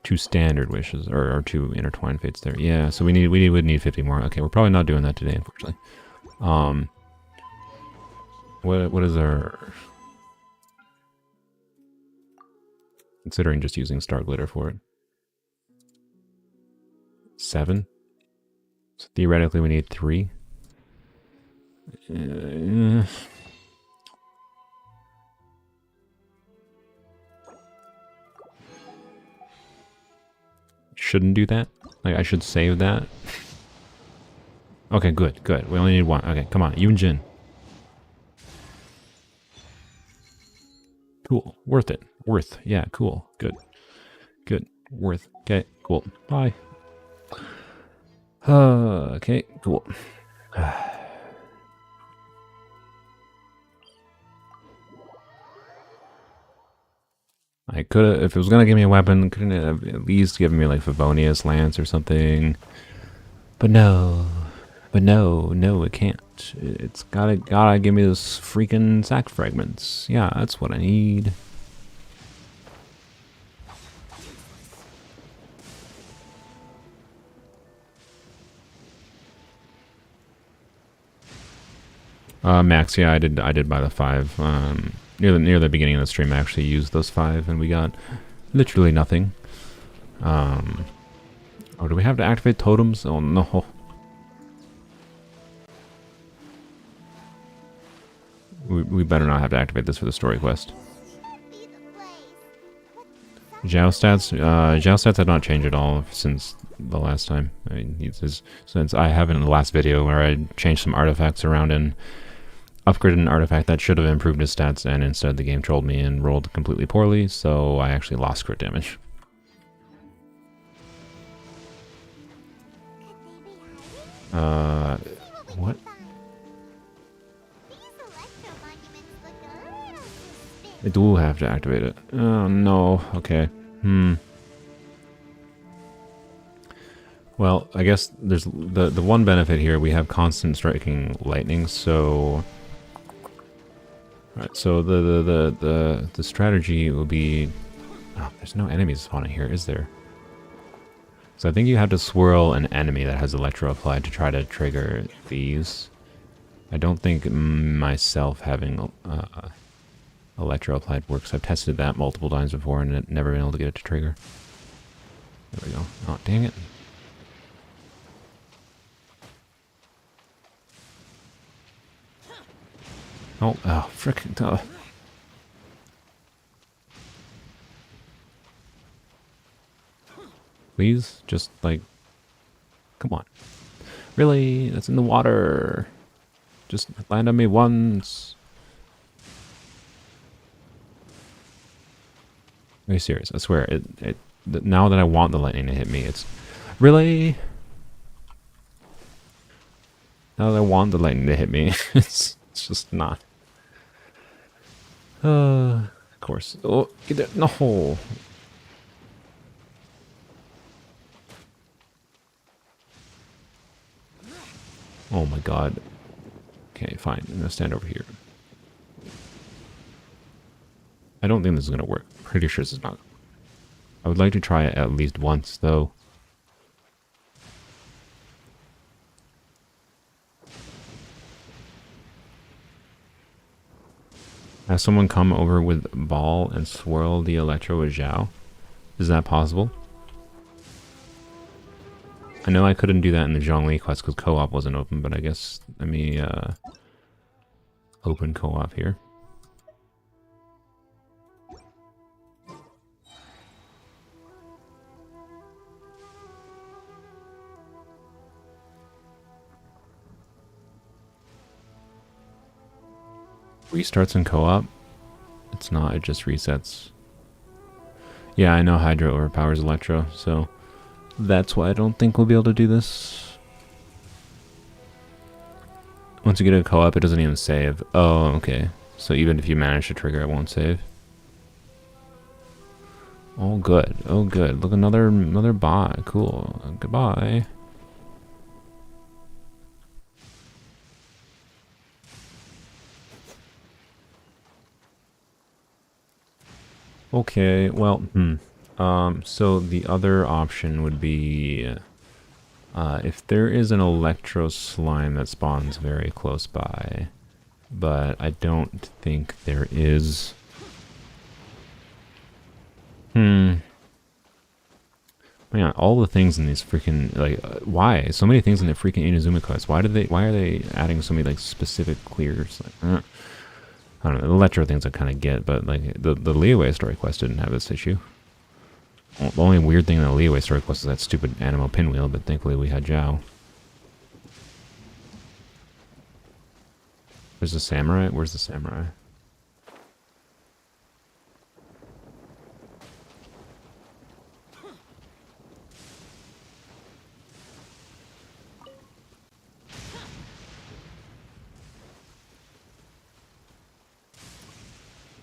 2 standard wishes, or 2 intertwined fates there. Yeah, so we would need 50 more. Okay, we're probably not doing that today, unfortunately. What is our... Considering just using star glitter for it. 7? So theoretically we need 3. Shouldn't do that. Like, I should save that. Okay, good, good. We only need 1. Okay, come on, Yoonjin. Cool. Worth it. Worth. Yeah, cool. Good. Good. Worth. Okay, cool. Bye. Okay, cool. I could have, if it was gonna give me a weapon, couldn't it have at least given me like Favonius Lance or something? But no. But no, it can't. It's gotta give me this freaking sack fragments. Yeah, that's what I need. Max, yeah, I did buy the 5. Near the beginning of the stream, I actually used those 5, and we got literally nothing. Oh, do we have to activate totems? Oh no. We better not have to activate this for the story quest. Zhao stats have not changed at all since the last time. I mean, since I have it in the last video where I changed some artifacts around and upgraded an artifact that should have improved his stats, and instead the game trolled me and rolled completely poorly, so I actually lost crit damage. What? I do have to activate it. Oh no, okay. Well, I guess there's the one benefit here, we have constant striking lightning, so... Alright, so the strategy will be... Oh, there's no enemies spawning here, is there? So I think you have to swirl an enemy that has Electro applied to try to trigger these. I don't think myself having Electro applied works. I've tested that multiple times before and never been able to get it to trigger. There we go. Oh, dang it. Oh, frickin'. Please, just like, come on. Really? That's in the water. Just land on me once. Are you serious? I swear, now that I want the lightning to hit me, it's... Really? Now that I want the lightning to hit me, it's just not. Of course. Oh, get there. No. Oh my god. Okay, fine. I'm gonna stand over here. I don't think this is gonna work. Pretty sure this is not. I would like to try it at least once, though. Has someone come over with ball and swirl the Electro with Zhao? Is that possible? I know I couldn't do that in the Zhongli quest because co-op wasn't open, but I guess let me open co-op here. restarts in co-op. It's not, it just resets. Yeah, I know Hydro overpowers Electro, so that's why I don't think we'll be able to do this. Once you get a co-op, it doesn't even save. Oh, okay. So even if you manage to trigger, it won't save. Oh, good. Oh, good. Look, another bot. Cool. Goodbye. Okay, well, so the other option would be, if there is an Electro Slime that spawns very close by, but I don't think there is. Man, all the things in these freaking, like, why? So many things in the freaking Inazuma quests. Why are they adding so many, like, specific clears? Like, I don't know, the Electro things I kind of get, but like the Leeway story quest didn't have this issue. Well, the only weird thing in the Leeway story quest is that stupid animal pinwheel, but thankfully we had Zhao. Where's the samurai? Where's the samurai?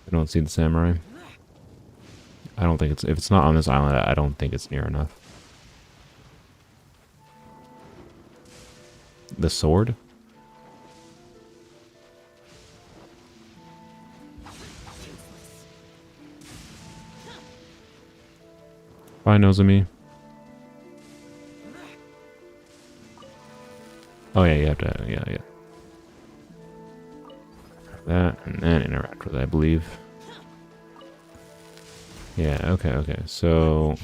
I don't see the samurai. I don't think it's, if it's not on this island, I don't think it's near enough. The sword? Bye, Nozomi. Oh yeah, you have to, yeah. That, and then interact with it, I believe. Yeah, okay. So,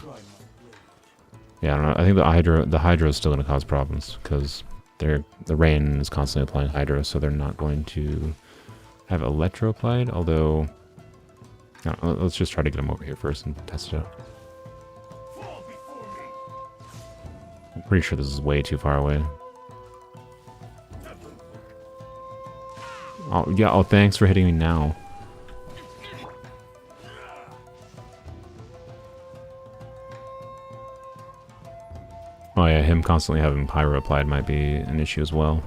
yeah, I don't know. I think the hydro is still going to cause problems because the rain is constantly applying hydro, so they're not going to have electro applied. Although, I don't know, let's just try to get them over here first and test it out. I'm pretty sure this is way too far away. Oh yeah. Oh, thanks for hitting me now. Oh yeah, him constantly having pyro applied might be an issue as well.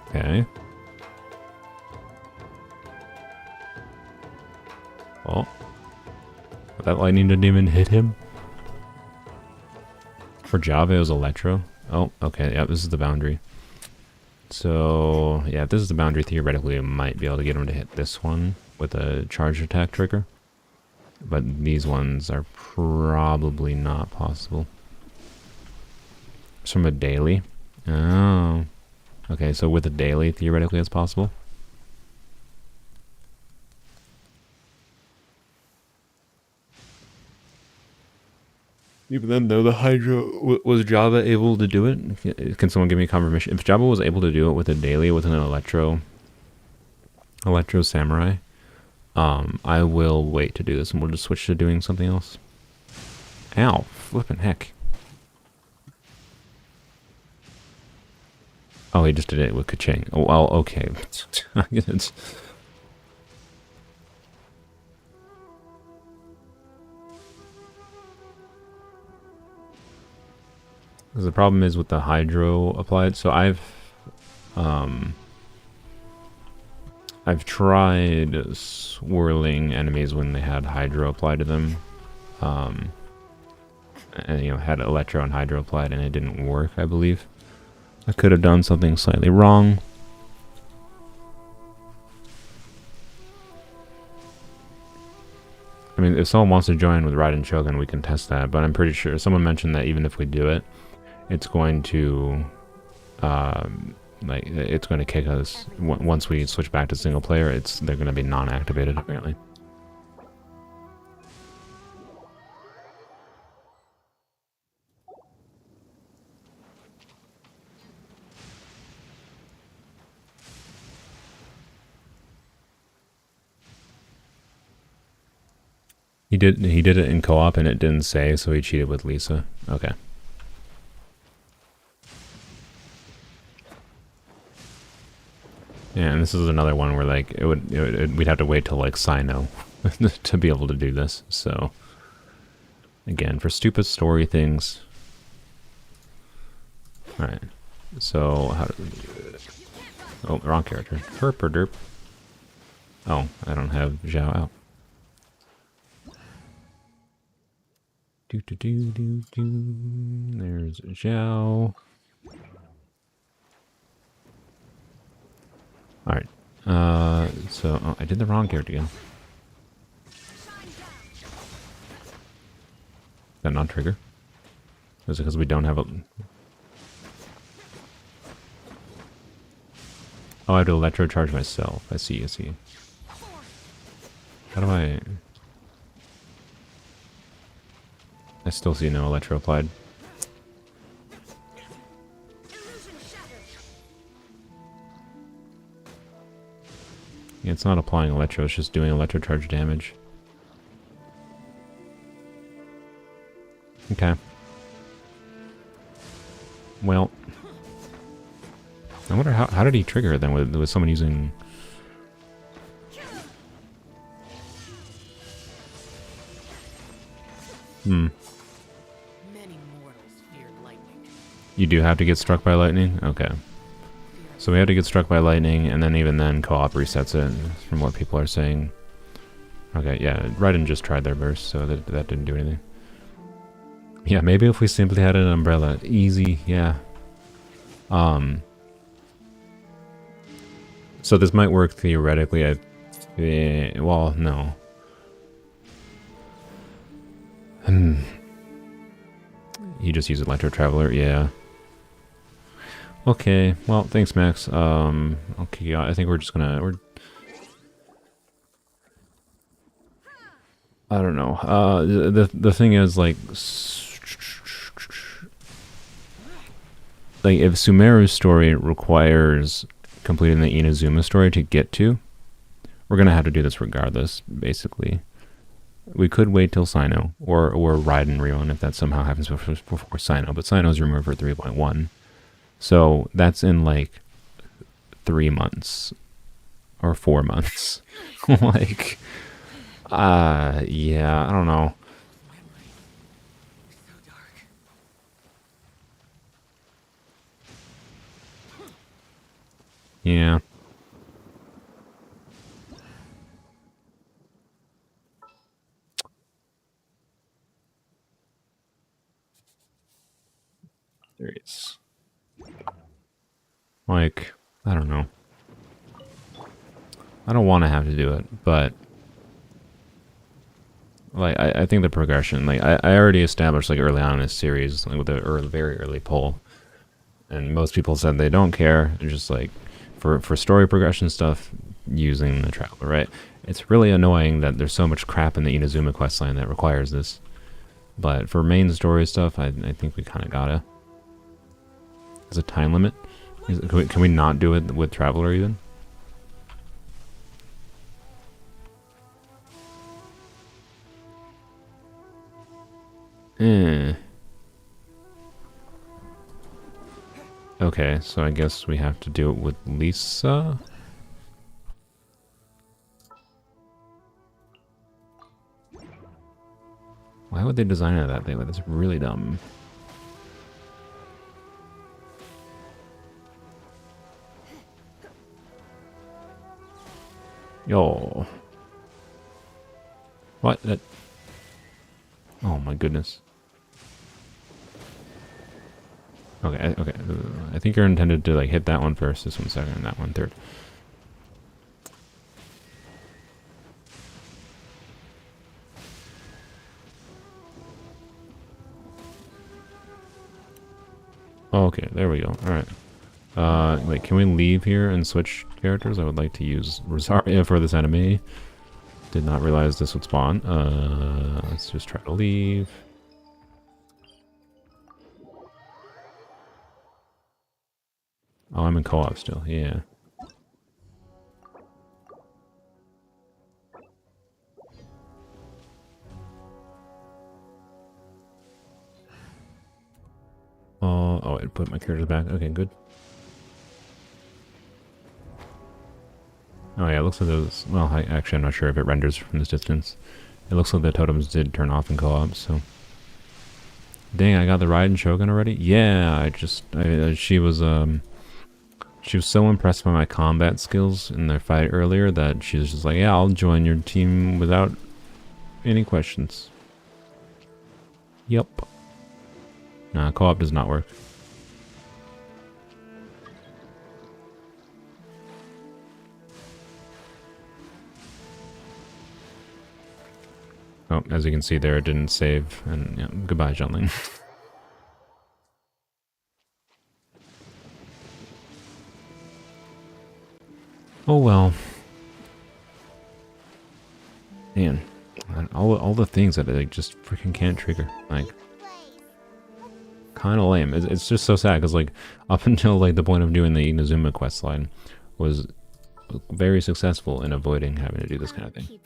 Okay. Oh. That lightning didn't even hit him. For Java, it was Electro. Oh, okay. Yeah, this is the boundary. So, yeah, if this is the boundary, theoretically, I might be able to get him to hit this one with a charge attack trigger. But these ones are probably not possible. It's from a daily. Oh. Okay, so with a daily, theoretically, it's possible. Even then, though, the Hydro, was Java able to do it? Can someone give me confirmation? If Java was able to do it with a daily, with an Electro Samurai, I will wait to do this, and we'll just switch to doing something else. Ow, flippin' heck. Oh, he just did it with Kaching. Oh, well, okay. It's... Because the problem is with the hydro applied. So I've tried swirling enemies when they had hydro applied to them, and had electro and hydro applied, and it didn't work. I believe I could have done something slightly wrong. I mean, if someone wants to join with Raiden Shogun, we can test that. But I'm pretty sure someone mentioned that even if we do it, it's going to, it's going to kick us once we switch back to single player. They're going to be non-activated apparently. did it in co-op and it didn't say, so he cheated with Lisa. Okay. Yeah, and this is another one where like we'd have to wait till like Sino to be able to do this. So again, for stupid story things. All right. So how do? Oh, wrong character. Herp or derp. Oh, I don't have Zhao out. Do do do do do. There's Zhao. All right. So oh, I did the wrong character again. That not trigger? Is it because we don't have a? Oh, I have to electro charge myself. I see. I see. How do I? I still see no electro applied. Yeah, it's not applying electro, it's just doing electro charge damage. Okay. Well, I wonder how did he trigger it then with someone using... Many mortals feared lightning. You do have to get struck by lightning? Okay. So we have to get struck by lightning, and then even then co-op resets it, from what people are saying. Okay, yeah, Resin just tried their burst, so that didn't do anything. Yeah, maybe if we simply had an umbrella. Easy, yeah. So this might work theoretically. Well, no. You just use Electro Traveler, yeah. Okay, well, thanks, Max. Okay, I think we're just gonna... I don't know. The thing is, like if Sumeru's story requires completing the Inazuma story to get to, we're gonna have to do this regardless, basically. We could wait till Sino, or ride and rerun if that somehow happens before Sino, but Sino's removed for 3.1. So that's in like 3 months or 4 months. Like, yeah, I don't know. Yeah. There he is. Like, I don't know. I don't want to have to do it, but like I think the progression, like I already established like early on in this series, like with a very early poll, and most people said they don't care. They're just like for story progression stuff, using the traveler, right? It's really annoying that there's so much crap in the Inazuma questline that requires this, but for main story stuff, I think we kind of gotta. There's a time limit. Can we not do it with Traveler even? Okay, so I guess we have to do it with Lisa. Why would they design it that way? That's really dumb. Yo. What? That... Oh my goodness. Okay, okay. I think you're intended to like hit that one first, this one second, and that one third. Okay, there we go. Alright. Wait, can we leave here and switch characters? I would like to use Rosaria for this enemy. Did not realize this would spawn. Let's just try to leave. Oh, I'm in co-op still, yeah. Oh, it put my characters back. Okay, good. Oh yeah, it looks like those... Well, actually I'm not sure if it renders from this distance. It looks like the totems did turn off in co-op, so... Dang, I got the Raiden Shogun already? Yeah, she was so impressed by my combat skills in their fight earlier that she was just like, yeah, I'll join your team without any questions. Yup. Nah, co-op does not work. Oh, as you can see there, it didn't save, and yeah, goodbye, Junling. Oh well. Man, all the things that I just freaking can't trigger, like, kind of lame. It's just so sad because like up until like the point of doing the Inazuma quest line was very successful in avoiding having to do this kind of thing.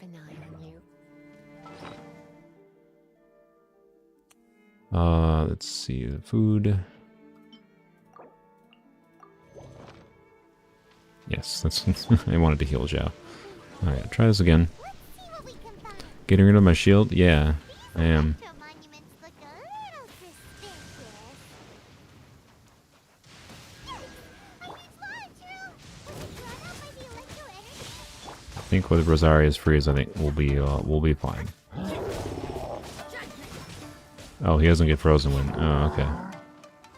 Let's see, the food. Yes, that's I wanted to heal Zhao. Alright, try this again. Getting rid of my shield? Yeah, I am. I think with Rosaria's freeze, I think we'll be fine. Oh, he doesn't get frozen when... Oh, okay.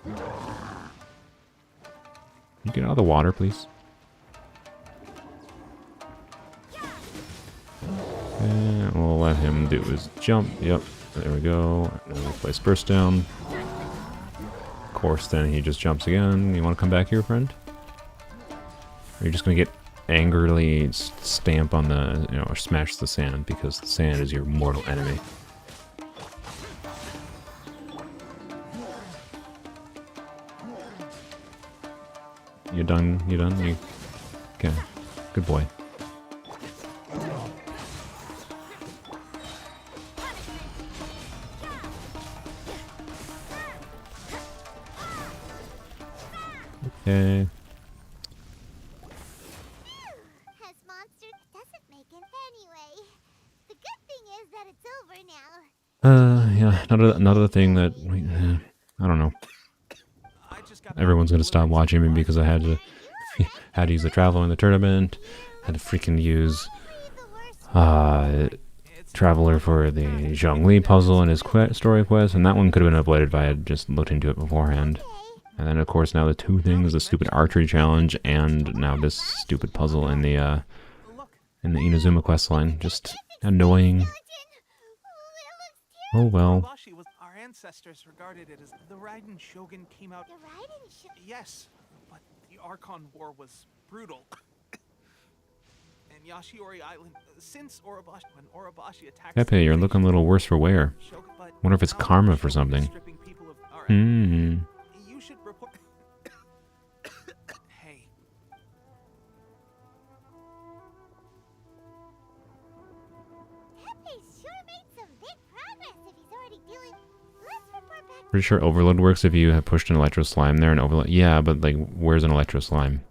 Can you get out of the water, please? And we'll let him do his jump. Yep, there we go. And we'll place burst down. Of course, then he just jumps again. You want to come back here, friend? Or are you just going to get angrily stamp on the... You know, or smash the sand, because the sand is your mortal enemy. You done? You done? You... Okay. Good boy. Okay. Has monster doesn't make it anyway. The good thing is that it's over now. Yeah, another thing that I don't know. Everyone's gonna stop watching me because I had to use the Traveler in the tournament. Had to freaking use Traveler for the Zhongli puzzle and his story quest, and that one could have been avoided if I had just looked into it beforehand. And then of course now the two things, the stupid archery challenge and now this stupid puzzle in the Inazuma quest line. Just annoying. Oh well. Our ancestors regarded it as the Raiden Shogun came out. The Raiden Shogun? Yes, but the Archon War was brutal. And Yashiori Island, since Orobashi, when Orobashi attacked... Pepe, you're looking a little worse for wear. Wonder if it's karma for something. Hmm. You should report... Hey. Pepe sure made some big progress if he's already doing... Let's report back... Pretty sure Overload works if you have pushed an Electro Slime there and Overload... Yeah, but like, where's an Electro Slime?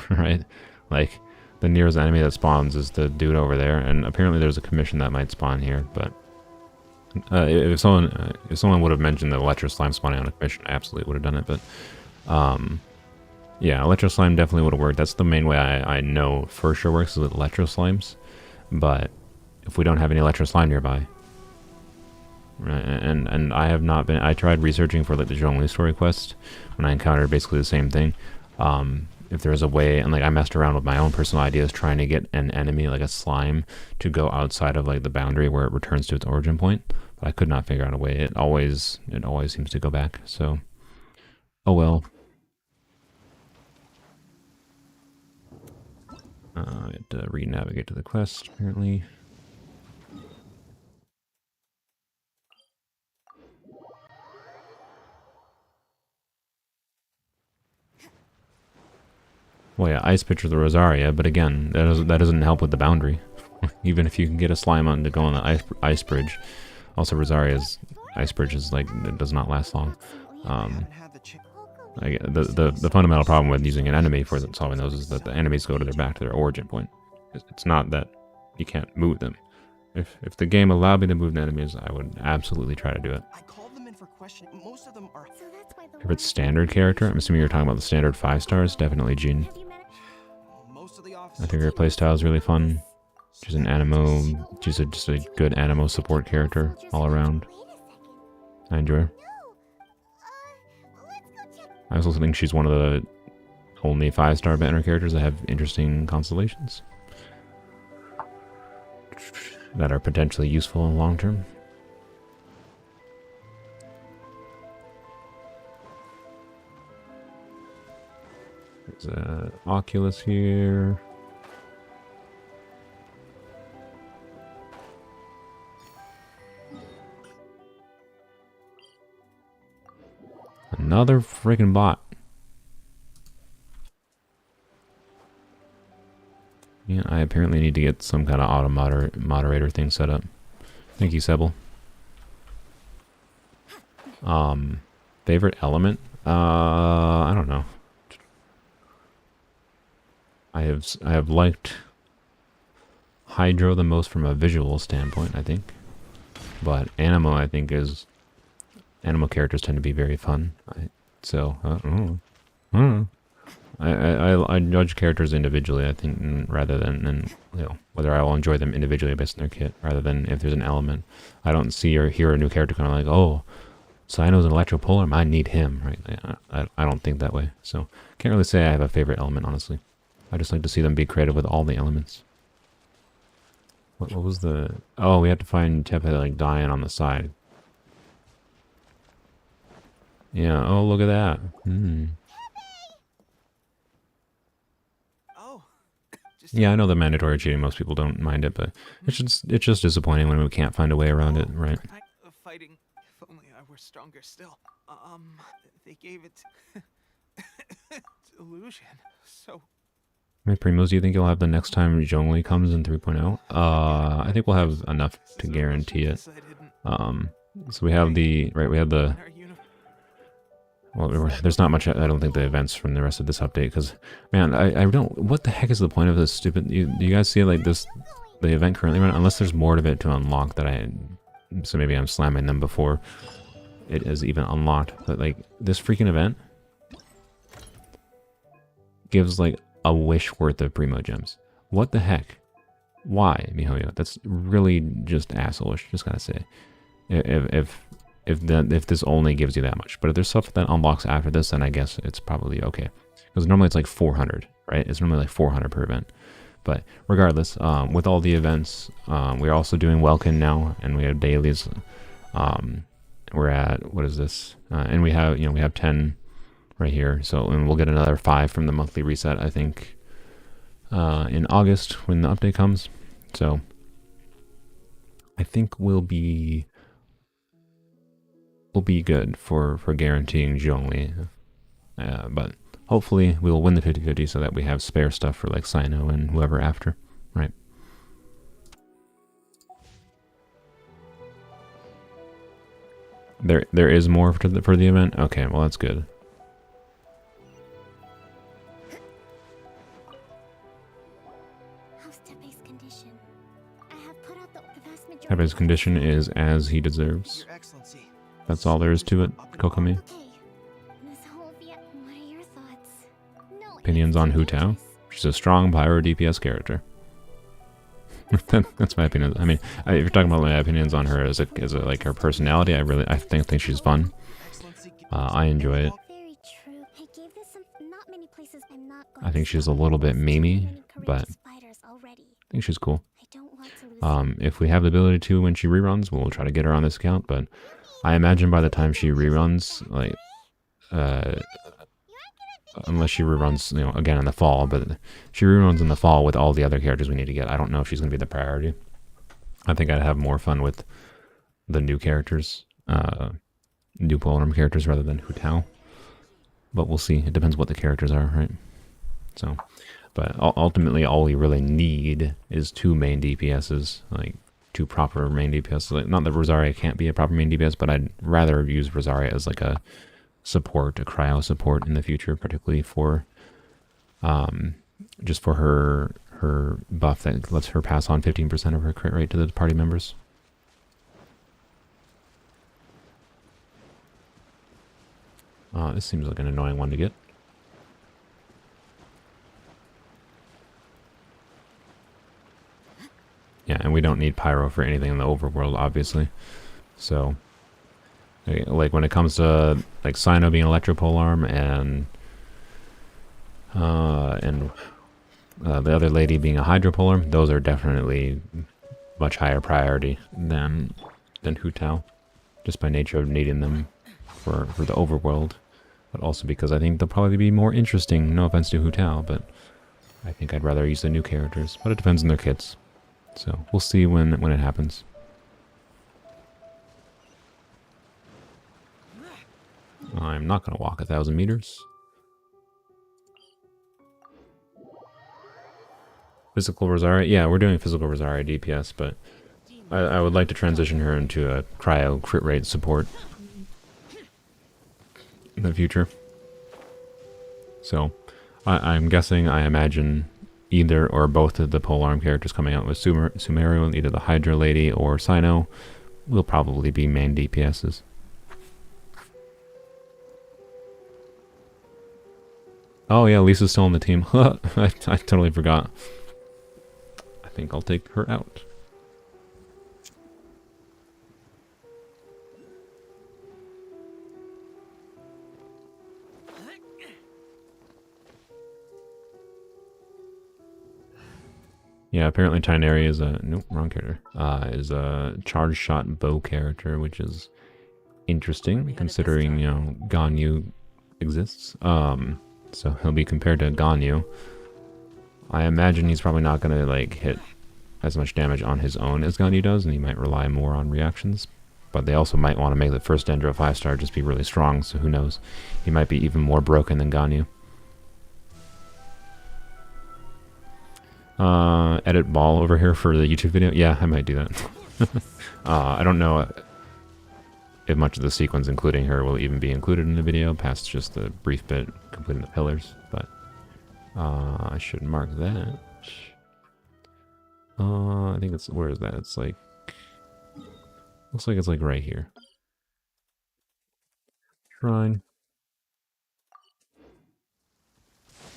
Right? Like, the nearest enemy that spawns is the dude over there, and apparently there's a commission that might spawn here, but... if someone would have mentioned the Electro Slime spawning on a commission, I absolutely would have done it, but... yeah, Electro Slime definitely would have worked. That's the main way I know for sure works, is with Electro Slimes. But if we don't have any Electro Slime nearby... Right, and I have not been... I tried researching for like the Zhongli story quest, when I encountered basically the same thing. If there's a way, and like I messed around with my own personal ideas trying to get an enemy, like a slime, to go outside of like the boundary where it returns to its origin point, but I could not figure out a way. It always seems to go back, so... Oh well. I had to re-navigate to the quest, apparently. Well, yeah, Ice Pitcher the Rosaria, but again, that doesn't help with the boundary. Even if you can get a slime on to go on the ice bridge. Also, Rosaria's ice bridge is like, it does not last long. The fundamental problem with using an enemy for solving those is that the enemies go to their back to their origin point. It's not that you can't move them. If the game allowed me to move the enemies, I would absolutely try to do it. I called them in for questioning. Most of them are. So that's why the If it's standard character, I'm assuming you're talking about the standard 5 stars, definitely Jean. have you met Most of the I officers. think her playstyle is really fun. She's an animo, she's just a good animo support character all around. I enjoy her. I also think she's one of the only 5-star banner characters that have interesting constellations that are potentially useful in the long term. There's a Oculus here. Another freaking bot. Yeah, I apparently need to get some kind of auto moderator thing set up. Thank you, Sebel. Favorite element? I don't know. I have liked Hydro the most from a visual standpoint, I think. But Animo, I think, is... Animal characters tend to be very fun. I judge characters individually, I think, rather than whether I will enjoy them individually based on their kit, rather than if there's an element. I don't see or hear a new character kind of like, oh, Cyno's an Electropolar, I need him, right? I don't think that way. So, can't really say I have a favorite element, honestly. I just like to see them be creative with all the elements. What was the... Oh, we have to find Tepe, like, dying on the side. Yeah, oh, look at that. Oh. Just Yeah, I know the mandatory cheating, most people don't mind it, but it's just disappointing when we can't find a way around it, right? Fighting. If only I were stronger still. They gave it illusion. So How many primos do you think you'll have the next time Zhongli comes in 3.0? I think we'll have enough to guarantee it. So we have the... Right, we have the... Well, there's not much, I don't think, the events from the rest of this update, because, man, I don't... What the heck is the point of this stupid... Do you guys see, like, this... The event currently running? Unless there's more of it to unlock that I... So maybe I'm slamming them before it is even unlocked. But, like, this freaking event gives, like, a wish worth of Primo Gems. What the heck? Why, MiHoYo? That's really just assholeish, just gotta say. If this only gives you that much. But if there's stuff that unlocks after this, then I guess it's probably okay. Because normally it's like 400, right? It's normally like 400 per event. But regardless, with all the events, we're also doing Welkin now, and we have dailies. We're at, what is this? And we have, we have 10 right here. So, and we'll get another 5 from the monthly reset, I think, in August when the update comes. So, I think we'll be good for guaranteeing Zhongli. But hopefully we'll win the 50-50 so that we have spare stuff for like Cyno and whoever after, right? There is more for the event? Okay, well that's good. How's Tepe's condition? I have put out the vast majority. Tepe's condition is as he deserves. Your Excellency. That's all there is to it, Kokomi. Okay. Miss Holvia, what are your thoughts? No, Opinions on Hu Tao? She's a strong pyro DPS character. That's my opinion. I mean, if you're talking about my opinions on her as a like her personality, I think she's fun. I enjoy it. Very true. I gave this some not many places I'm not going. I think she's a little bit memey, but spiders already. I think she's cool. I don't want to lose If we have the ability to when she reruns, we'll try to get her on this account, but I imagine by the time she reruns, like, unless she reruns, again in the fall, but she reruns in the fall with all the other characters we need to get. I don't know if she's going to be the priority. I think I'd have more fun with the new characters, new Polearm characters rather than Hu Tao. But we'll see. It depends what the characters are, right? So, but ultimately all we really need is 2 main DPSs, like 2 proper main DPS. Like, not that Rosaria can't be a proper main DPS, but I'd rather use Rosaria as like a support, a cryo support in the future, particularly for just for her buff that lets her pass on 15% of her crit rate to the party members. This seems like an annoying one to get. Yeah, and we don't need pyro for anything in the overworld, obviously. So, like when it comes to like Cyno being electro polearm and the other lady being a hydro polearm, those are definitely much higher priority than Hu Tao, just by nature of needing them for the overworld, but also because I think they'll probably be more interesting. No offense to Hu Tao, but I think I'd rather use the new characters. But it depends on their kits, so we'll see when it happens. I'm not going to walk 1,000 meters. Physical Rosaria? Yeah, we're doing physical Rosaria DPS, but I would like to transition her into a cryo crit rate support in the future. So, I'm guessing, I imagine either or both of the polearm characters coming out with Sumeru, either the Hydra Lady or Cyno, will probably be main DPSs. Oh yeah, Lisa's still on the team. I totally forgot. I think I'll take her out. Yeah, apparently Tinari is a... Nope, wrong character. Is a charge shot bow character, which is interesting, considering, you know, Ganyu exists. So he'll be compared to Ganyu. I imagine he's probably not going to like hit as much damage on his own as Ganyu does, and he might rely more on reactions. But they also might want to make the first Dendro 5-star just be really strong, so who knows. He might be even more broken than Ganyu. Edit ball over here for the YouTube video? Yeah, I might do that. I don't know if much of the sequence including her will even be included in the video, past just the brief bit completing the pillars, but I should mark that. I think it's, where is that? It's like, looks like it's like right here. Shrine.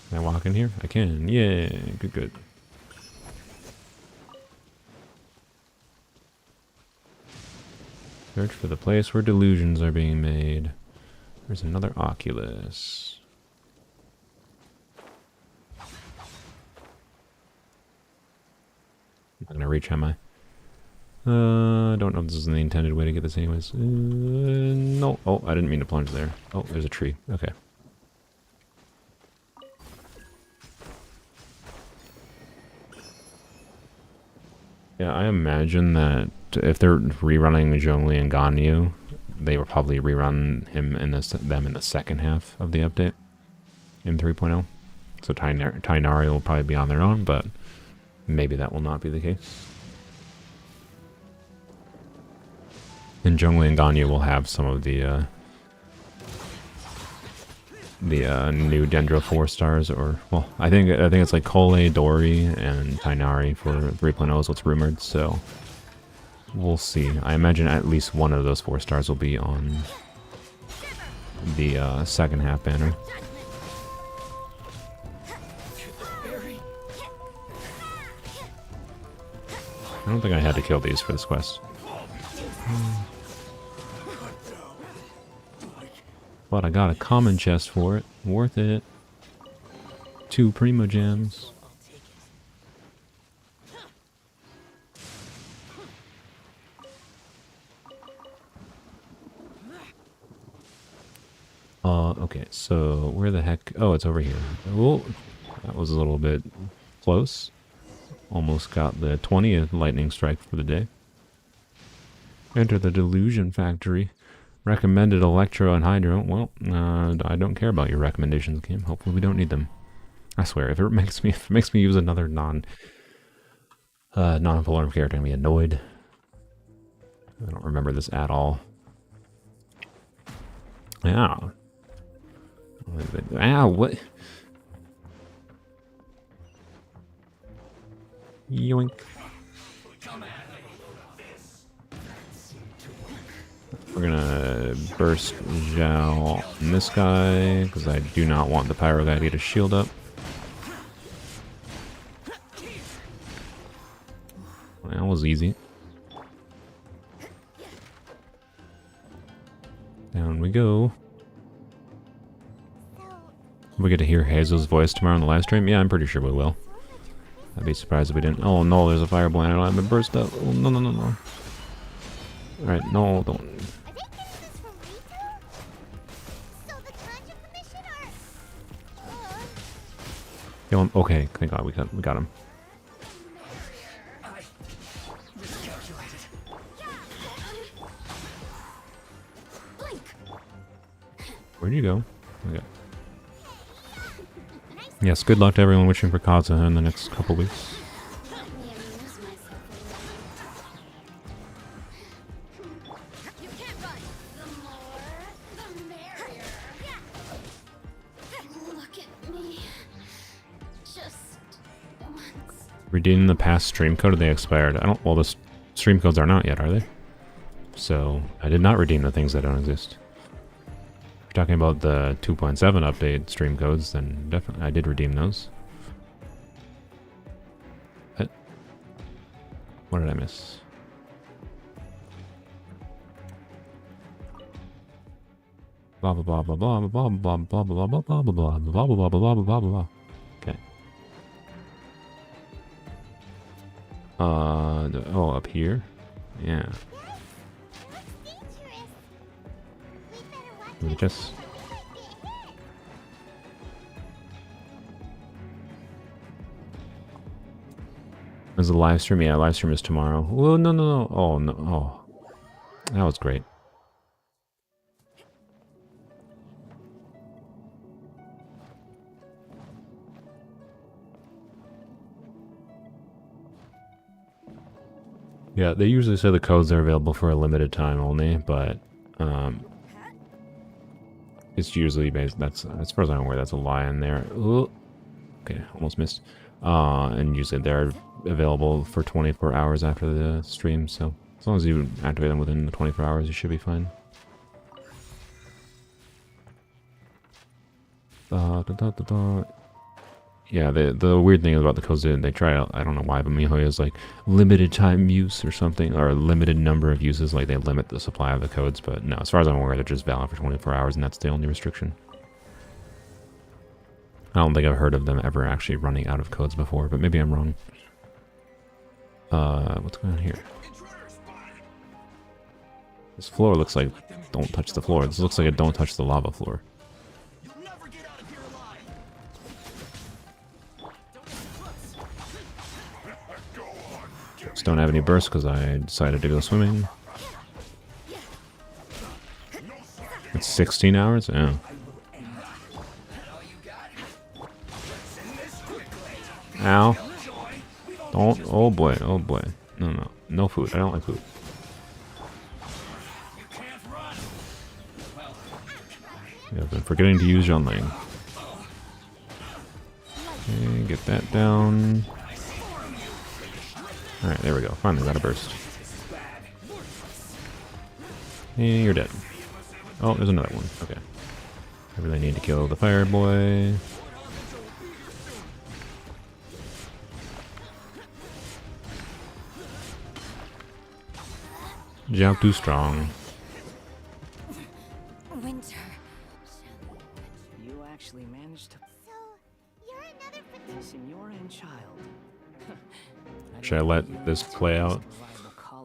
Can I walk in here? I can. Yeah, good. Search for the place where delusions are being made. There's another Oculus. I'm not gonna reach, am I? I don't know if this is the intended way to get this anyways. No. Oh, I didn't mean to plunge there. Oh, there's a tree. Okay. Yeah, I imagine that if they're rerunning Zhongli and Ganyu, they will probably rerun them in the second half of the update in 3.0. So Tainari will probably be on their own, but maybe that will not be the case. And Zhongli and Ganyu will have some of the new Dendro 4-stars, or, well, I think it's like Kole, Dori, and Tainari for 3.0 is what's rumored, so we'll see. I imagine at least one of those 4-stars will be on the second half banner. I don't think I had to kill these for this quest. But I got a common chest for it. Worth it. 2 Primo Gems. Okay, so where the heck... Oh, it's over here. Oh, that was a little bit close. Almost got the 20th lightning strike for the day. Enter the Delusion Factory. Recommended Electro and Hydro. Well, I don't care about your recommendations, game. Hopefully we don't need them. I swear, if it makes me use another non-polearm character, I'm gonna be annoyed. I don't remember this at all. Yeah. Ow, what? Yoink. We're gonna burst Zhao on this guy, because I do not want the pyro guy to get his shield up. That was easy. Down we go. We get to hear Hazel's voice tomorrow on the live stream? Yeah, I'm pretty sure we will. I'd be surprised if we didn't. Oh no, there's a fireball and I don't have my burst up. Oh no, no, no, no. Alright, no, don't. Kill him. Okay, thank God we got him. Where'd you go? Okay. Yes, good luck to everyone wishing for Kazuha in the next couple weeks. Redeeming the past stream code, or they expired? I don't. Well, the stream codes aren't out yet, are they? So I did not redeem the things that don't exist. If you're talking about the 2.7 update stream codes, then definitely I did redeem those. What did I miss? Blah blah blah blah blah blah blah blah blah blah blah blah blah blah blah blah blah blah blah. Okay. Oh, up here? Yeah. We just... There's a live stream? Yeah, live stream is tomorrow. Oh, no, no, no. Oh, no. Oh. That was great. Yeah, they usually say the codes are available for a limited time only, but it's usually based. That's, as far as I'm aware, that's a lie in there. Ooh. Okay, almost missed. And usually they're available for 24 hours after the stream, so as long as you activate them within the 24 hours, you should be fine. Yeah, the weird thing about the codes, they try out, I don't know why, but Mihoyo is like limited time use or something, or a limited number of uses, like they limit the supply of the codes, but no, as far as I'm aware, they're just valid for 24 hours, and that's the only restriction. I don't think I've heard of them ever actually running out of codes before, but maybe I'm wrong. What's going on here? This floor looks like don't touch the floor. This looks like a don't touch the lava floor. Just don't have any bursts because I decided to go swimming. It's 16 hours? Yeah. Ow. Don't. Oh boy. Oh boy. No, no. No food. I don't like food. Yeah, I've been forgetting to use John Lang. Okay, get that down. Alright, there we go. Finally got a burst. And you're dead. Oh, there's another one. Okay. I really need to kill the fire boy. Jump too strong. Winter. You actually managed to. So, you're another Senora and child. Should I let this play out?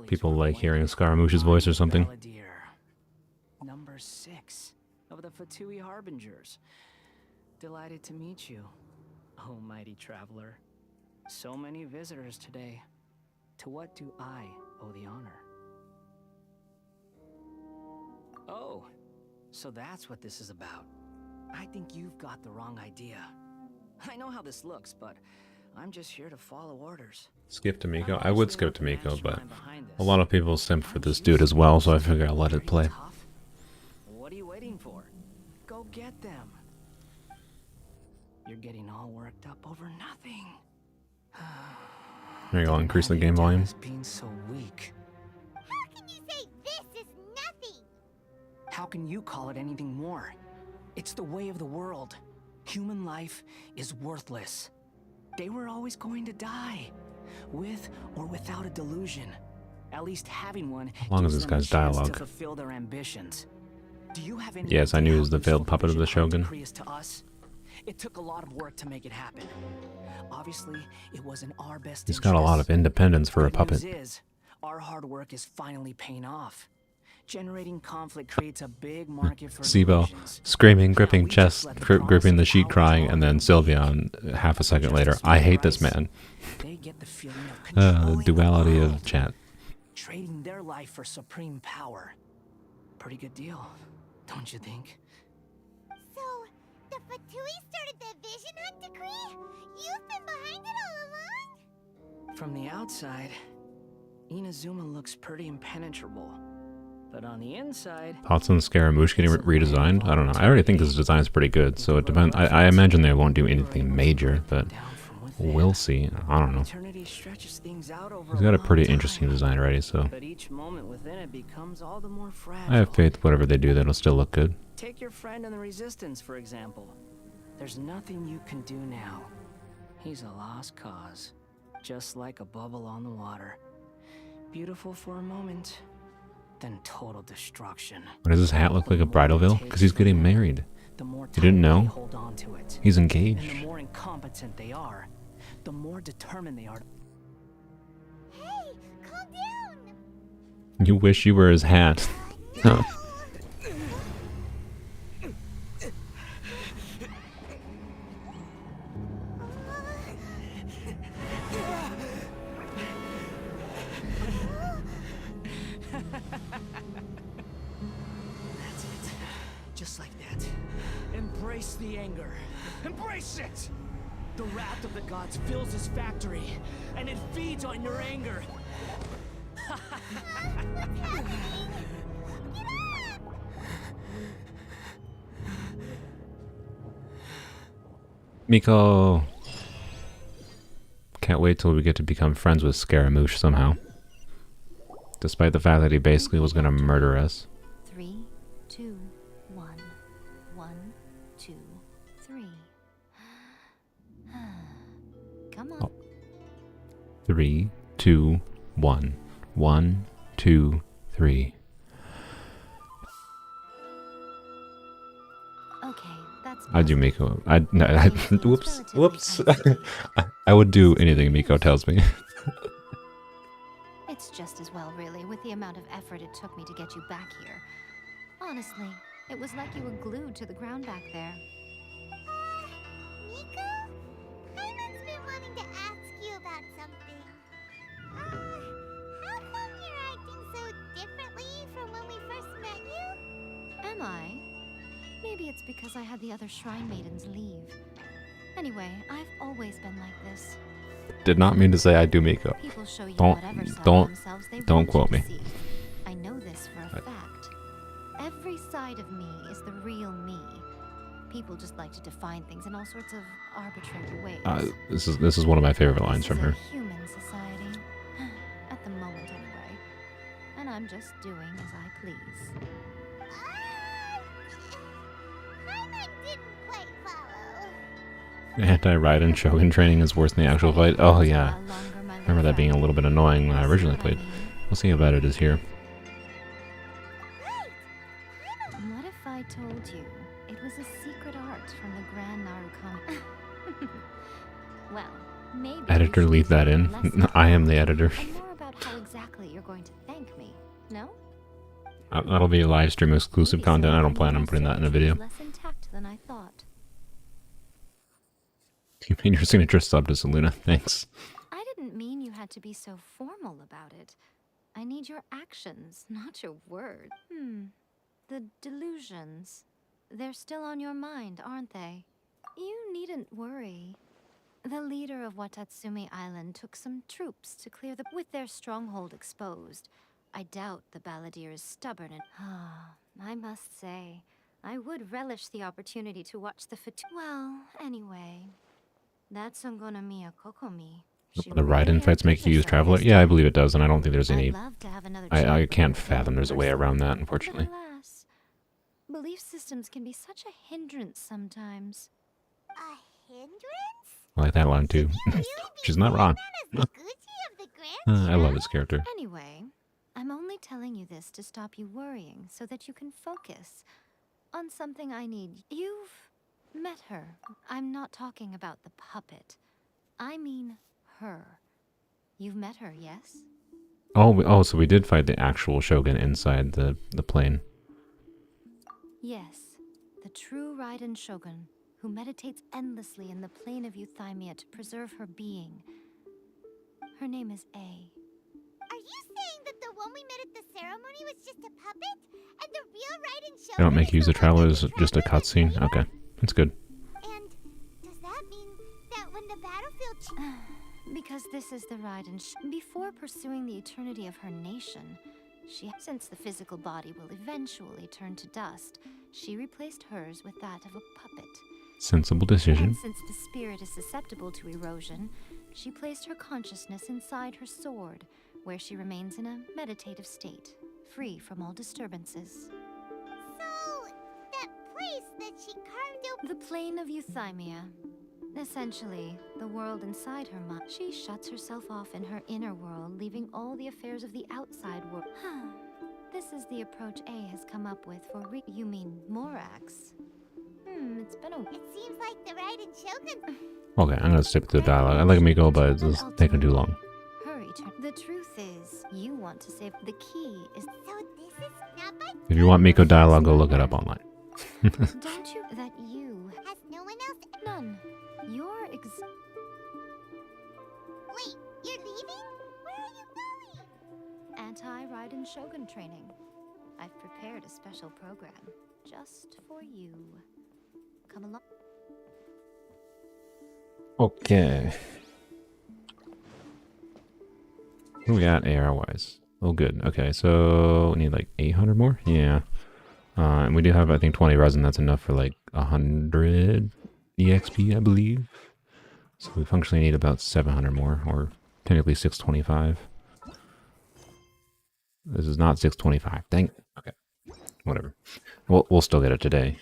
People like hearing Scaramouche's voice or something. Number 6 of the Fatui Harbingers. Delighted to meet you, oh mighty traveler. So many visitors today. To what do I owe the honor? Oh, so that's what this is about. I think you've got the wrong idea. I know how this looks, but I'm just here to follow orders. Skip to Miko? I would skip to Miko, but a lot of people simped for this dude as well, so I figured I'll let it play. What are you waiting for? Go get them. You're getting all worked up over nothing. There you go, increase the game volume. Being so weak. How can you say this is nothing? How can you call it anything more? It's the way of the world. Human life is worthless. They were always going to die, with or without a delusion. At least having one How long is gives this them a guy's chance dialogue? to fulfill their ambitions. Do you have any Yes, I idea knew he how was the useful failed puppet of the vision Shogun. archery is to us? It took a lot of work to make it happen. Obviously, it was in our best He's got a lot of independence for a Good news puppet. is, our hard work is finally paying off. Generating conflict creates a big market for Sibo solutions. screaming, gripping We chest, just let the promise gripping the of sheet, power crying, to and then all Sylveon half a second later. I hate this man. They get the feeling of The controlling the duality world, of chat. trading their life for supreme power. Pretty good deal, don't you think? So, the Fatui started the Vision Hunt decree? You've been behind it all along? From the outside, Inazuma looks pretty impenetrable. But on the inside, Thoughts on Scaramouche getting redesigned? I don't know. I already think his design is pretty good, so it depends. I imagine they won't do anything major, but we'll see. I don't know. eternity stretches things out over He's got a long pretty time. interesting design already, so But each moment within it becomes all the more fragile. I have faith whatever they do, that'll still look good. Take your friend in the Resistance, for example. There's nothing you can do now. He's a lost cause, just like a bubble on the water. Beautiful for a moment, then total destruction. What does his hat look like a bridal veil? Because he's getting married. The more You didn't tightly they know? hold on to it. He's And the engaged. more incompetent they are, the more determined they are. Hey, calm down! You wish you were his hat. No! That's it. Just like that. Embrace the anger. Embrace it! The wrath of the gods fills his factory, and it feeds on your anger. Miko. Can't wait till we get to become friends with Scaramouche somehow. Despite the fact that he basically was gonna murder us. 3, 2, 1. 1, 2, 3. Come on. Oh. 3, 2, 1. 1, 2, 3. Okay, that's I do Miko. Whoops. I would do anything Miko tells me. It's just as well, really, with the amount of effort it took me to get you back here. Honestly, it was like you were glued to the ground back there. Miko? Hyman's been wanting to ask you about something. How come you're acting so differently from when we first met you? Am I? Maybe it's because I had the other Shrine Maidens leave. Anyway, I've always been like this. Did not mean to say I do Miko. People show you Don't- whatever side of don't- themselves they don't want you quote to me. see. I know this for a fact. Every side of me is the real me. People just like to define things in all sorts of arbitrary ways. This is one of my favorite lines from her. This is a human society. At the moment, anyway. And I'm just doing as I please. Hyman didn't quite follow. Anti-Raiden Shogun training is worse than the actual fight. Oh yeah. Remember that being a little bit annoying when I originally played. We'll see how bad it is here. What if I told you it was a secret art from the Grand Narukami? Well, maybe Editor, you should leave that take in. a lesson I am the editor. and more about how exactly you're going to thank me. No? That'll be live stream exclusive content. I don't plan on putting that in a video. Less intact than I thought. You made your signature sub to Seluna. Thanks. I didn't mean you had to be so formal about it. I need your actions, not your words. The delusions. They're still on your mind, aren't they? You needn't worry. The leader of Watatsumi Island took some troops to clear the... With their stronghold exposed, I doubt the Balladeer is stubborn and... I must say, I would relish the opportunity to watch the well, anyway. That's Songonomiya Kokomi. She The ride-in really fights make you use herself Traveler? this Yeah, I time. believe it does, and I don't think there's any... I'd love to have another I chat can't with fathom there's a way person. around that, But unfortunately. alas, belief systems can be such a hindrance sometimes. A hindrance? I like that line, too. She's not wrong. I love this character. Anyway, I'm only telling you this to stop you worrying so that you can focus on something I need. You've met her. I'm not talking about the puppet. I mean her. You've met her, yes? Oh, so we did fight the actual Shogun inside the plane. Yes. The true Raiden Shogun, who meditates endlessly in the plane of Euthymia to preserve her being. Her name is A. Are you saying that the one we met at the ceremony was just a puppet? And the real Raiden Shogun They don't make you use the Traveler as is just a cutscene? Okay, that's good. And does that mean that when the battlefield... Because this is the Raiden before pursuing the eternity of her nation, since the physical body will eventually turn to dust, she replaced hers with that of a puppet. Sensible decision. And since the spirit is susceptible to erosion, she placed her consciousness inside her sword, where she remains in a meditative state, free from all disturbances. So, that place that she carved open... The plane of Euthymia. Essentially, the world inside her mind. She shuts herself off in her inner world, leaving all the affairs of the outside world. This is the approach A has come up with for You mean Morax? It's been a... It seems like the Raiden Shogun... Okay, I'm gonna stick to the dialogue. I like Miko, but it's just taking too long. Hurry, the truth is, you want to save... The key is... So this is not by... If you want Miko dialogue, go look it up online. Don't you... That you... Has no one else... None. You're Wait, you're leaving? Where are you going? Anti-Raiden Shogun training. I've prepared a special program just for you. Come along. Okay. What do we got AR-wise? Oh, good. Okay, so we need like 800 more? Yeah. And we do have, I think, 20 resin. That's enough for like 100 EXP, I believe. So we functionally need about 700 more, or technically 625. This is not 625. Dang it. Okay. Whatever. We'll still get it today.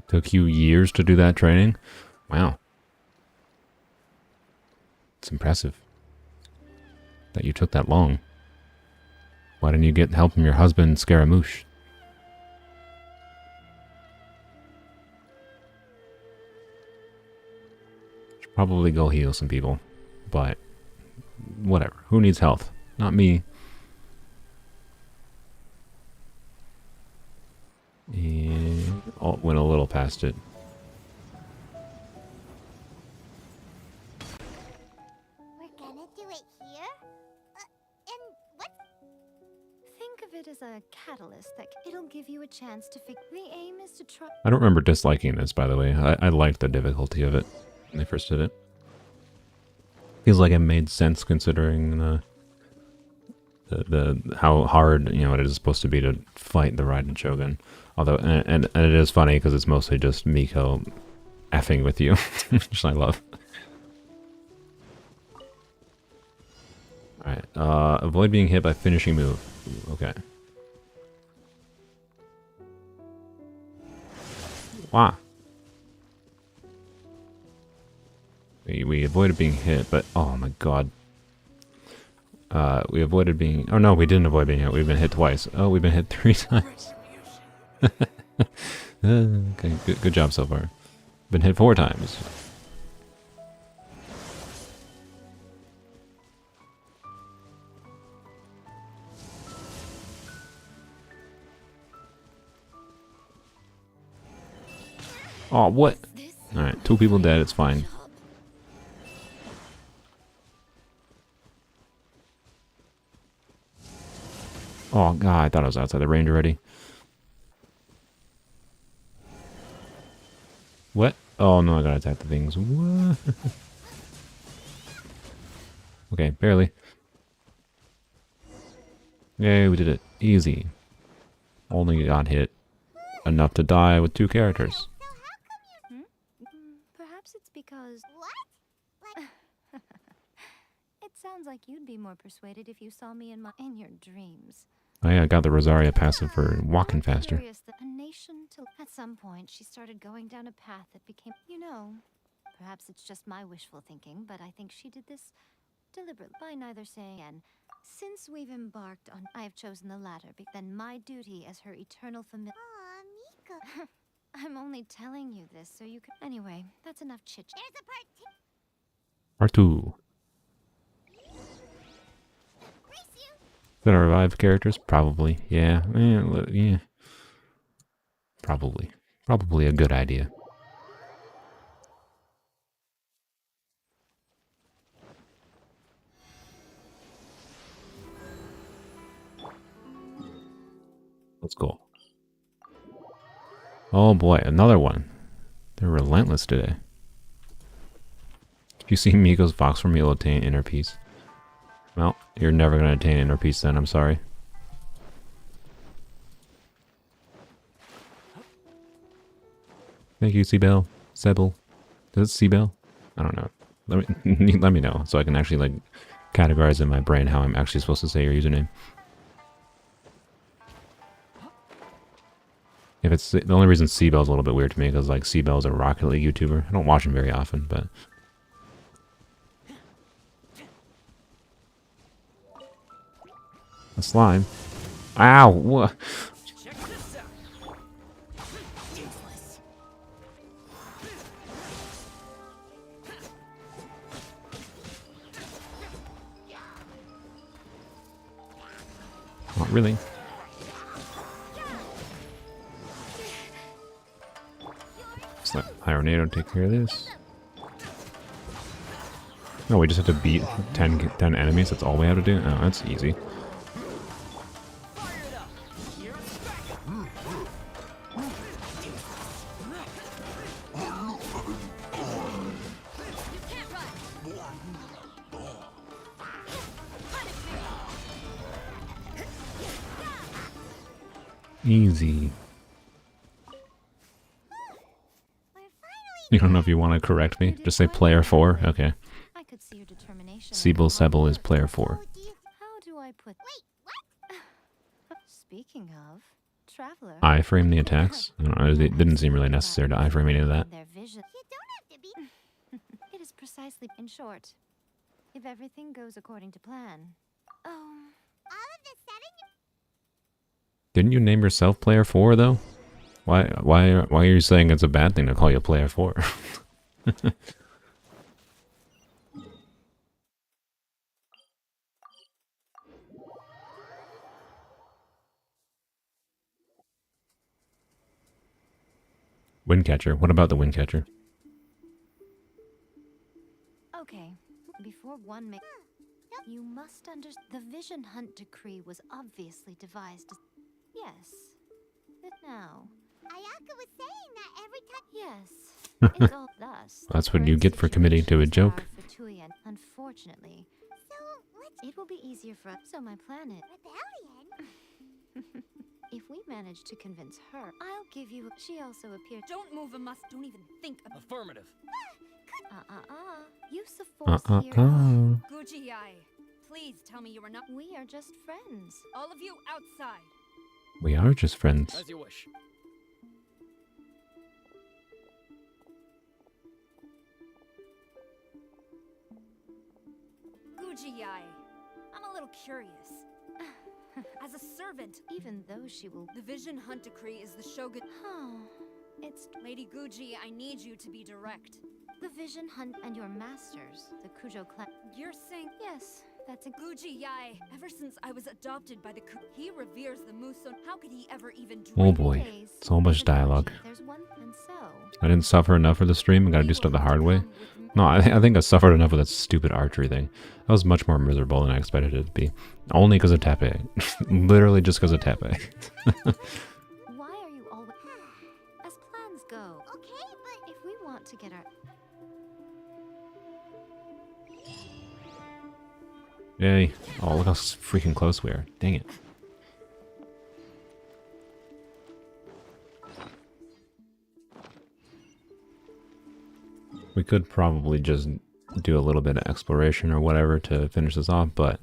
Took you years to do that training? Wow. It's impressive that you took that long. Why didn't you get help from your husband, Scaramouche? Should probably go heal some people, but whatever. Who needs health? Not me. And went a little past it. We're gonna do it here? And what? Think of it as a catalyst that it'll give you a chance to fix. The aim is to try. I don't remember disliking this, by the way. I liked the difficulty of it when they first did it. Feels like it made sense considering the how hard, you know, it is supposed to be to fight the Raiden Shogun. Although, and it is funny because it's mostly just Miko effing with you, which I love. Alright, avoid being hit by finishing move. Okay. Wow. We avoided being hit, but oh my god. We avoided being... Oh no, we didn't avoid being hit. We've been hit twice. Oh, we've been hit 3 times. Okay, good job so far. Been hit 4 times. Oh, what? Alright, 2 people dead, it's fine. Oh god, I thought I was outside the range already. What? Oh no, I gotta attack the things. What? Okay, barely. Yay, we did it. Easy. Only got hit enough to die with 2 characters. Perhaps it's because... What? It sounds like you'd be more persuaded if you saw me in your dreams. Oh yeah, I got the Rosaria passive for walking faster. Curious that a nation to... At some point, she started going down a path that became... You know, perhaps it's just my wishful thinking, but I think she did this deliberately by neither saying and... Since we've embarked on... I have chosen the latter, then my duty as her eternal familiar... Aw, Mika. I'm only telling you this so you can... Anyway, that's enough chit-chat. There's a Part 2. Gonna revive characters? Probably. Yeah. Yeah. Probably. Probably a good idea. Let's go. Oh boy, another one. They're relentless today. If you see Miko's Vox form, you'll attain inner peace. Well, you're never going to attain inner peace then, I'm sorry. Thank you, Seabell. Sebel. Does it Seabell? I don't know. Let me let me know so I can actually like categorize in my brain how I'm actually supposed to say your username. If it's the only reason Seabell's a little bit weird to me because like Seabell's a Rocket League YouTuber. I don't watch him very often, but a slime. Ow! What? Not really. Let's let Hyrnado take care of this. No, we just have to beat 10 enemies. That's all we have to do? Oh, that's easy. Easy. You don't know if you want to correct me? Just say player 4? Okay. I could see your determination. Sebel is player 4. How do I put... Wait, what? Speaking of, Traveler... I-frame the attacks? I don't know, it didn't seem really necessary to I-frame any of that. Their vision. You don't have to be... It is precisely... In short, if everything goes according to plan... Oh... All of the sudden... Didn't you name yourself player 4 though? Why are you saying it's a bad thing to call you player 4? Windcatcher. What about the Windcatcher? Okay, before one makes... You must understand... The Vision Hunt Decree was obviously devised as... Yes. But now... Ayaka was saying that every time... Yes. It's all thus. That's what you get for committing to a joke. Unfortunately. So, it will be easier for us. So my planet... Rebellion? If we manage to convince her, I'll give you... She also appeared... Don't move a must. Don't even think of... Affirmative. Use the force here. Guji-ai, please tell me you are not... We are just friends. All of you outside. We are just friends. As you wish. Guji-ai, I'm a little curious. As a servant, even though she will... The Vision Hunt Decree is the Shogun... Oh, it's... Lady Guji, I need you to be direct. The Vision Hunt and your masters, the Kujo clan... You're saying... Yes, that's a... Guji-ai, ever since I was adopted by the he reveres the Muson. How could he ever even dream... Oh boy, so much dialogue. There's one, and so... I didn't suffer enough for the stream. I gotta do stuff the hard way. No, I think I suffered enough with that stupid archery thing. That was much more miserable than I expected it to be. Only because of Tepe. Literally just because of Tepe. Why are you always... As plans go. Okay, but... If we want to get our... Yay. Oh, look how freaking close we are. Dang it. We could probably just do a little bit of exploration or whatever to finish this off, but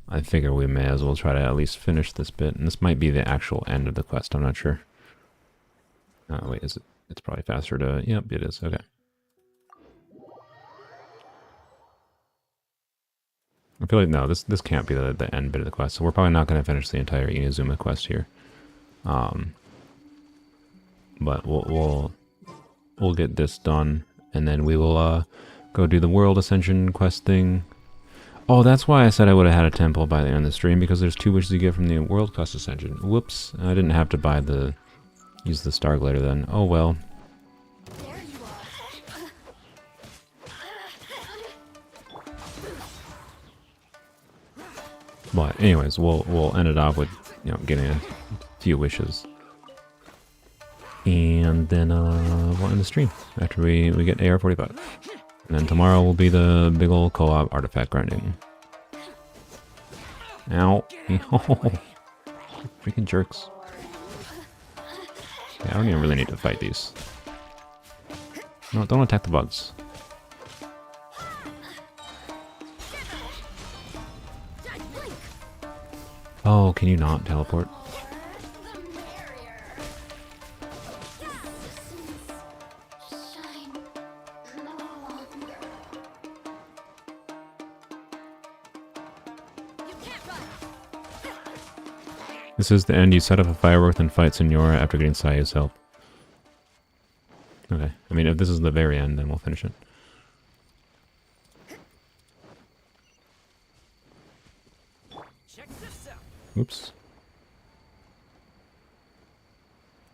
I figure we may as well try to at least finish this bit. And this might be the actual end of the quest, I'm not sure. Wait, is it? It's probably faster to... Yep, it is. Okay. I feel like, no, this can't be the end bit of the quest, so we're probably not going to finish the entire Inazuma quest here. But we'll get this done, and then we will go do the World Ascension quest thing. Oh, that's why I said I would have had a temple by the end of the stream, because there's 2 wishes you get from the World Quest Ascension. Whoops, I didn't have to buy use the Star Glider then. Oh well. But anyways, we'll end it off with, you know, getting a few wishes. And then we'll end the stream after we get AR45. And then tomorrow will be the big old co-op artifact grinding. Ow. Freaking jerks. Yeah, I don't even really need to fight these. No, don't attack the bugs. Oh, can you not teleport? This is the end. You set up a firework and fight Senora after getting Sayu's help. Okay. I mean, if this is the very end, then we'll finish it. Oops.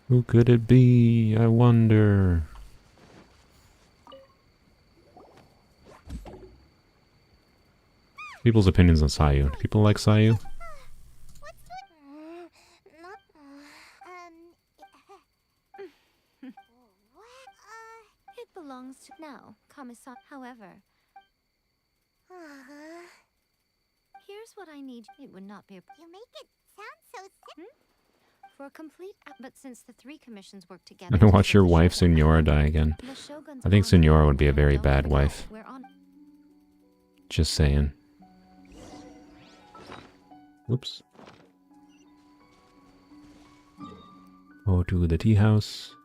Who could it be? I wonder. People's opinions on Sayu. Do people like Sayu? It belongs to now, Kamisama. However, here's what I need. It would not be a... You make it sound so simple. For a complete... But since the 3 commissions work together... I'm gonna watch your wife, Senora, die again. I think Senora would be a very bad wife. Just saying. Whoops. Go to the tea house.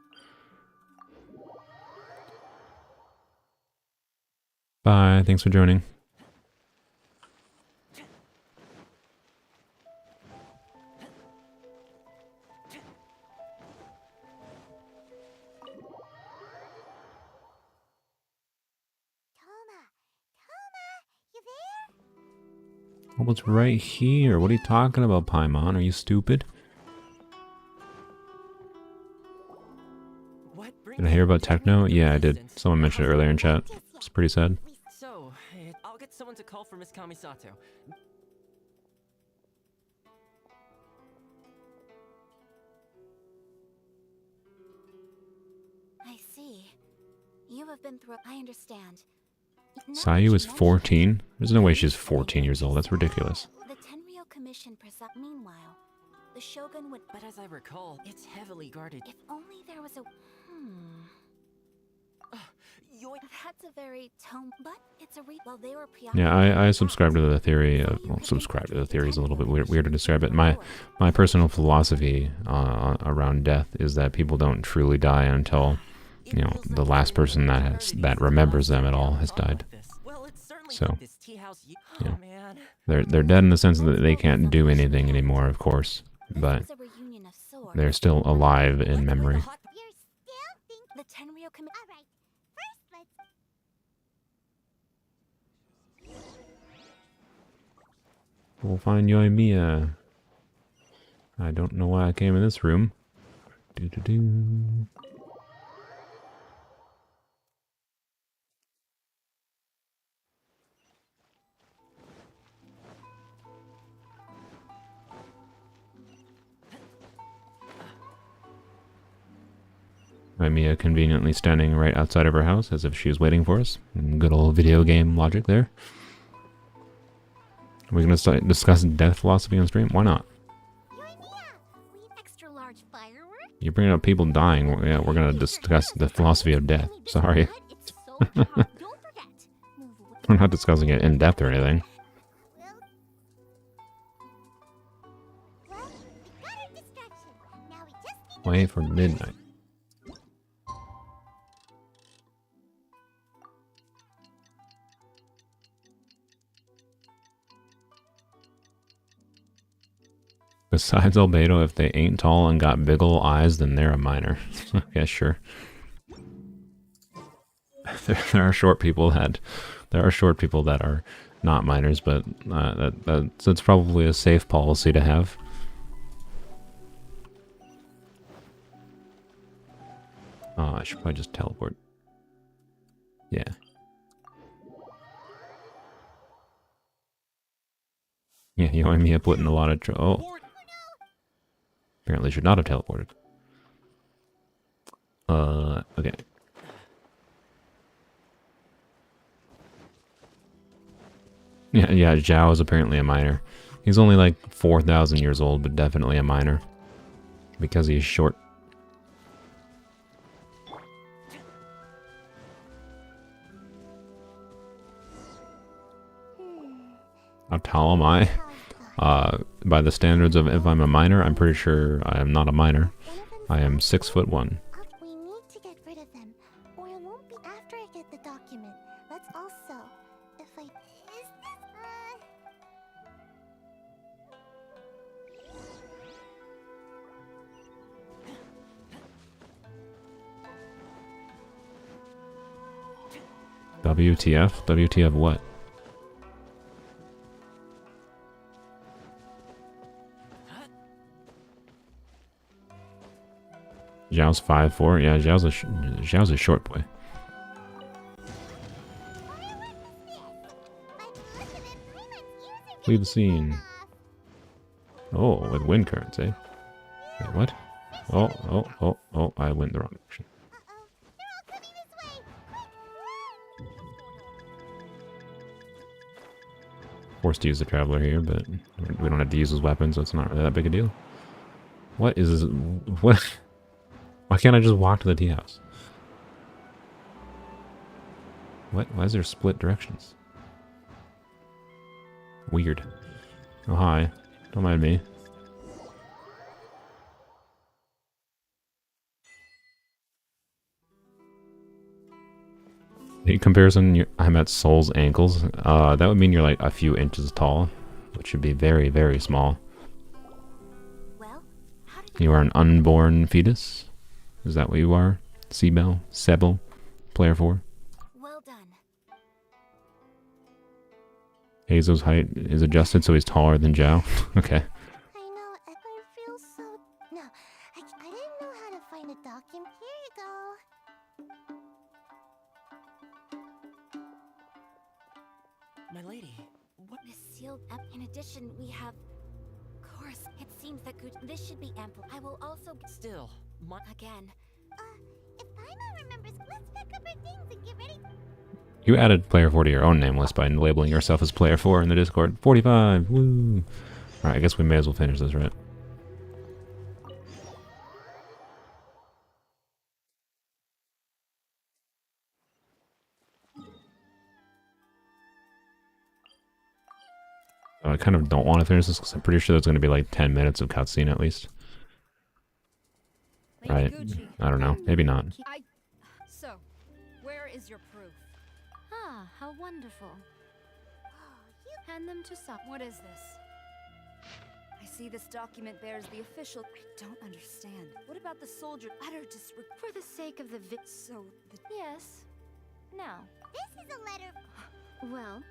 Bye, thanks for joining. Oh, it's right here. What are you talking about, Paimon? Are you stupid? Did I hear about techno? Yeah, I did. Someone mentioned it earlier in chat. It's pretty sad. So, I'll get someone to call for Miss Kamisato. I see. You have been through... I understand. Sayu is 14? There's no way she's 14 years old. That's ridiculous. The Tenryou Commission meanwhile, the Shogun would... But as I recall, it's heavily guarded. If only there was a... That's a very tone... But it's a While they were Yeah, I subscribe to the theory of... Well, subscribe to the theory is a little bit weird to describe it. My personal philosophy around death is that people don't truly die until... You know, the last person that remembers them at all has died. So, yeah. They're dead in the sense that they can't do anything anymore, of course, but they're still alive in memory. We'll find Yoimiya. I don't know why I came in this room. Doo-doo-doo. Mia conveniently standing right outside of her house as if she was waiting for us. Good old video game logic there. Are we gonna start discussing death philosophy on stream? Why not? Extra large fireworks? You're bringing up people dying. Yeah, we're gonna discuss the philosophy of death. Sorry. We're not discussing it in depth or anything. Wait for midnight. Besides albedo, if they ain't tall and got big ol' eyes, then they're a minor. Okay, sure. There are short people that are not minors, but that's probably a safe policy to have. Oh, I should probably just teleport. Yeah. Yeah, you and me have put in a lot of trouble. Oh. Apparently should not have teleported. Okay. Yeah, Zhao is apparently a minor. He's only like 4,000 years old, but definitely a minor. Because he's short. How tall am I? By the standards of if I'm a minor, I'm pretty sure I am not a minor. I am 6'1". We need to get rid of them, or it won't be after I get the document. Let's also, if I... Is this... WTF? WTF what? Zhao's 5'4". Yeah, Zhao's a short boy. Leave the scene. Oh, with wind currents, eh? Wait, what? Oh, I went the wrong direction. Forced to use the traveler here, but we don't have to use his weapon, so it's not really that big a deal. What is this? What? Why can't I just walk to the tea house? What? Why is there split directions? Weird. Oh, hi. Don't mind me. In comparison, I'm at Soul's ankles. That would mean you're like a few inches tall, which would be very, very small. You are an unborn fetus? Is that what you are? Sebel, player 4? Well done. Hazo's height is adjusted so he's taller than Zhao. Okay. I know, I feel so... No, I didn't know how to find a document. Here you go. My lady, what? This sealed up. In addition, we have... Course, it seems that this should be ample. I will also... Still, Again. If Paimon remembers, let's pack up our things and get ready. You added player 4 to your own name list by labeling yourself as player 4 in the Discord. 45! Woo! Alright, I guess we may as well finish this, right? I kind of don't want to finish this because I'm pretty sure there's going to be like 10 minutes of cutscene at least. Right. I don't know. Maybe not. So, where is your proof? Ah, how wonderful. Hand them to Sop. What is this? I see this document bears the official... I don't understand. What about the soldier? Utter disrespect. For the sake of the So, the... Yes. Now. This is a letter... Well,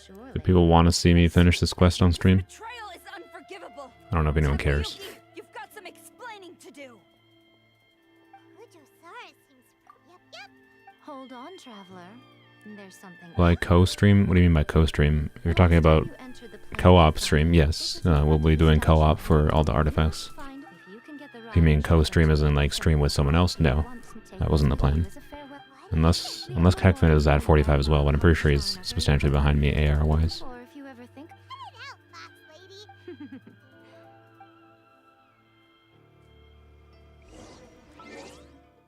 surely. Do people want to see me finish this quest on stream? Betrayal is unforgivable. I don't know if anyone cares. You've got some explaining to do. Yep. Hold on, traveler. There's something. Like co-stream? What do you mean by co-stream? If you're talking about co-op stream, yes. We'll be doing co-op for all the artifacts. If you mean co-stream as in like stream with someone else? No. That wasn't the plan. Unless Kekvin is at 45 as well, but I'm pretty sure he's substantially behind me AR-wise.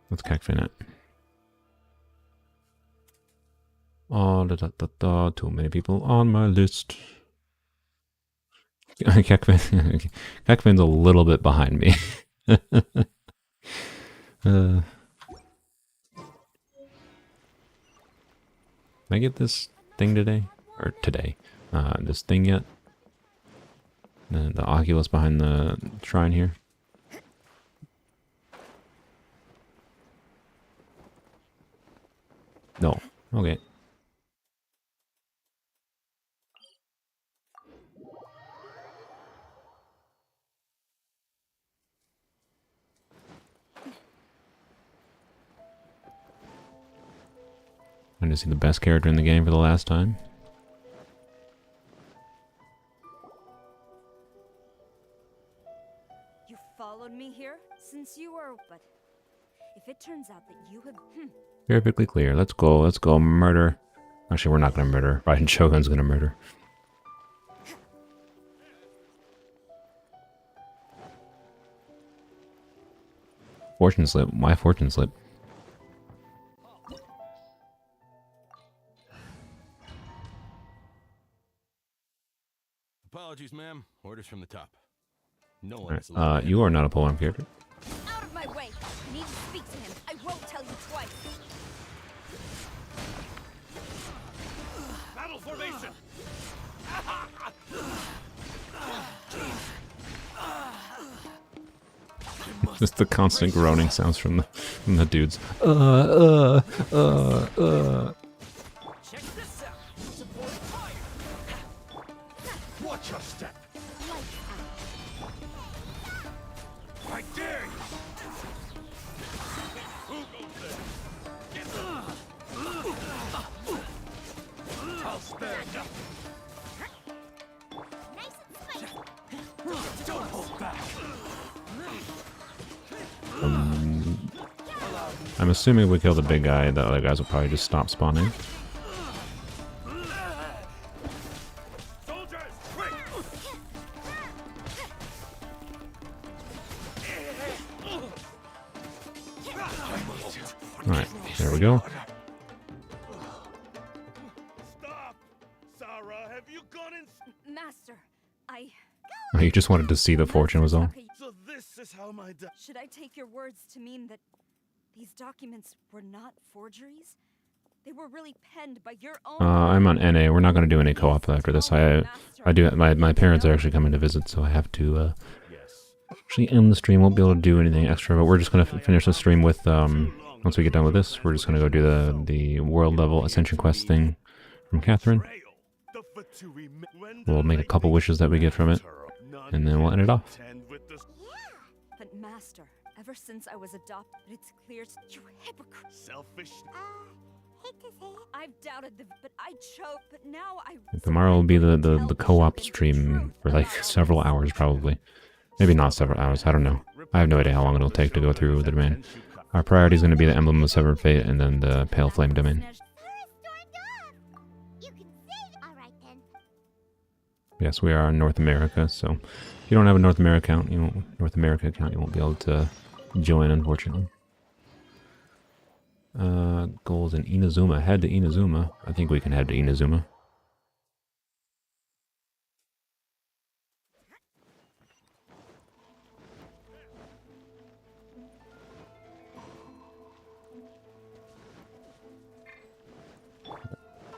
Let's Cacfin it. Oh, too many people on my list. Cacfin's a little bit behind me. Can I get this thing today? Or today? This thing yet? The Oculus behind the shrine here? No. Okay. I'm gonna see the best character in the game for the last time. You followed me here since you were, but if it turns out that you have, Perfectly clear. Let's go murder. Actually, we're not gonna murder. Raiden Shogun's gonna murder. Fortune slip. Why fortune slip? Apologies, ma'am. Orders from the top. No one is Right. You are not a Polearm character. out of my way. I need to speak to him. I won't tell you twice. Battle formation! Just the constant groaning sounds from the dudes. Check this out. Support fire. Watch your step. I dare you. Who goes there? Get I'll spare you. Don't hold back. I'm assuming if we kill the big guy, the other guys will probably just stop spawning. Soldiers, quick! Alright, there we go. Stop! Sarah, have you gone in? Master, Oh, you just wanted to see the fortune was all. So this is how my should I take your words to mean that these documents were not forgeries? They were really penned by your own. I'm on NA. We're not going to do any co-op after this. I do. My parents are actually coming to visit, so I have to actually end the stream. Won't be able to do anything extra, but we're just going to finish the stream with once we get done with this, we're just going to go do the world level ascension quest thing from Catherine. We'll make a couple wishes that we get from it, and then we'll end it off. But master, ever since I was adopted, it's clear you hypocrite. Selfish. Hate to say it. I've doubted but I chose, but now I... Tomorrow will be the co-op stream for like several hours, probably. Maybe not several hours, I don't know. I have no idea how long it'll take to go through the domain. Our priority is going to be the Emblem of Severed Fate and then the Pale Flame domain. Yes, we are in North America, so if you don't have a North America account, you won't be able to join, unfortunately. Goals in Inazuma. Head to Inazuma. I think we can head to Inazuma.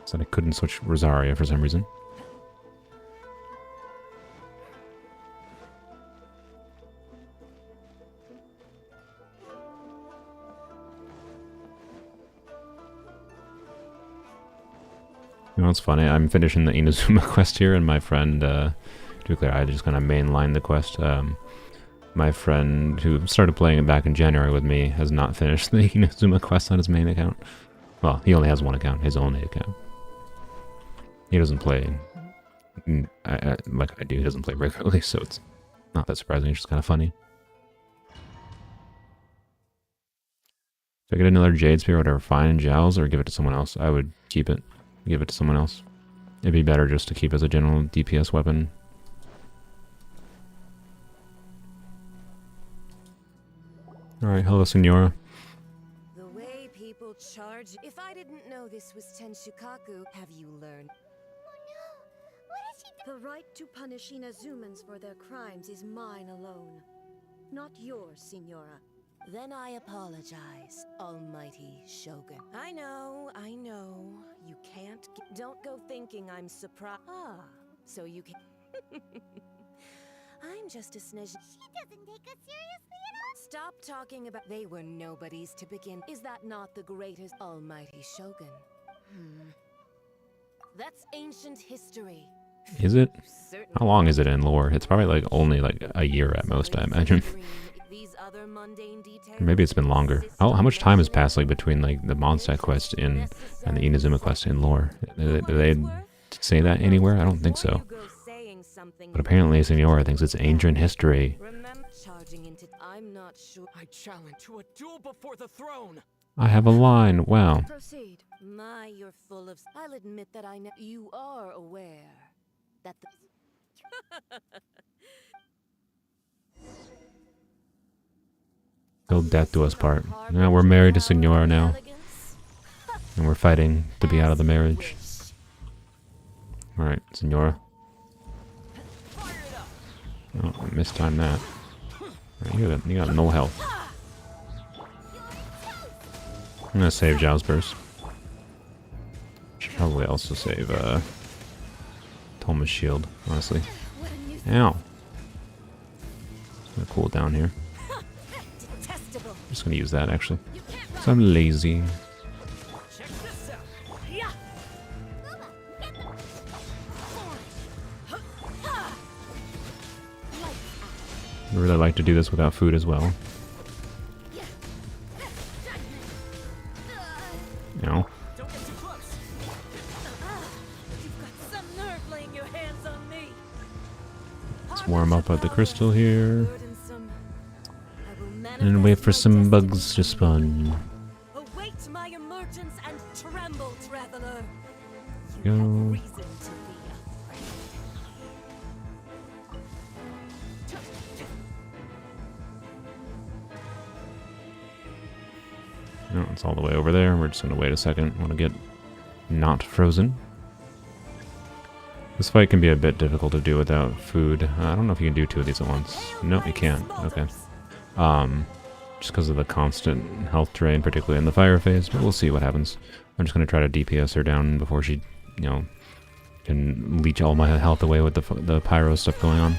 Said I couldn't switch Rosaria for some reason. You know what's funny? I'm finishing the Inazuma quest here, and my friend, to be clear, I just kind of mainline the quest. My friend who started playing it back in January with me has not finished the Inazuma quest on his main account. Well, he only has one account, his only account. He doesn't play, like I do, he doesn't play regularly, so it's not that surprising, it's just kind of funny. If I get another Jade Spear or whatever, fine, and Jowls, or give it to someone else, I would keep it. Give it to someone else. It'd be better just to keep as a general DPS weapon. Alright, hello Senora. charge. If I didn't know this was Tenshukaku, have you learned? Oh no! What is she doing? The right to punish Inazumans for their crimes is mine alone. Not yours, Signora. Then I apologize, Almighty Shogun. I know. You can't don't go thinking I'm surprised. Ah, so you can... I'm just a snitch. She doesn't take us seriously at all. Stop talking about... They were nobodies to begin. Is that not the greatest Almighty Shogun? That's ancient history. Is it? How long is it in lore? It's probably like only like a year at most, I imagine. Or maybe it's been longer. How much time has passed like between like the Mondstadt quest and the Inazuma quest in lore? Do they say that anywhere? I don't think so. But apparently Signora thinks it's ancient history. I'm not sure. I challenge to a duel before the throne. I have a line. Wow. Proceed. My, you're full of... I'll admit that I know... You are aware that the... Till death do us part. Now we're married to Signora now. And we're fighting to be out of the marriage. Alright, Signora. Oh, I mistimed that. Right, you got no health. I'm gonna save Zhao's burst. Should probably also save Toma's shield, honestly. Ow. Gonna cool down here. I'm just gonna use that actually. So I'm lazy. I really like to do this without food as well. No. Let's warm up at the crystal here. And wait for some bugs to spawn. Await my emergence and tremble, traveler. Go. No, it's all the way over there. We're just gonna wait a second. I want to get not frozen. This fight can be a bit difficult to do without food. I don't know if you can do two of these at once. Nope, you can't. Okay. Just because of the constant health drain, particularly in the fire phase, but we'll see what happens. I'm just gonna try to DPS her down before she, you know, can leech all my health away with the pyro stuff going on.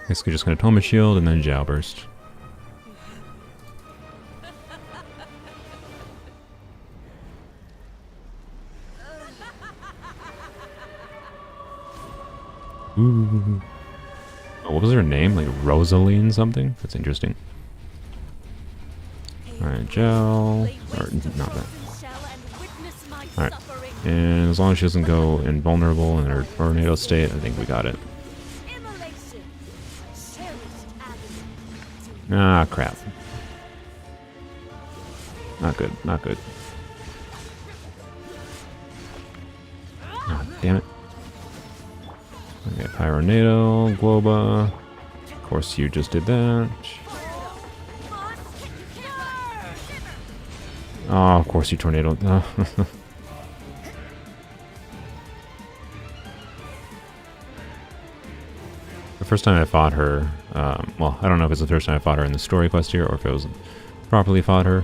Basically just gonna Toma shield and then Zhao burst. Ooh. Oh, what was her name? Like Rosaline something? That's interesting. Alright, Zhao. Or not that. Alright. And as long as she doesn't go invulnerable in her tornado state, I think we got it. Ah, crap. Not good, not good. Ah, damn it. Okay, Pyronado, Globa. Of course, you just did that. Oh, of course you tornado. The first time I fought her, well, I don't know if it's the first time I fought her in the story quest here, or if it was properly fought her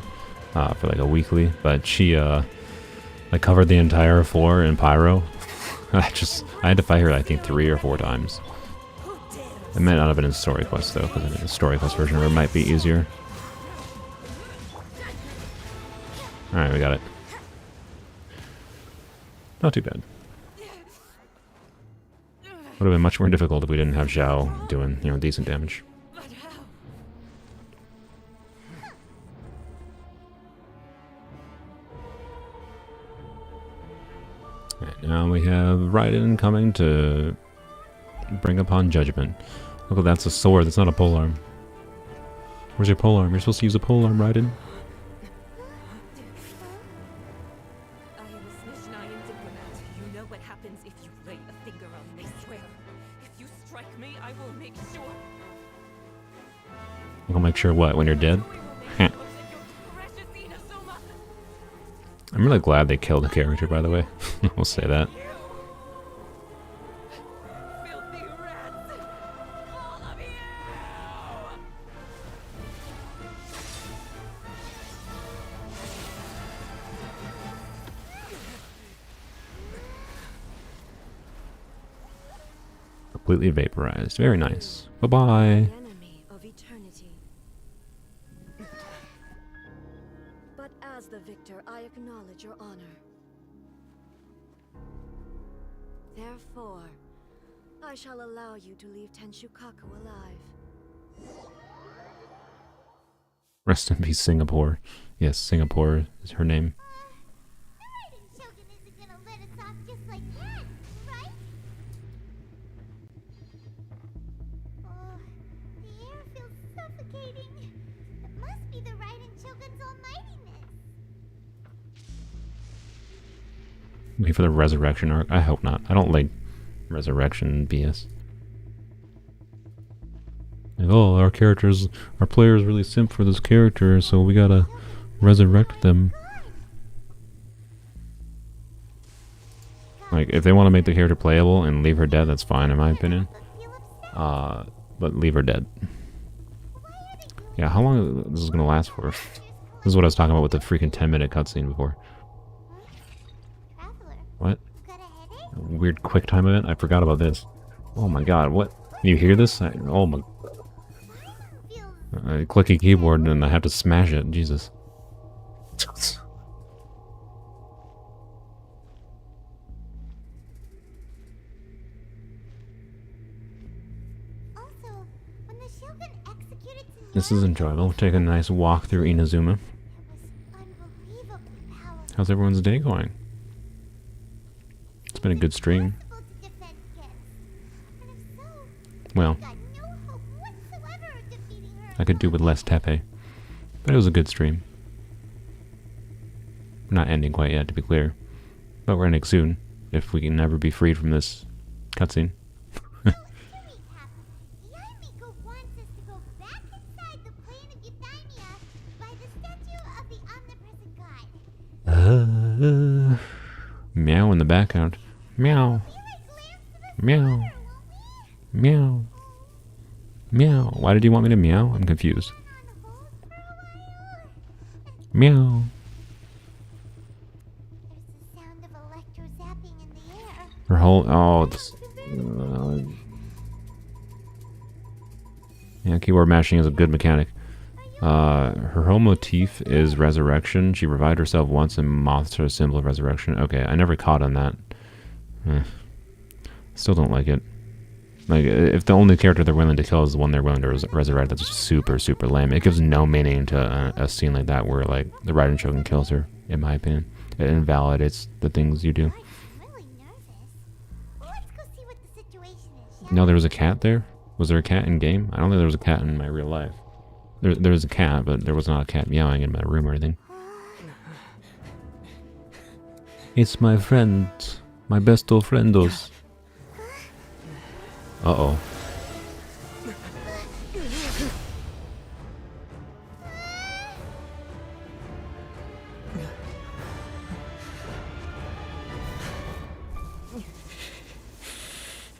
for like a weekly, but she like covered the entire floor in pyro. I had to fight her I think 3 or 4 times. It might not have been in story quest though, because I think the story quest version of her might be easier. Alright, we got it. Not too bad. Would have been much more difficult if we didn't have Zhao doing, you know, decent damage. Right, now we have Raiden coming to bring upon judgment. Look, that's a sword, that's not a polearm. Where's your polearm? You're supposed to use a polearm, Raiden. I'll make sure what? When you're dead? I'm really glad they killed the character, by the way. We'll say that. Completely vaporized. Very nice. Bye-bye. Enemy of eternity. But as the victor, I acknowledge your honor. Therefore, I shall allow you to leave Tenshukaku alive. Rest in peace, Singapore. Yes, Singapore is her name. Wait for the resurrection arc. I hope not. I don't like resurrection BS. Like, oh, our players really simp for this character, so we gotta resurrect them. Like, if they want to make the character playable and leave her dead, that's fine in my opinion. But leave her dead. Yeah, how long this is gonna last for? This is what I was talking about with the freaking 10-minute cutscene before. What? A weird quick time event? I forgot about this. Oh my god, what? You hear this? Oh my... clicky keyboard and I have to smash it. Jesus. This is enjoyable. Take a nice walk through Inazuma. How's everyone's day going? It's been a good stream. Well, I could do with less Tepe, but it was a good stream. We're not ending quite yet, to be clear, but we're ending soon, if we can never be freed from this cutscene. Meow in the background. Meow. Meow. Meow. Meow. Why did you want me to meow? I'm confused. Meow. Her whole... Oh, it's... yeah, keyboard mashing is a good mechanic. Her whole motif is resurrection. She revived herself once and moths are a symbol of resurrection. Okay, I never caught on that. Still don't like it. Like, if the only character they're willing to kill is the one they're willing to resurrect, that's just super, super lame. It gives no meaning to a scene like that where, like, the Raiden Shogun kills her, in my opinion. It invalidates the things you do. No, there was a cat there? Was there a cat in game? I don't think there was a cat in my real life. There was a cat, but there was not a cat meowing in my room or anything. It's my friend. My besto friendos. Uh-oh.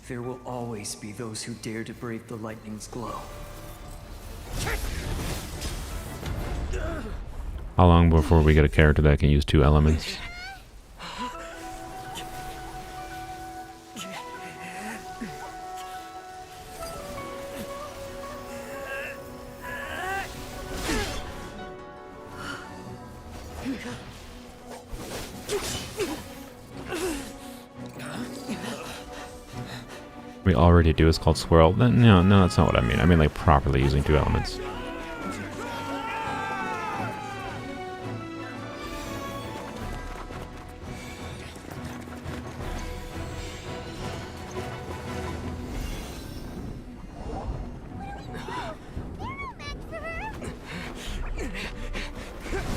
There will always be those who dare to brave the lightning's glow. How long before we get a character that can use 2 elements? We already do is called swirl. No, that's not what I mean. I mean like properly using 2 elements.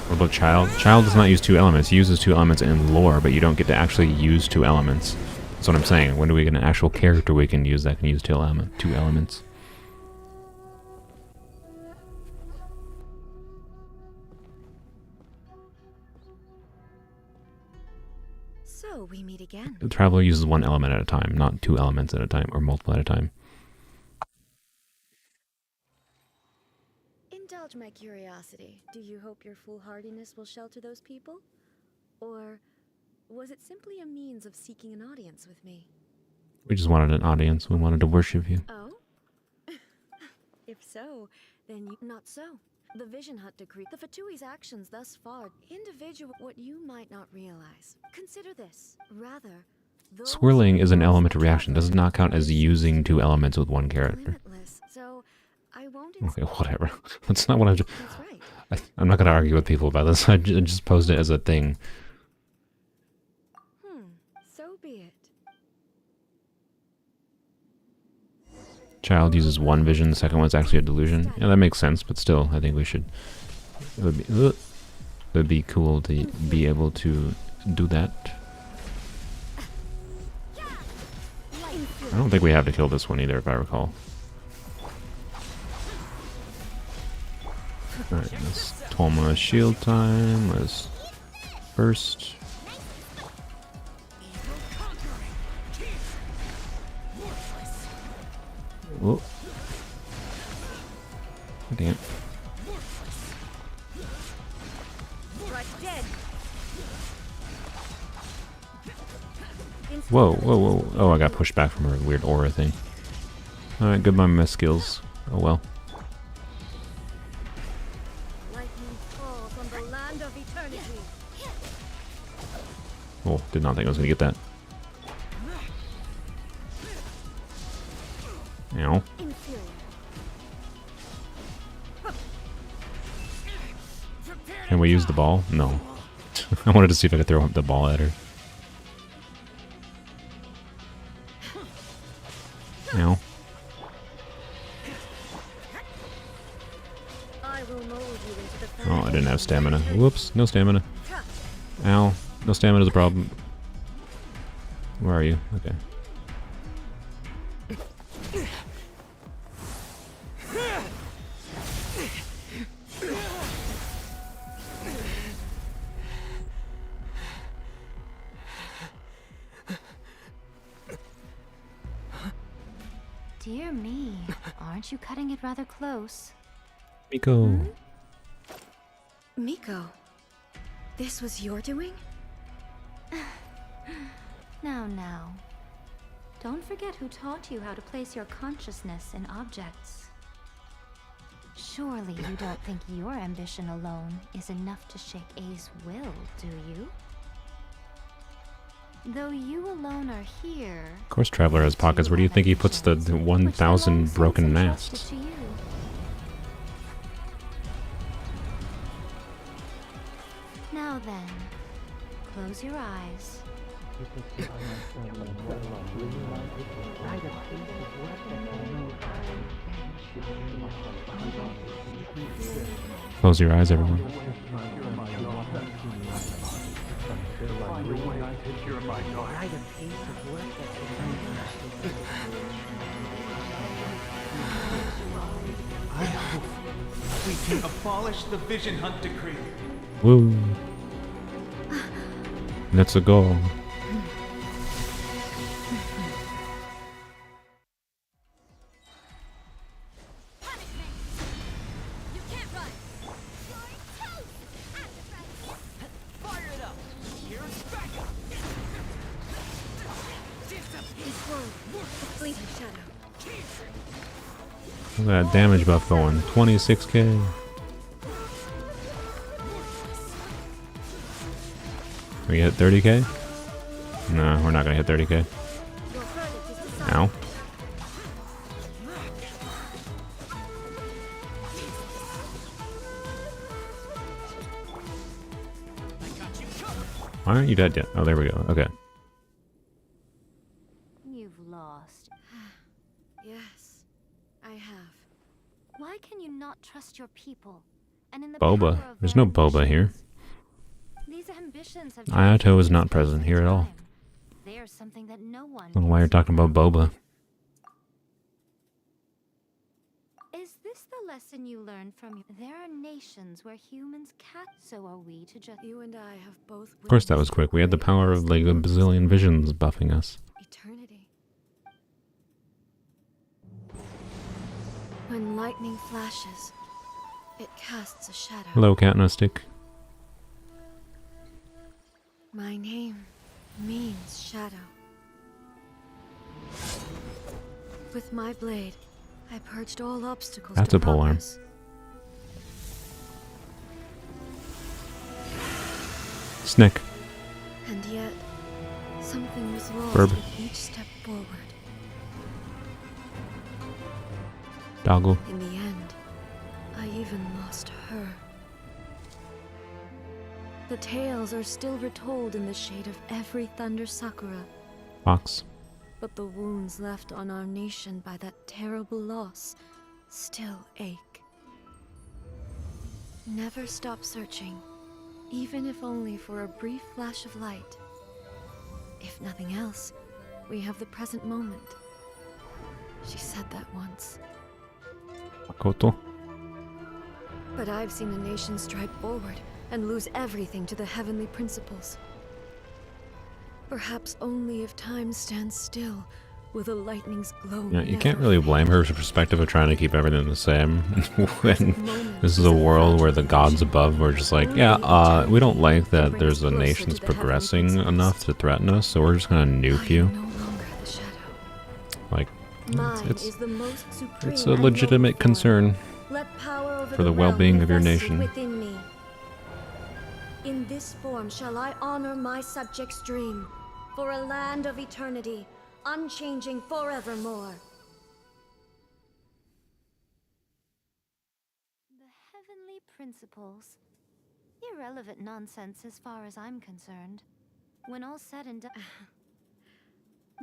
What about Child? Child does not use 2 elements. He uses 2 elements in lore, but you don't get to actually use 2 elements. That's what I'm saying. When do we get an actual character we can use that can use 2 elements? we meet again. The traveler uses one element at a time, not two elements at a time, or multiple at a time. Indulge my curiosity. Do you hope your foolhardiness will shelter those people? Or was it simply a means of seeking an audience with me? We just wanted an audience. We wanted to worship you. Oh? If so, then not so. The Vision Hunt decree, the Fatui's actions thus far, individual what you might not realize. Consider this. Rather, Swirling is an element of reaction. Does not count as using two elements with one character. So I won't. Okay, whatever. That's not what I'm. That's right. I'm not gonna argue with people about this. I just posed it as a thing. So be it. Child uses one vision, the second one's actually a delusion. Yeah, that makes sense, but still, I think we should... It would be cool to be able to do that. I don't think we have to kill this one either, if I recall. Alright, let's Tolma shield time. Let's first... Whoa. Damn. Whoa, whoa, whoa. Oh, I got pushed back from her weird aura thing. Alright, goodbye my skills. Oh well. Oh, did not think I was gonna get that. Ow. Can we use the ball? No. I wanted to see if I could throw the ball at her. Ow. Oh, I didn't have stamina. Whoops, no stamina. Ow. No stamina is a problem. Where are you? Okay. Dear me, aren't you cutting it rather close? Miko. Miko, this was your doing? Now. Don't forget who taught you how to place your consciousness in objects. Surely you don't think your ambition alone is enough to shake A's will, do you? Though you alone are here... Of course Traveler has pockets. Where do you think he puts the 1,000 broken masts? Now then, close your eyes. Close your eyes, everyone. I hope we can abolish the Vision Hunt decree. Woo. Let's go. Look at that damage buff going. 26k. We hit 30k? No, we're not gonna hit 30k. Ow. Why aren't you dead yet? Oh, there we go. Okay. You've lost. Yes, I have. Why can you not trust your people? And in the Boba. There's no Boba here. These ambitions have Ayato is not present here at all. They are something that no one. I don't know why you're talking about Boba. Is this the lesson you learned from you. There are nations where humans can't, so are we to just... You and I have both... Of course that was quick. We had the power of like a bazillion visions buffing us. Eternity. When lightning flashes, it casts a shadow. Hello, cat no stick. My name means shadow. With my blade, I purged all obstacles. That's to a polearm. progress. Snick. And yet, something was lost Verb. with each step forward. Doggle. In the end, I even lost her. The tales are still retold in the shade of every Thunder Sakura. Fox. But the wounds left on our nation by that terrible loss still ache. Never stop searching, even if only for a brief flash of light. If nothing else, we have the present moment. She said that once. Makoto. But I've seen a nation stride forward and lose everything to the heavenly principles. Perhaps only if time stands still, will the lightning's glow. Yeah, you can't really blame her perspective of trying to keep everything the same. When this is a world where the gods above were just like, yeah, we don't like that there's a nation that's progressing enough to threaten us, so we're just gonna nuke you. Like, it's a legitimate concern for the well-being of your nation. In this form shall I honor my subjects' dream, for a land of eternity, unchanging forevermore. The heavenly principles. Irrelevant nonsense as far as I'm concerned. When all said and done...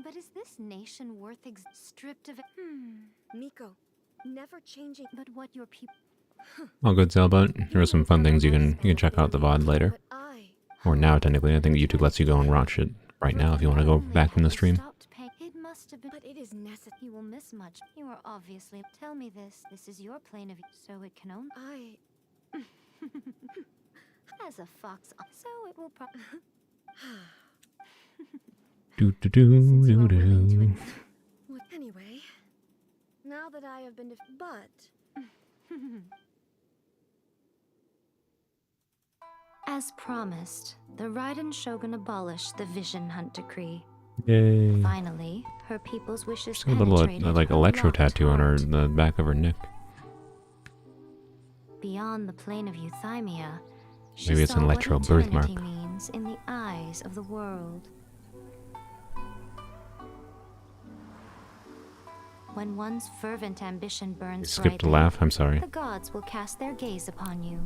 But is this nation worth stripped of it? Miko, never changing... But what your people... All good, Sailboat. There are some fun things you can check out the VOD later. Or now, technically. I think YouTube lets you go and watch it right now if you want to go back in the stream. It must have been... But it is necessary. You will miss much. You are obviously... Tell me this. This is your plane of... So it can only... As a fox... So it will probably... Do-do-do-do-do. Anyway, now that I have been but... As promised, the Raiden Shogun abolished the Vision Hunt Decree. Yay. Finally, her people's wishes She's got a little like electro tattoo on her the back of her neck. Beyond the plane of Euthymia, Maybe it's an electro birthmark. means in the eyes of the world. When one's fervent ambition burns Skipped a brightly, laugh, I'm sorry. the gods will cast their gaze upon you.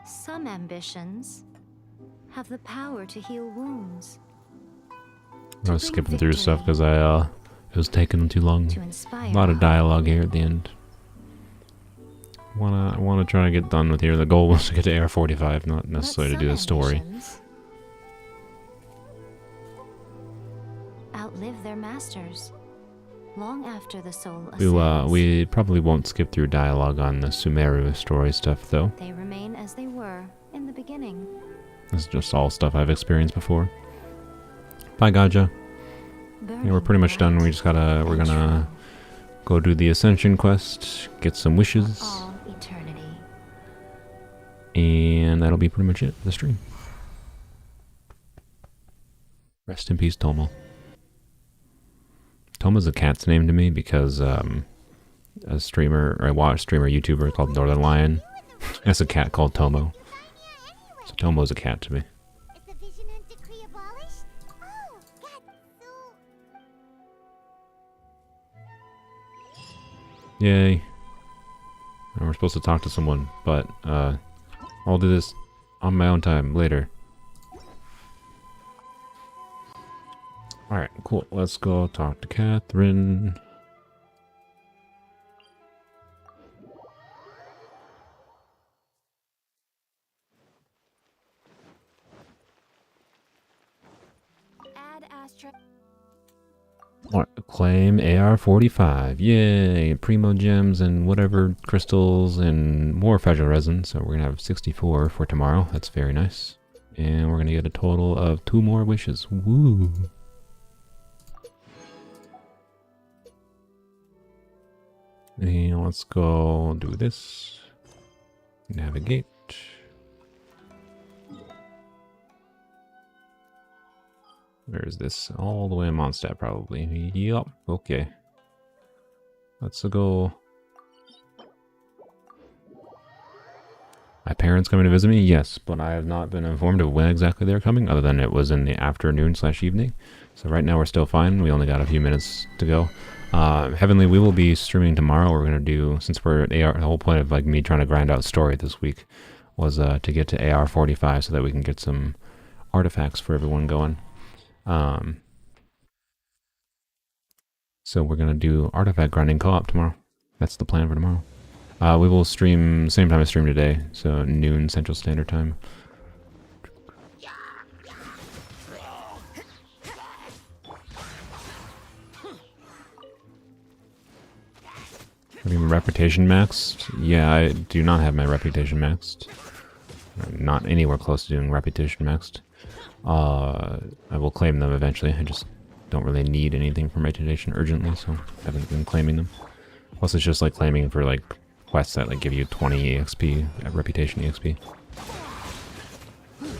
Some ambitions have the power to heal wounds. I was skipping through stuff because it was taking too long. A lot of dialogue here at the end. I wanna try to get done with here. The goal was to get to AR45, not necessarily to do the story. Outlive their masters. Long after the soul We probably won't skip through dialogue on the Sumeru story stuff though. They remain as they were in the beginning. This is just all stuff I've experienced before. Bye, Gaja. Yeah, we're pretty much done. We're gonna go do the Ascension quest, get some wishes, All eternity. and that'll be pretty much it for the stream. Rest in peace, Tomo. Tomo's a cat's name to me because I watched a streamer YouTuber called Northern Lion has a cat called Tomo. So Tomo's a cat to me. Yay. And we're supposed to talk to someone, but I'll do this on my own time later. Alright, cool. Let's go talk to Catherine. Claim AR45. Yay! Primo gems and whatever crystals and more fragile resin. So we're gonna have 64 for tomorrow. That's very nice. And we're gonna get a total of 2 more wishes. Woo! And let's go do this. Navigate. Where is this? All the way in Mondstadt, probably. Yup. Okay. Let's go. My parents coming to visit me? Yes, but I have not been informed of when exactly they're coming, other than it was in the afternoon/evening. So right now we're still fine. We only got a few minutes to go. Heavenly, we will be streaming tomorrow. We're going to do, since we're at AR, the whole point of like me trying to grind out story this week was to get to AR45 so that we can get some artifacts for everyone going. So we're going to do artifact grinding co-op tomorrow. That's the plan for tomorrow. We will stream same time I stream today, so noon Central Standard Time. Reputation maxed? Yeah, I do not have my reputation maxed. I'm not anywhere close to doing reputation maxed. I will claim them eventually. I just don't really need anything from reputation urgently, so I haven't been claiming them. Plus, it's just like claiming for like quests that like give you 20 EXP, reputation EXP.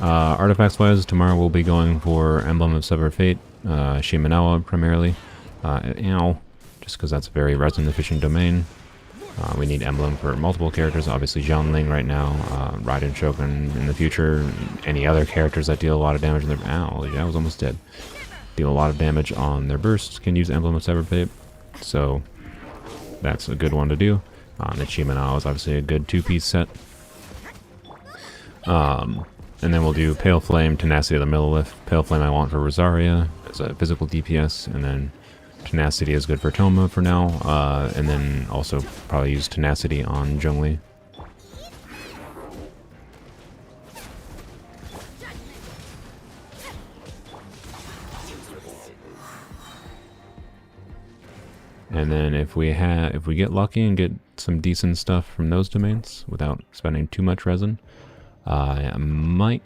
Artifacts wise, tomorrow we'll be going for Emblem of Severed Fate, Shimenawa primarily. Just because that's a very resin efficient domain. We need emblem for multiple characters, obviously Xianling right now, Raiden Shogun in the future, any other characters that deal a lot of damage in their... Ow, I was almost dead. Deal a lot of damage on their bursts, can use Emblem of Severed Fate, so that's a good one to do. The Shimenawa is obviously a good 2-piece set. And then we'll do Pale Flame, Tenacity of the Millilith. Pale Flame I want for Rosaria as a physical DPS, and then Tenacity is good for Toma for now, and then also probably use Tenacity on Zhongli. And then if we get lucky and get some decent stuff from those domains without spending too much resin, I might,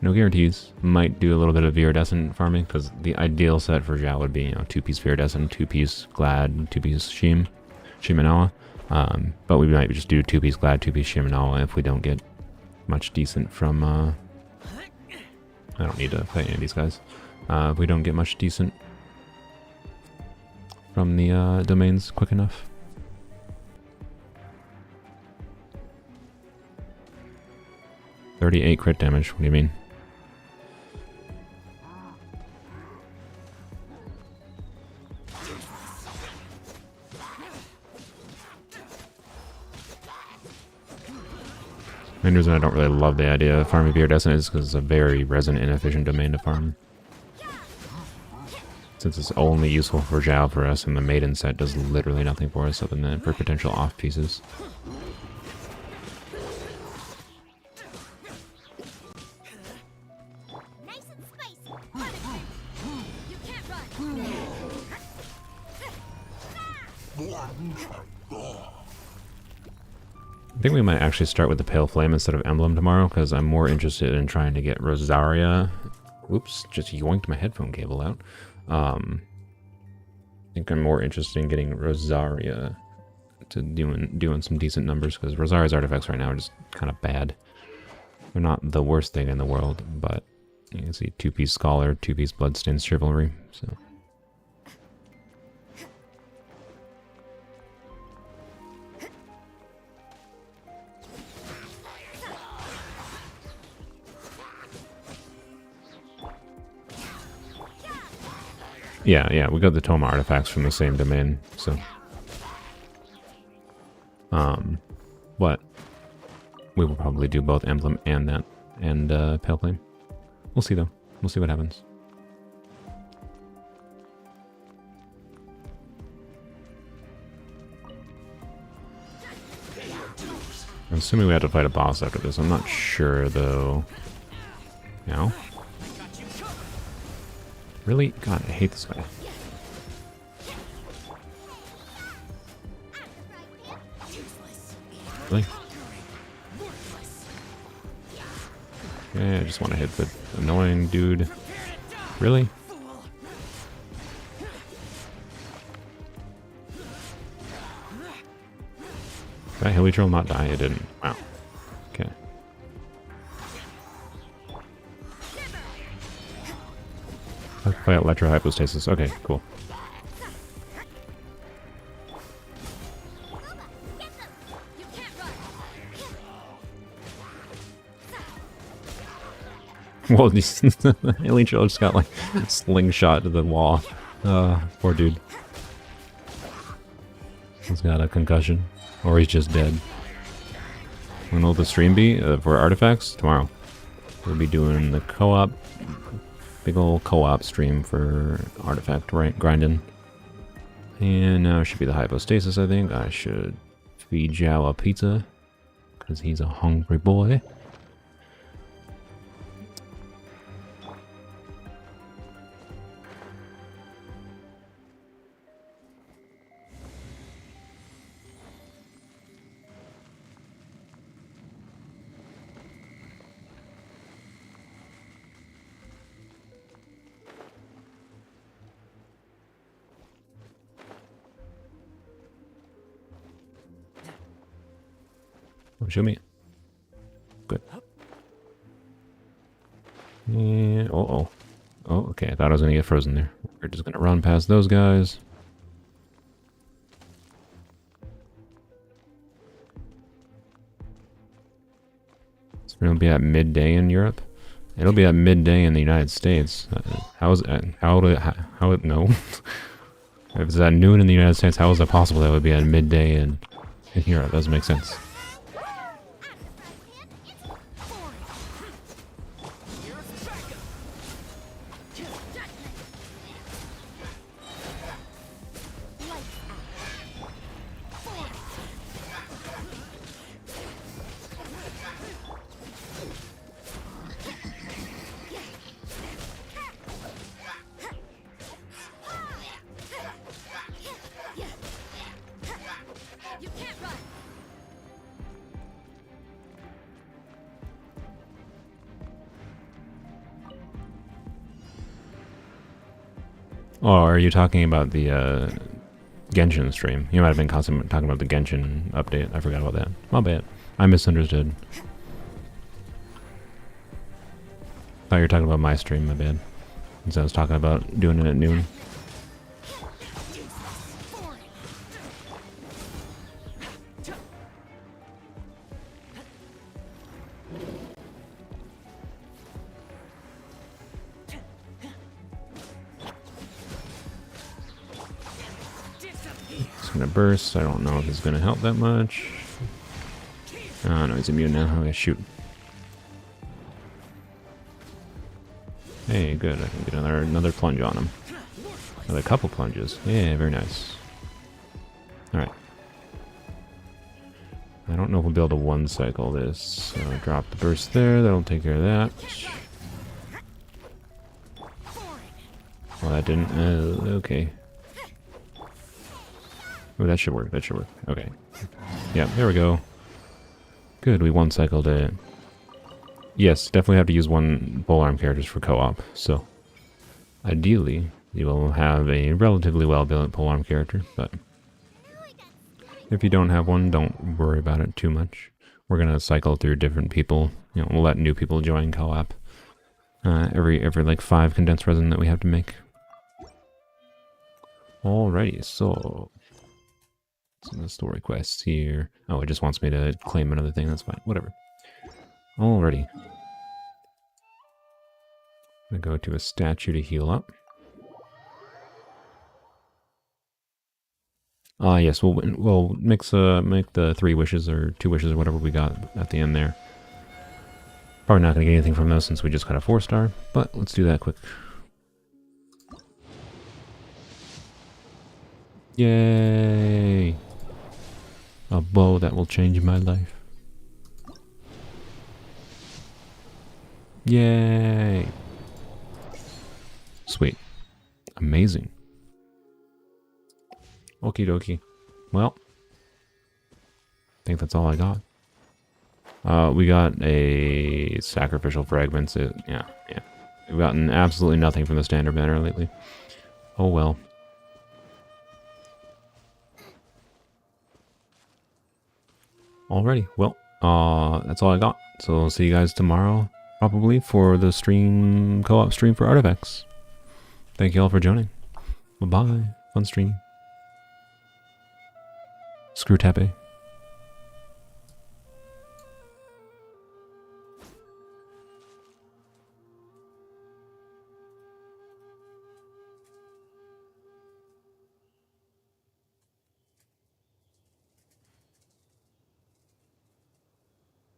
no guarantees, might do a little bit of Viridescent farming, because the ideal set for Zhao would be, 2-piece Viridescent, 2-piece Glad, 2-piece Shimenawa. But we might just do 2-piece Glad, 2-piece Shimenawa if we don't get much decent from, I don't need to fight any of these guys. If we don't get much decent from the domains quick enough. $38 crit damage, what do you mean? The main reason I don't really love the idea of farming Viridescent is because it's a very resin inefficient domain to farm. Since it's only useful for Zhao for us, and the Maiden set does literally nothing for us other than for potential off pieces. I think we might actually start with the Pale Flame instead of Emblem tomorrow, because I'm more interested in trying to get Rosaria. Whoops, just yoinked my headphone cable out. I think I'm more interested in getting Rosaria to doing some decent numbers, because Rosaria's artifacts right now are just kind of bad. They're not the worst thing in the world, but you can see 2-piece Scholar, 2-piece Bloodstained Chivalry, so... Yeah, we got the Toma artifacts from the same domain, so... But we will probably do both Emblem and that, and Pale Flame. We'll see though. We'll see what happens. I'm assuming we have to fight a boss after this. I'm not sure though. Now? Really? God, I hate this guy. Really? Okay, I just want to hit the annoying dude. Really? Did I hilly troll not die? I didn't. Wow. Okay. Play electro hypostasis. Okay, cool. Well, Alien Troll just got like slingshot to the wall. Poor dude. He's got a concussion, or he's just dead. When will the stream be for artifacts? Tomorrow. We'll be doing the co-op, big ol' co-op stream for artifact grinding. And now it should be the hypostasis. I think I should feed Jow a pizza because he's a hungry boy. Oh, show me. Good. And, oh, okay. I thought I was going to get frozen there. We're just going to run past those guys. So it'll be at midday in Europe. It'll be at midday in the United States. No. If it's at noon in the United States, how is it possible that would be at midday in Europe? Doesn't make sense. Oh, are you talking about the Genshin stream? You might have been talking about the Genshin update. I forgot about that. My bad. I misunderstood. Thought you were talking about my stream, my bad. Since I was talking about doing it at noon. Gonna burst. I don't know if it's gonna help that much. Oh no, he's immune now. Okay, shoot. Hey, good. I can get another plunge on him. Another couple plunges. Yeah, very nice. Alright. I don't know if we'll be able to one cycle this. So drop the burst there. That'll take care of that. Well, that didn't. Okay. Oh, that should work. That should work. Okay. Yeah, there we go. Good, we one cycled it. Yes, definitely have to use one polearm characters for co-op. So, ideally, you will have a relatively well-built polearm character. But if you don't have one, don't worry about it too much. We're gonna cycle through different people. You know, we'll let new people join co-op. Every like 5 condensed resin that we have to make. Alrighty, so. Some of the story quests here. Oh, it just wants me to claim another thing. That's fine. Whatever. Alrighty. I'm gonna go to a statue to heal up. Yes, we'll make the 3 wishes or 2 wishes or whatever we got at the end there. Probably not gonna get anything from those since we just got a 4-star, but let's do that quick. Yay! A bow that will change my life. Yay! Sweet. Amazing. Okie dokie. Well, I think that's all I got. We got a sacrificial fragments. Yeah. We've gotten absolutely nothing from the standard banner lately. Oh well. Alrighty, well, that's all I got. So I'll see you guys tomorrow, probably, for the stream, co-op stream for Artifacts. Thank you all for joining. Bye-bye. Fun stream. Screw Tepe.